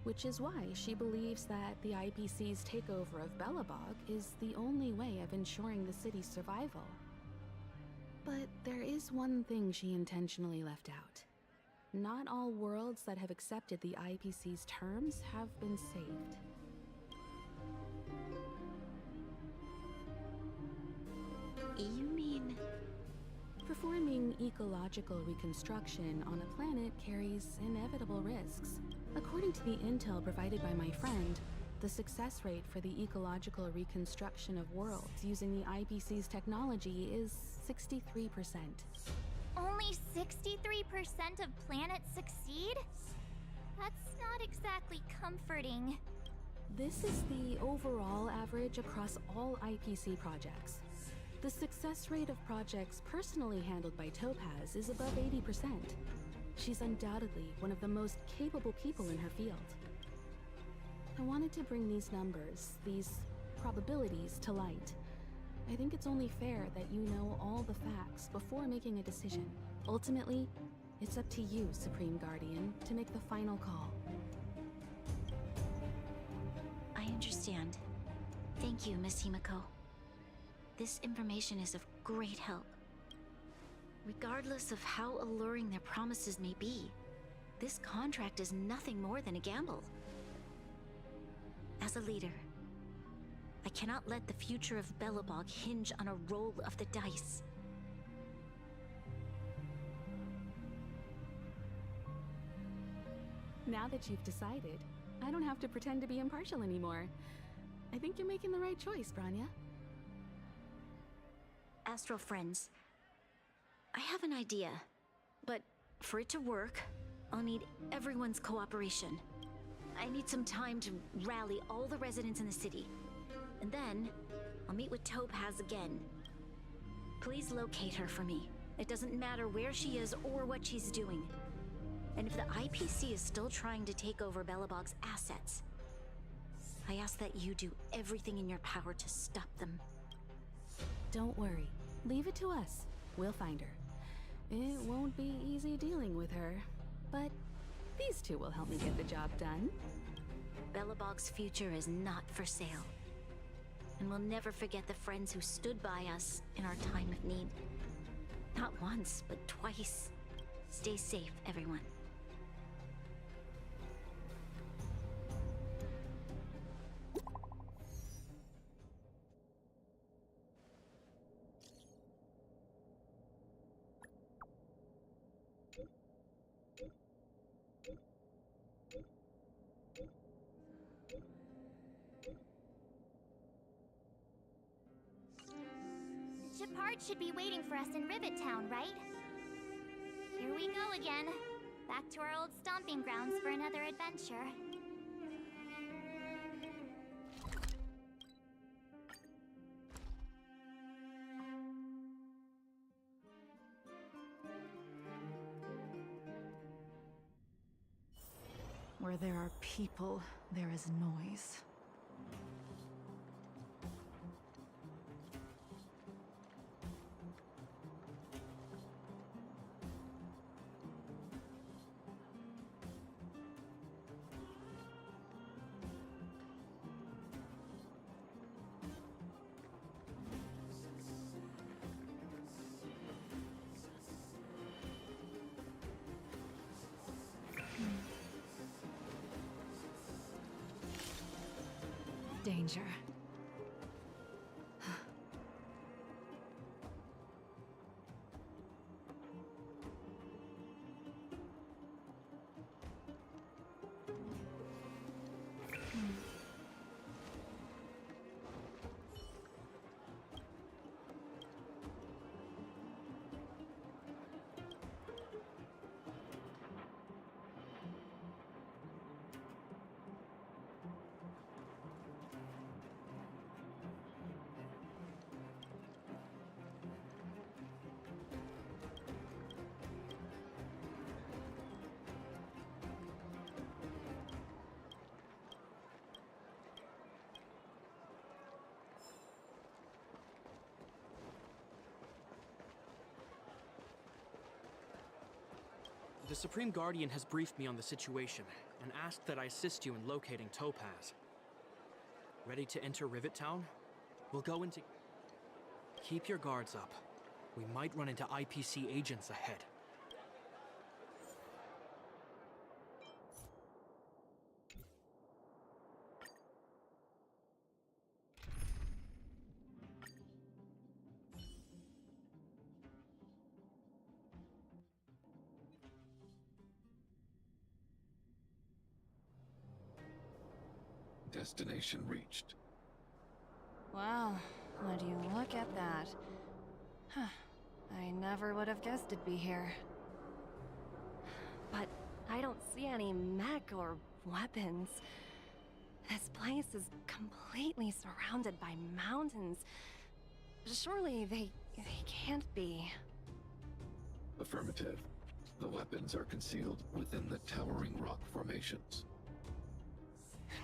which is why she believes that the IPC's takeover of Belobog is the only way of ensuring the city's survival. But there is one thing she intentionally left out. Not all worlds that have accepted the IPC's terms have been saved. You mean... Performing ecological reconstruction on a planet carries inevitable risks. According to the intel provided by my friend, the success rate for the ecological reconstruction of worlds using the IPC's technology is 63%. Only 63% of planets succeed? That's not exactly comforting. This is the overall average across all IPC projects. The success rate of projects personally handled by Topaz is above 80%. She's undoubtedly one of the most capable people in her field. I wanted to bring these numbers, these probabilities, to light. I think it's only fair that you know all the facts before making a decision. Ultimately, it's up to you, Supreme Guardian, to make the final call. I understand. Thank you, Miss Himeko. This information is of great help. Regardless of how alluring their promises may be, this contract is nothing more than a gamble. As a leader, I cannot let the future of Belobog hinge on a roll of the dice. Now that you've decided, I don't have to pretend to be impartial anymore. I think you're making the right choice, Branya. Astral friends, I have an idea, but for it to work, I'll need everyone's cooperation. I need some time to rally all the residents in the city, and then I'll meet with Topaz again. Please locate her for me. It doesn't matter where she is or what she's doing. And if the IPC is still trying to take over Belobog's assets, I ask that you do everything in your power to stop them. Don't worry. Leave it to us. We'll find her. It won't be easy dealing with her, but these two will help me get the job done. Belobog's future is not for sale. And we'll never forget the friends who stood by us in our time of need. Not once, but twice. Stay safe, everyone. Shepard should be waiting for us in Rivet Town, right? Here we go again. Back to our old stomping grounds for another adventure. Where there are people, there is noise. Danger. The Supreme Guardian has briefed me on the situation and asked that I assist you in locating Topaz. Ready to enter Rivet Town? We'll go into... Keep your guards up. We might run into IPC agents ahead. Destination reached. Wow, would you look at that? Huh. I never would have guessed it'd be here. But I don't see any mech or weapons. This place is completely surrounded by mountains. Surely they can't be. Affirmative. The weapons are concealed within the towering rock formations.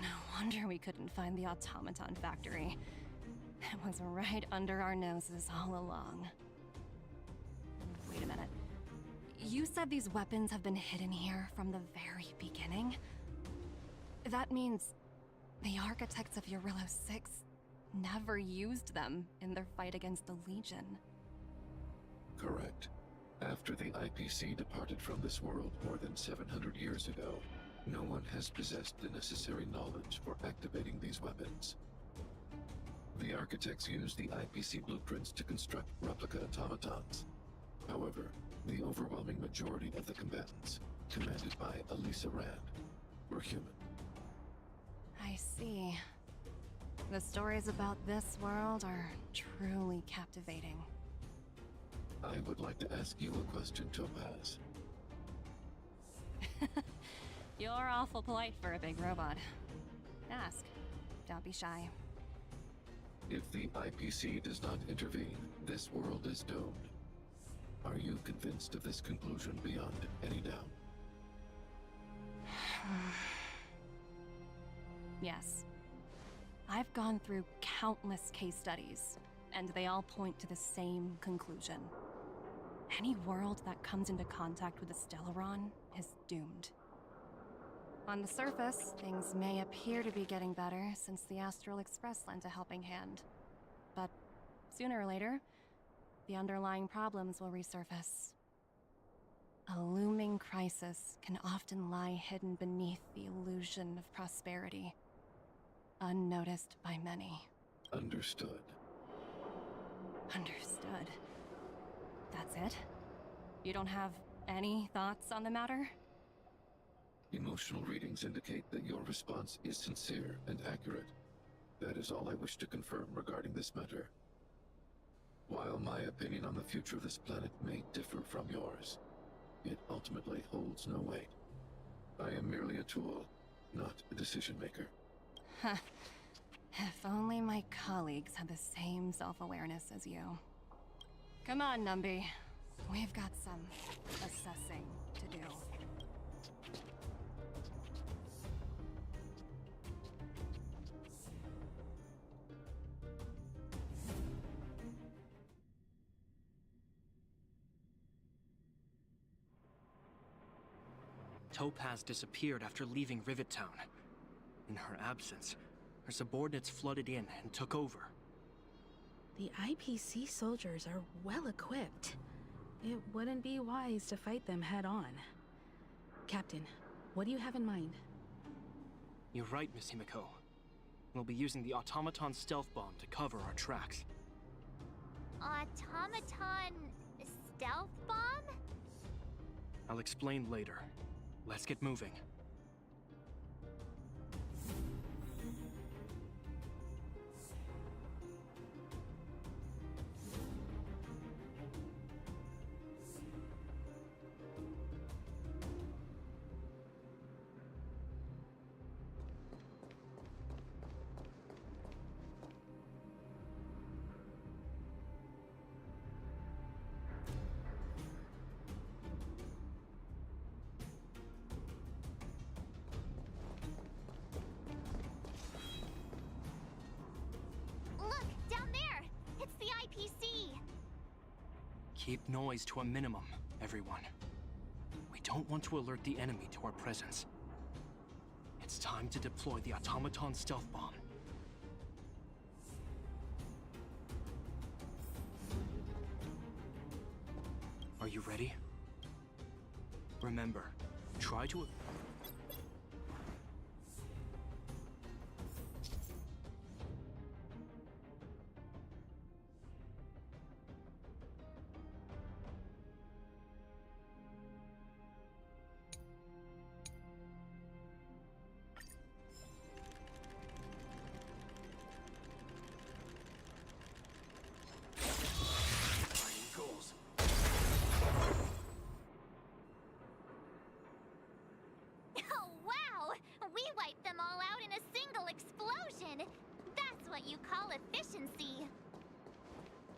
No wonder we couldn't find the automaton factory. It was right under our noses all along. Wait a minute. You said these weapons have been hidden here from the very beginning? That means the architects of Eurillo 6 never used them in their fight against the Legion. Correct. After the IPC departed from this world more than 700 years ago, no one has possessed the necessary knowledge for activating these weapons. The architects used the IPC blueprints to construct replica automatons. However, the overwhelming majority of the combatants, commanded by Elisa Rand, were human. I see. The stories about this world are truly captivating. I would like to ask you a question, Topaz. You're awful polite for a big robot. Ask. Don't be shy. If the IPC does not intervene, this world is doomed. Are you convinced of this conclusion beyond any doubt? Yes. I've gone through countless case studies, and they all point to the same conclusion. Any world that comes into contact with the Stellaron is doomed. On the surface, things may appear to be getting better since the Astral Express lent a helping hand. But sooner or later, the underlying problems will resurface. A looming crisis can often lie hidden beneath the illusion of prosperity, unnoticed by many. Understood. Understood. That's it? You don't have any thoughts on the matter? Emotional readings indicate that your response is sincere and accurate. That is all I wish to confirm regarding this matter. While my opinion on the future of this planet may differ from yours, it ultimately holds no weight. I am merely a tool, not a decision maker. Huh. If only my colleagues had the same self-awareness as you. Come on, Numby. We've got some assessing to do. Topaz disappeared after leaving Rivet Town. In her absence, her subordinates flooded in and took over. The IPC soldiers are well equipped. It wouldn't be wise to fight them head on. Captain, what do you have in mind? You're right, Miss Himiko. We'll be using the automaton stealth bomb to cover our tracks. Automaton stealth bomb? I'll explain later. Let's get moving. Keep noise to a minimum, everyone. We don't want to alert the enemy to our presence. It's time to deploy the automaton stealth bomb. Are you ready? Remember, try to...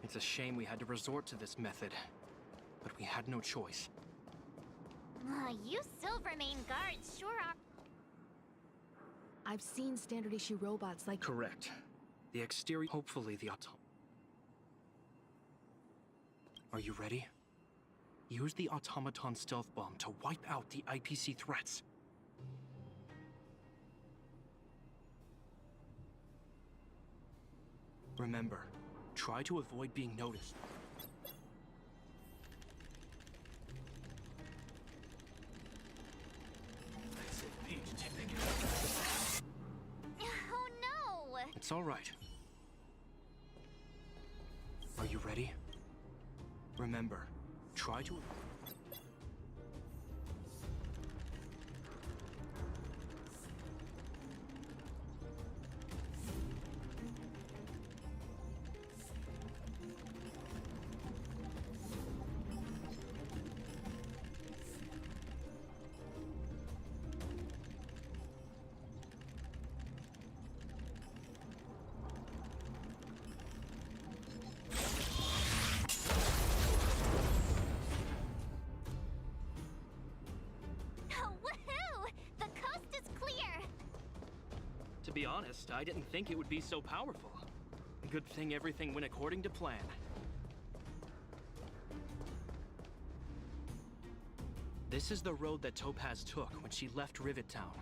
It's a shame we had to resort to this method, but we had no choice. You Silvermane guards sure are... I've seen standard issue robots like... Correct. The exterior... Hopefully the Are you ready? Use the automaton stealth bomb to wipe out the IPC threats. Remember, try to avoid being noticed. Oh no! It's all right. Are you ready? Remember, try to... be honest, I didn't think it would be so powerful. Good thing everything went according to plan. This is the road that Topaz took when she left Rivet Town.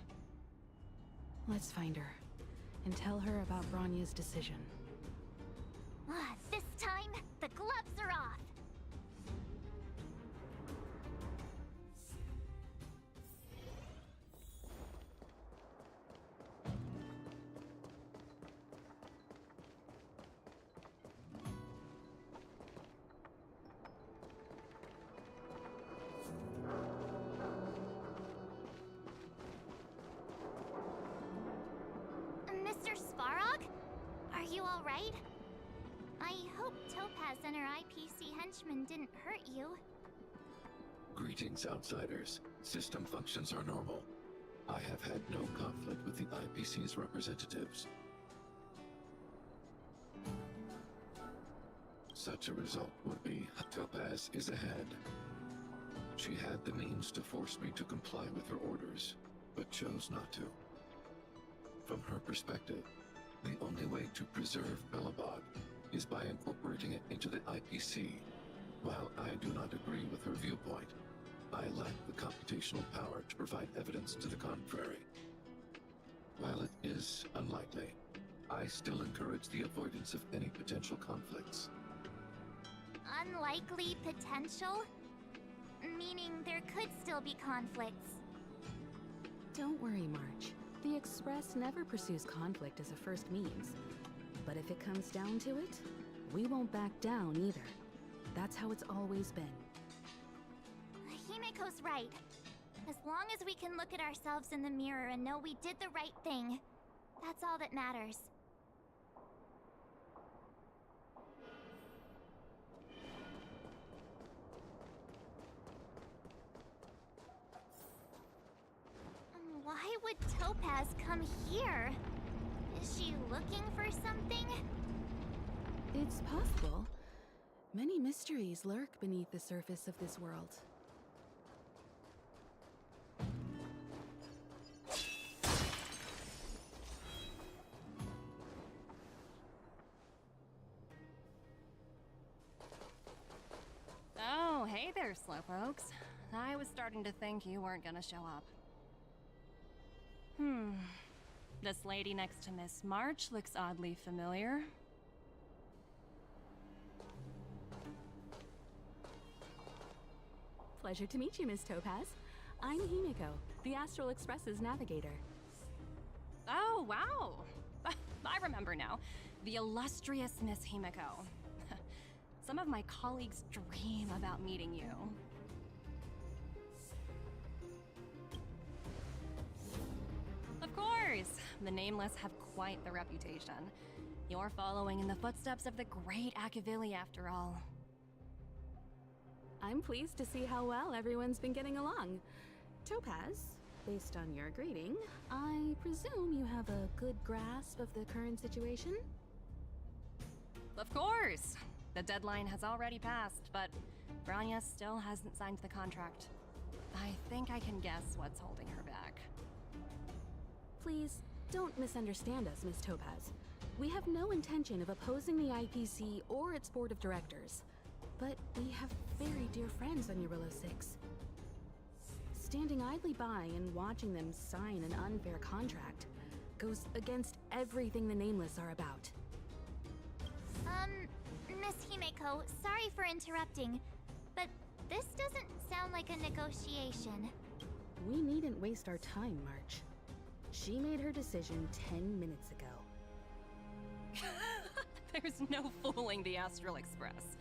Let's find her and tell her about Bronya's decision. This time, the gloves are off. Mr. Svarog? Are you all right? I hope Topaz and her IPC henchmen didn't hurt you. Greetings, outsiders. System functions are normal. I have had no conflict with the IPC's representatives. Such a result would be Topaz is ahead. She had the means to force me to comply with her orders, but chose not to. From her perspective, the only way to preserve Belobog is by incorporating it into the IPC. While I do not agree with her viewpoint, I lack the computational power to provide evidence to the contrary. While it is unlikely, I still encourage the avoidance of any potential conflicts. Unlikely potential? Meaning there could still be conflicts. Don't worry, March. The Express never pursues conflict as a first means. But if it comes down to it, we won't back down either. That's how it's always been. Himiko's right. As long as we can look at ourselves in the mirror and know we did the right thing, that's all that matters. Why would Topaz come here? Is she looking for something? It's possible. Many mysteries lurk beneath the surface of this world. Oh, hey there, Slowpokes. I was starting to think you weren't gonna show up. This lady next to Miss March looks oddly familiar. Pleasure to meet you, Miss Topaz. I'm Himiko, the Astral Express's navigator. Oh, wow! I remember now. The illustrious Miss Himiko. Some of my colleagues dream about meeting you. Of course! The Nameless have quite the reputation. You're following in the footsteps of the great Akavili, after all. I'm pleased to see how well everyone's been getting along. Topaz, based on your greeting, I presume you have a good grasp of the current situation? Of course! The deadline has already passed, but Bronya still hasn't signed the contract. I think I can guess what's holding her back. Please, don't misunderstand us, Miss Topaz. We have no intention of opposing the IPC or its board of directors. But we have very dear friends on Eurillo 6. Standing idly by and watching them sign an unfair contract goes against everything the Nameless are about. Miss Himeko, sorry for interrupting, but this doesn't sound like a negotiation. We needn't waste our time, March. She made her decision 10 minutes ago. There's no fooling the Astral Express.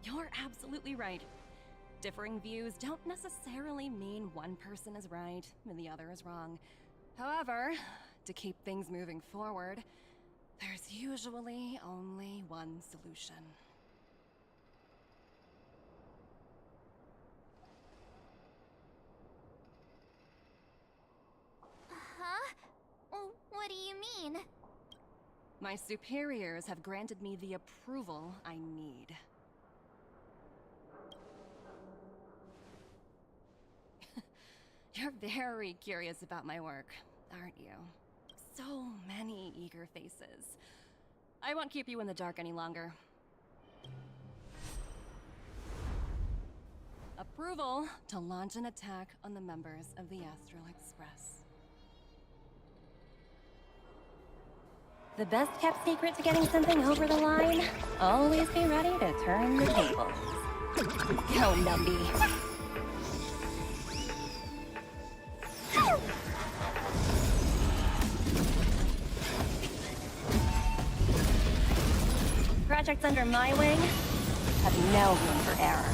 You're absolutely right. Differing views don't necessarily mean one person is right and the other is wrong. However, to keep things moving forward, there's usually only one solution. Huh? What do you mean? My superiors have granted me the approval I need. You're very curious about my work, aren't you? So many eager faces. I won't keep you in the dark any longer. Approval to launch an attack on the members of the Astral Express. The best kept secret to getting something over the line? Always be ready to turn the tables. Go, Numby. Projects under my wing have no room for error.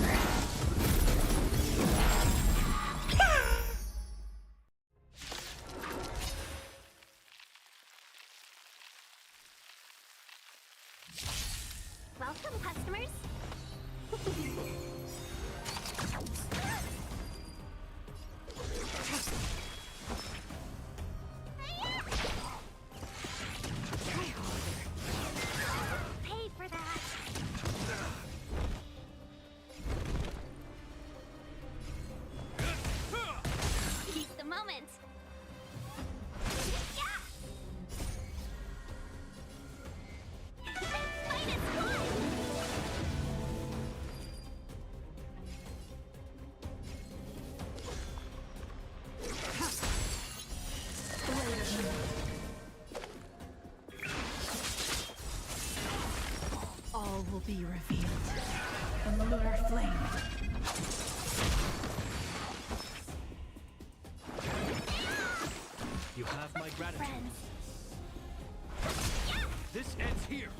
Welcome, customers. Pay for that. Seize the moment. Fight is good. All will be revealed in the lunar flame. You have my gratitude. Friends. This ends here.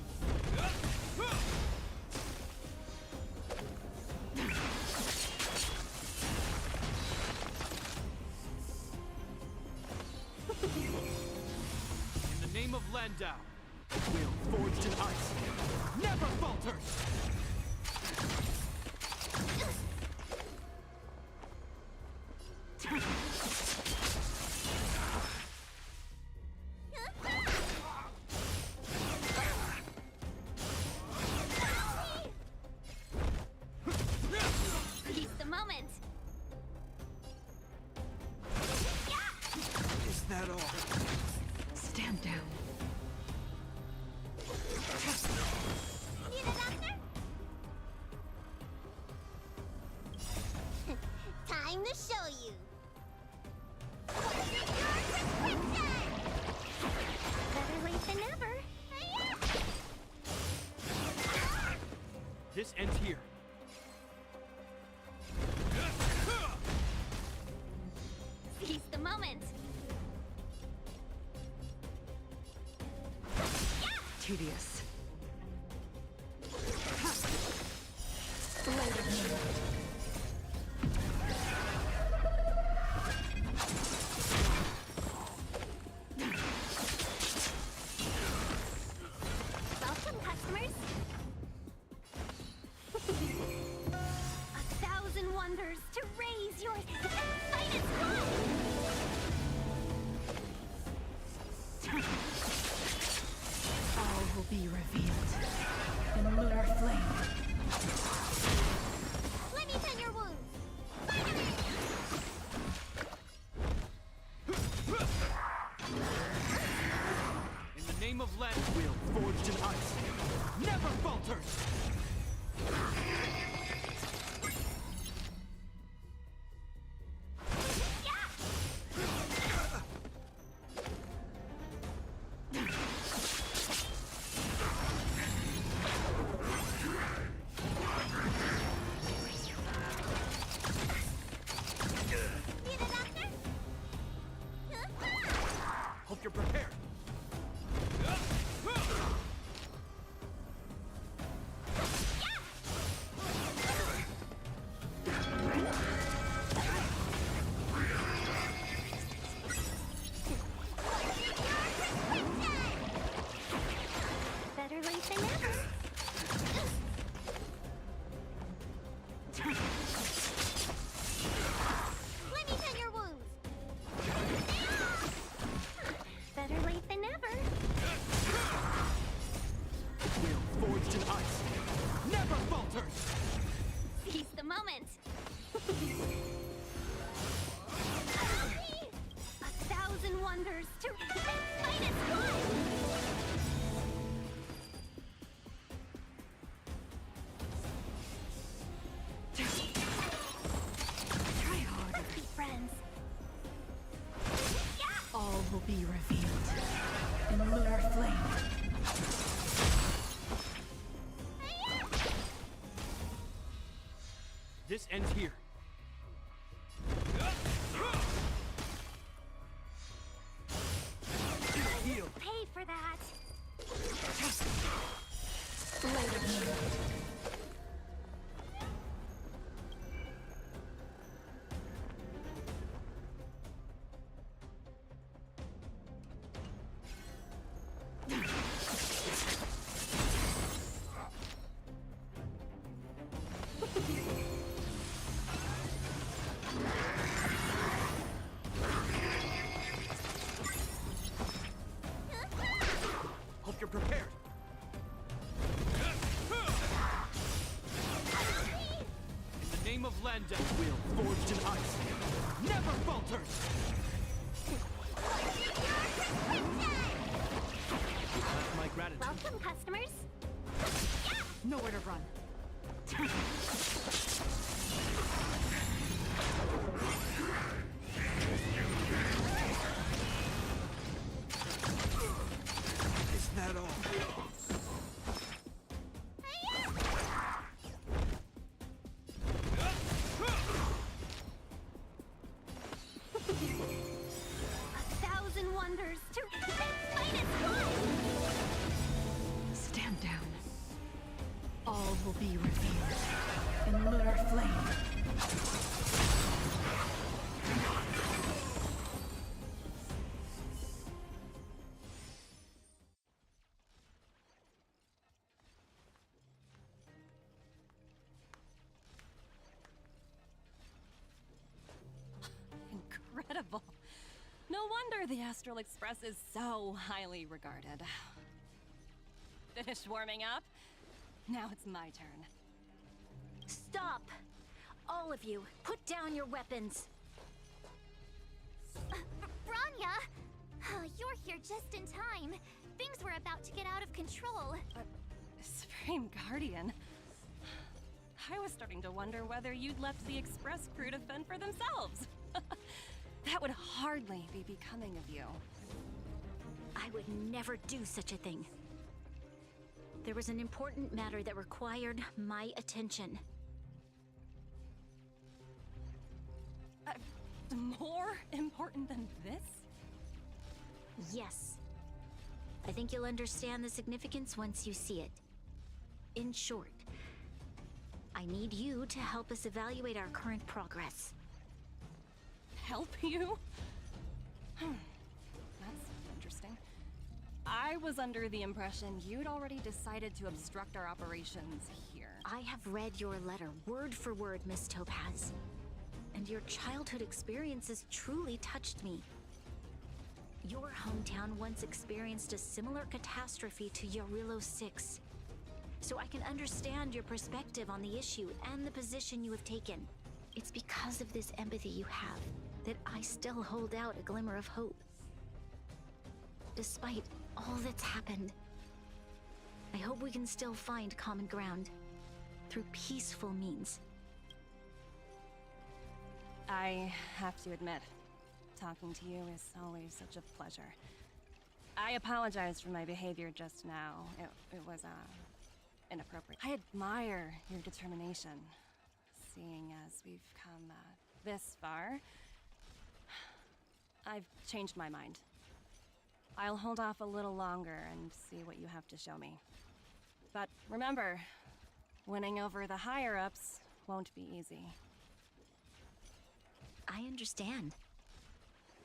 In the name of Landau, will forged in ice never falters. Seize the moment. Is that all? Stand down. Need a doctor? Time to show you. Better late than never. This ends here. Seize the moment. Tedious. Welcome, customers. 1,000 wonders to raise your fight is good. All will be revealed in the lunar flame. Let me tend your wounds. In the name of Land, will forged in ice never falters. Need a doctor? Hope you're prepared. to -1! Try harder. Let's be friends. All will be revealed in lunar flame. This ends here. Pay for that. Hope you're prepared. In the name of Landa, will forged in ice never falters. That's my gratitude. Welcome, customers. Nowhere to run. Is that all? A thousand wonders to -1! Stand down. All will be revealed in lunar flame. Incredible. No wonder the Astral Express is so highly regarded. Finished warming up? Now it's my turn. Stop! All of you, put down your weapons. Branya! You're here just in time. Things were about to get out of control. Supreme Guardian. I was starting to wonder whether you'd left the Express crew to fend for themselves. That would hardly be becoming of you. I would never do such a thing. There was an important matter that required my attention. More important than this? Yes. I think you'll understand the significance once you see it. In short, I need you to help us evaluate our current progress. Help you? That's interesting. I was under the impression you'd already decided to obstruct our operations here. I have read your letter word for word, Miss Topaz. And your childhood experiences truly touched me. Your hometown once experienced a similar catastrophe to Yarillo 6. So I can understand your perspective on the issue and the position you have taken. It's because of this empathy you have that I still hold out a glimmer of hope. Despite all that's happened, I hope we can still find common ground through peaceful means. I have to admit, talking to you is always such a pleasure. I apologize for my behavior just now. It was, inappropriate. I admire your determination, seeing as we've come, this far. I've changed my mind. I'll hold off a little longer and see what you have to show me. But remember, winning over the higher-ups won't be easy. I understand.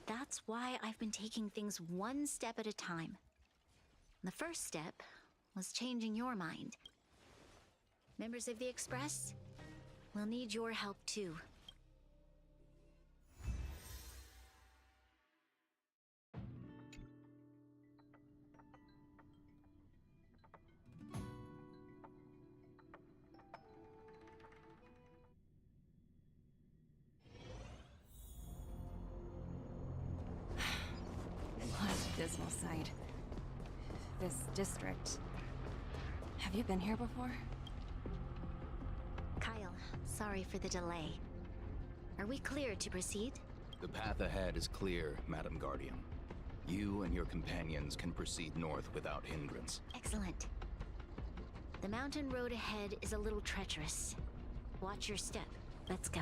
That's why I've been taking things one step at a time. The first step was changing your mind. Members of the Express, we'll need your help too. dismal sight. This district... Have you been here before? Kyle, sorry for the delay. Are we clear to proceed? The path ahead is clear, Madam Guardian. You and your companions can proceed north without hindrance. Excellent. The mountain road ahead is a little treacherous. Watch your step. Let's go.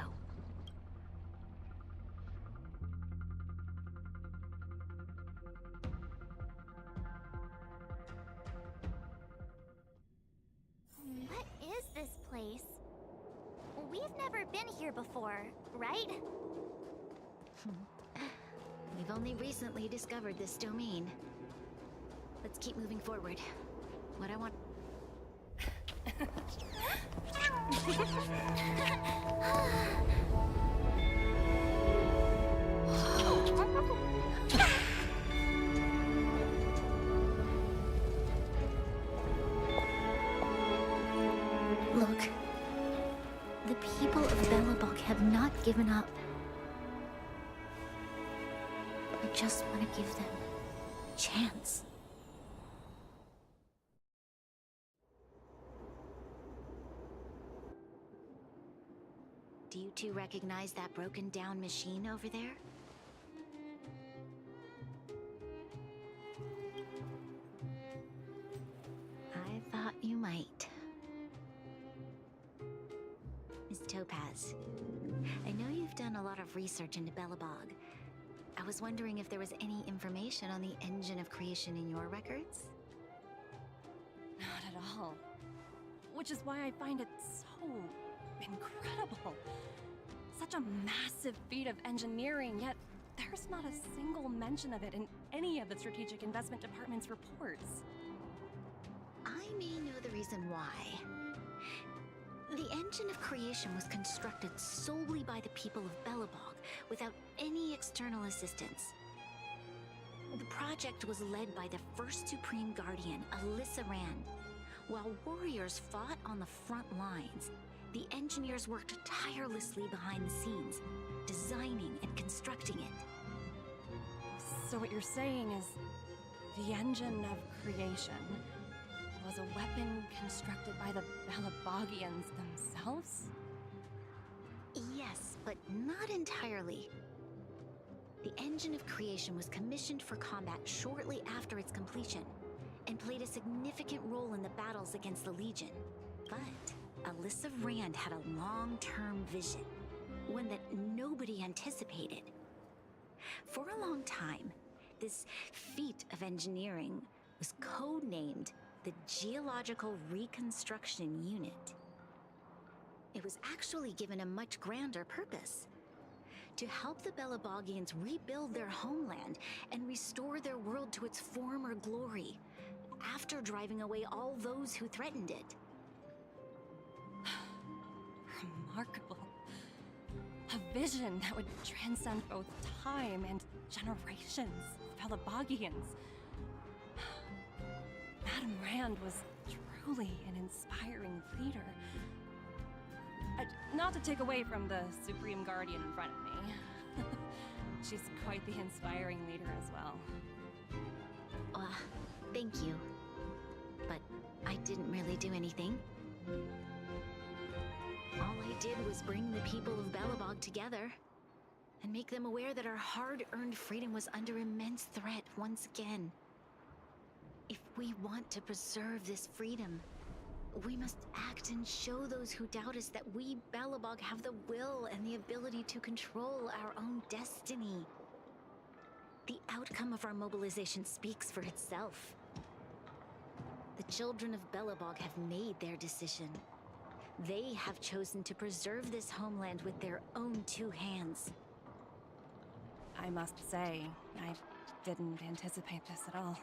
What is this place? We've never been here before, right? We've only recently discovered this domain. Let's keep moving forward. What I want... Look. The people of Belobog have not given up. I just want to give them a chance. Do you two recognize that broken down machine over there? I thought you might. Miss Topaz, I know you've done a lot of research into Belobog. I was wondering if there was any information on the engine of creation in your records? Not at all. Which is why I find it so incredible. Such a massive feat of engineering, yet there's not a single mention of it in any of the Strategic Investment Department's reports. I may know the reason why. The engine of creation was constructed solely by the people of Belobog, without any external assistance. The project was led by the first Supreme Guardian, Alyssa Rand. While warriors fought on the front lines, the engineers worked tirelessly behind the scenes, designing and constructing it. So what you're saying is, the engine of creation was a weapon constructed by the Belabogians themselves? Yes, but not entirely. The engine of creation was commissioned for combat shortly after its completion, and played a significant role in the battles against the Legion. But Alyssa Rand had a long-term vision, one that nobody anticipated. For a long time, this feat of engineering was codenamed the Geological Reconstruction Unit. It was actually given a much grander purpose: to help the Belabogians rebuild their homeland and restore their world to its former glory, after driving away all those who threatened it. Remarkable. A vision that would transcend both time and generations of Belabogians. Madame Rand was truly an inspiring leader. Not to take away from the Supreme Guardian in front of me. She's quite the inspiring leader as well. Thank you. But I didn't really do anything. All I did was bring the people of Belobog together and make them aware that our hard-earned freedom was under immense threat once again. If we want to preserve this freedom, we must act and show those who doubt us that we, Belobog, have the will and the ability to control our own destiny. The outcome of our mobilization speaks for itself. The children of Belobog have made their decision. They have chosen to preserve this homeland with their own two hands. I must say, I didn't anticipate this at all.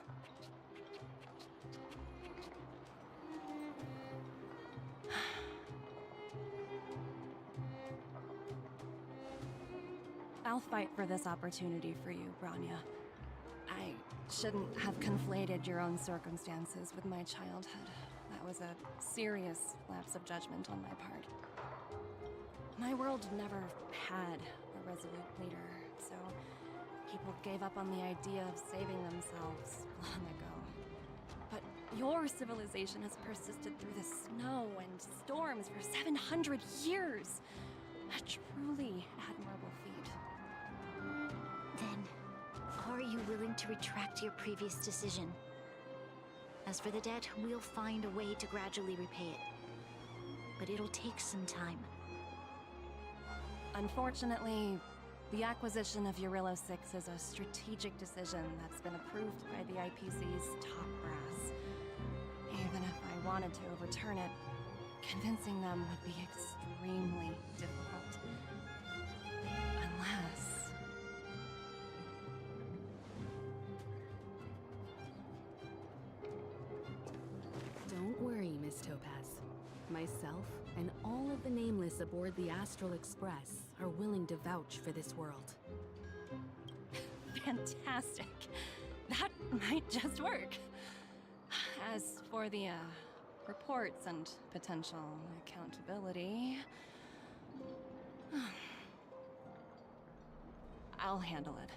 I'll fight for this opportunity for you, Branya. I shouldn't have conflated your own circumstances with my childhood. That was a serious lapse of judgment on my part. My world never had a resolute leader, so people gave up on the idea of saving themselves Your civilization has persisted through the snow and storms for 700 years. A truly admirable feat. Then, are you willing to retract your previous decision? As for the debt, we'll find a way to gradually repay it. But it'll take some time. Unfortunately, the acquisition of Eurillo 6 is a strategic decision that's been approved by the IPC's top brass. Even if I wanted to overturn it, convincing them would be extremely difficult. Unless... Don't worry, Miss Topaz. Myself and all of the Nameless aboard the Astral Express are willing to vouch for this world. Fantastic. That might just work. As for the, reports and potential accountability... I'll handle it.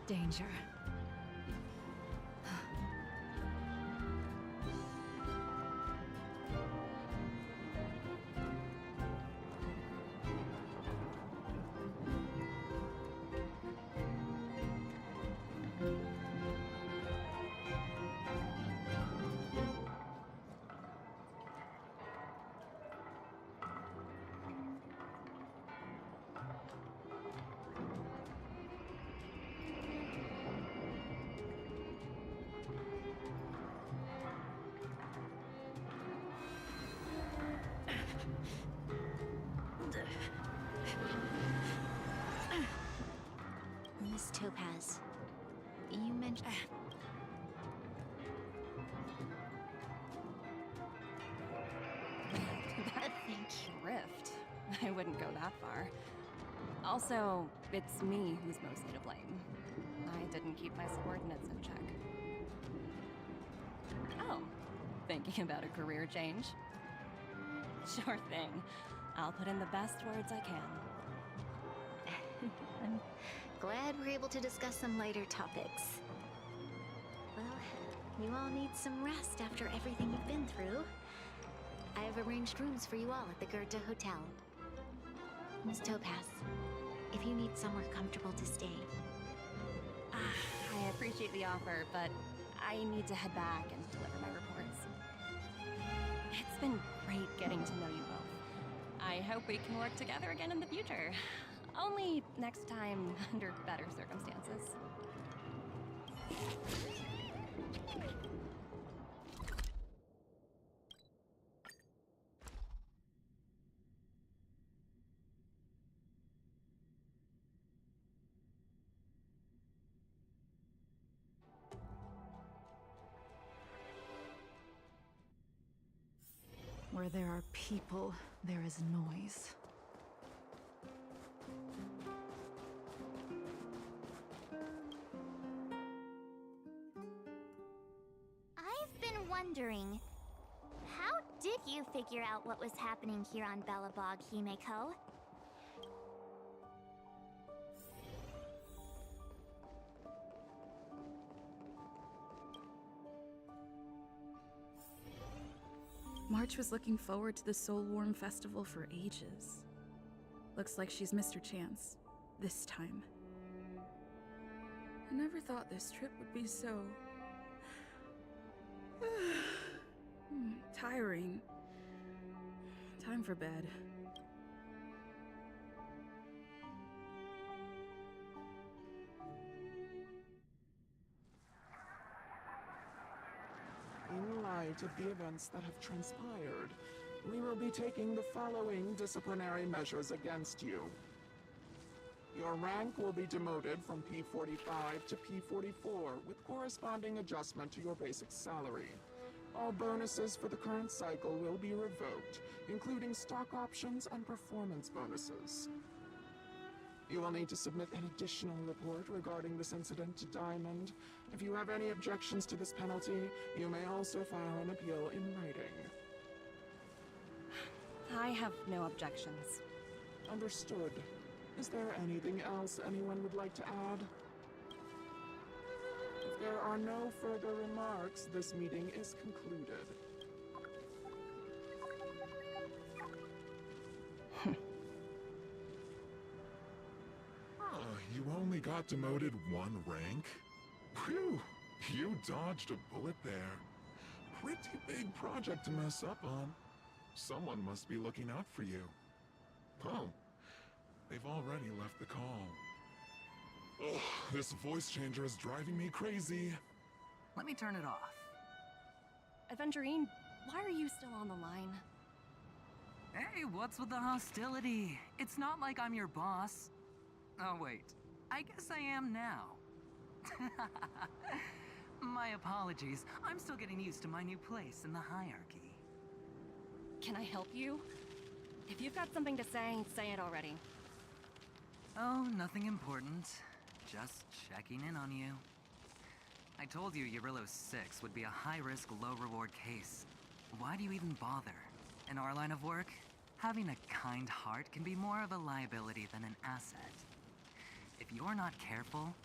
Danger. Miss Topaz, you mentioned... That rift. I wouldn't go that far. Also, it's me who's mostly to blame. I didn't keep my subordinates in check. Oh, thinking about a career change? Sure thing. I'll put in the best words I can. I'm glad we're able to discuss some lighter topics. Well, you all need some rest after everything you've been through. I've arranged rooms for you all at the Goethe Hotel. Miss Topaz, if you need somewhere comfortable to stay. I appreciate the offer, but I need to head back and deliver my reports. It's been great getting to know you both. I hope we can work together again in the future. Only next time under better circumstances. Where there are people, there is noise. I've been wondering, how did you figure out what was happening here on Belobog, Himeko? March was looking forward to the Soulworm Festival for ages. Looks like she's missed her chance. This time. I never thought this trip would be so... tiring. Time for bed. In light of the events that have transpired, we will be taking the following disciplinary measures against you. Your rank will be demoted from P45 to P44 with corresponding adjustment to your basic salary. All bonuses for the current cycle will be revoked, including stock options and performance bonuses. You will need to submit an additional report regarding this incident to Diamond. If you have any objections to this penalty, you may also file an appeal in writing. I have no objections. Understood. Is there anything else anyone would like to add? If there are no further remarks, this meeting is concluded. You only got demoted 1 rank? Phew! You dodged a bullet there. Pretty big project to mess up on. Someone must be looking out for you. Oh, they've already left the call. Ugh, this voice changer is driving me crazy. Let me turn it off. Aventurine, why are you still on the line? Hey, what's with the hostility? It's not like I'm your boss. Oh, wait. I guess I am now. My apologies. I'm still getting used to my new place in the hierarchy. Can I help you? If you've got something to say it already. Oh, nothing important. Just checking in on you. I told you Eurylos 6 would be a high-risk, low-reward case. Why do you even bother? In our line of work, having a kind heart can be more of a liability than an asset. If you're not careful,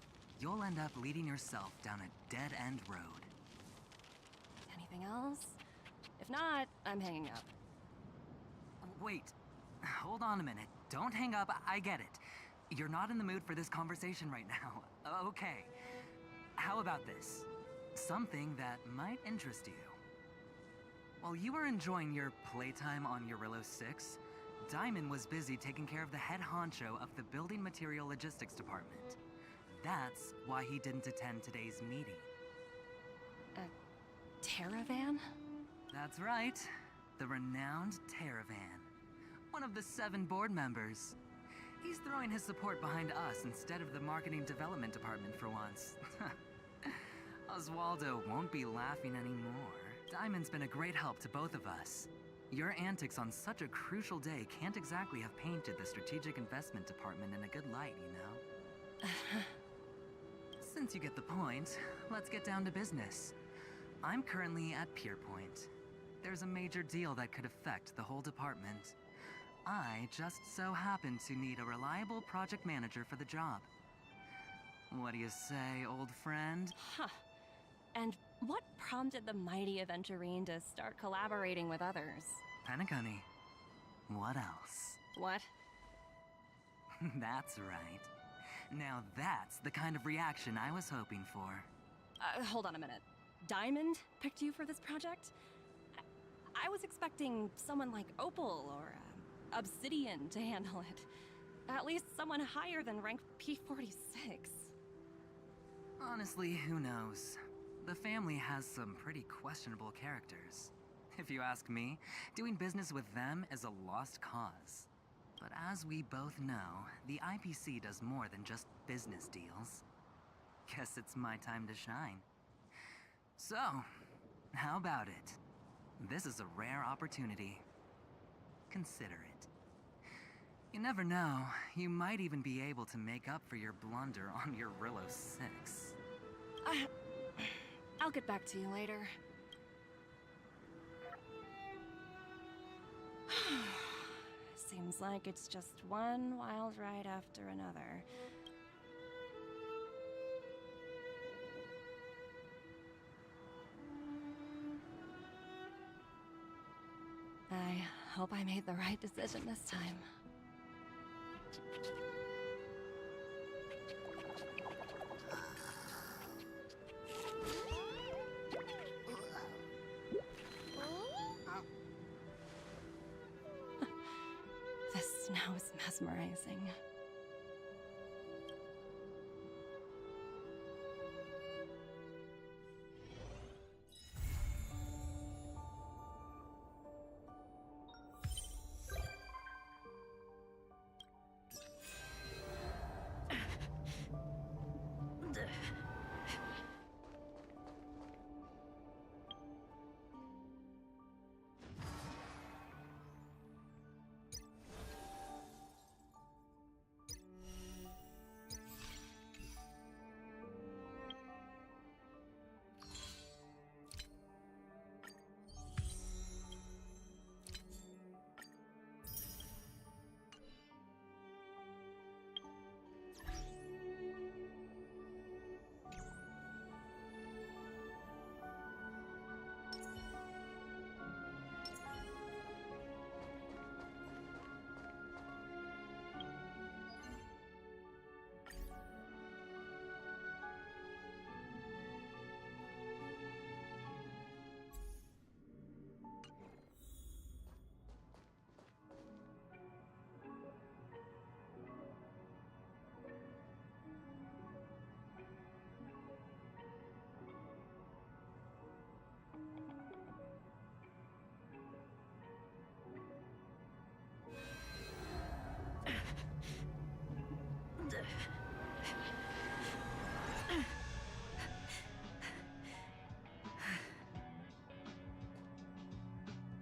you'll end up leading yourself down a dead-end road. Anything else? If not, I'm hanging up. Wait. Hold on a minute. Don't hang up. I get it. You're not in the mood for this conversation right now. Okay. How about this? Something that might interest you. While you were enjoying your playtime on Eurylos 6, Diamond was busy taking care of the head honcho of the Building Material Logistics Department. That's why he didn't attend today's meeting. Terravan? That's right. The renowned Terravan. One of the 7 board members. He's throwing his support behind us instead of the Marketing Development Department for once. Oswaldo won't be laughing anymore. Diamond's been a great help to both of us. Your antics on such a crucial day can't exactly have painted the Strategic Investment Department in a good light, you know? Since you get the point, let's get down to business. I'm currently at Pierpoint. There's a major deal that could affect the whole department. I just so happen to need a reliable project manager for the job. What do you say, old friend? Huh. And what prompted the mighty Aventurine to start collaborating with others? Penacony. What else? What? That's right. Now that's the kind of reaction I was hoping for. Hold on a minute. Diamond picked you for this project? I was expecting someone like Opal or Obsidian to handle it. At least someone higher than rank P46. Honestly, who knows? The family has some pretty questionable characters. If you ask me, doing business with them is a lost cause. But as we both know, the IPC does more than just business deals. Guess it's my time to shine. So, how about it? This is a rare opportunity. Consider it. You never know, you might even be able to make up for your blunder on your Eurylos 6. I'll get back to you later. Seems like it's just one wild ride after another. I hope I made the right decision this time. This snow is mesmerizing.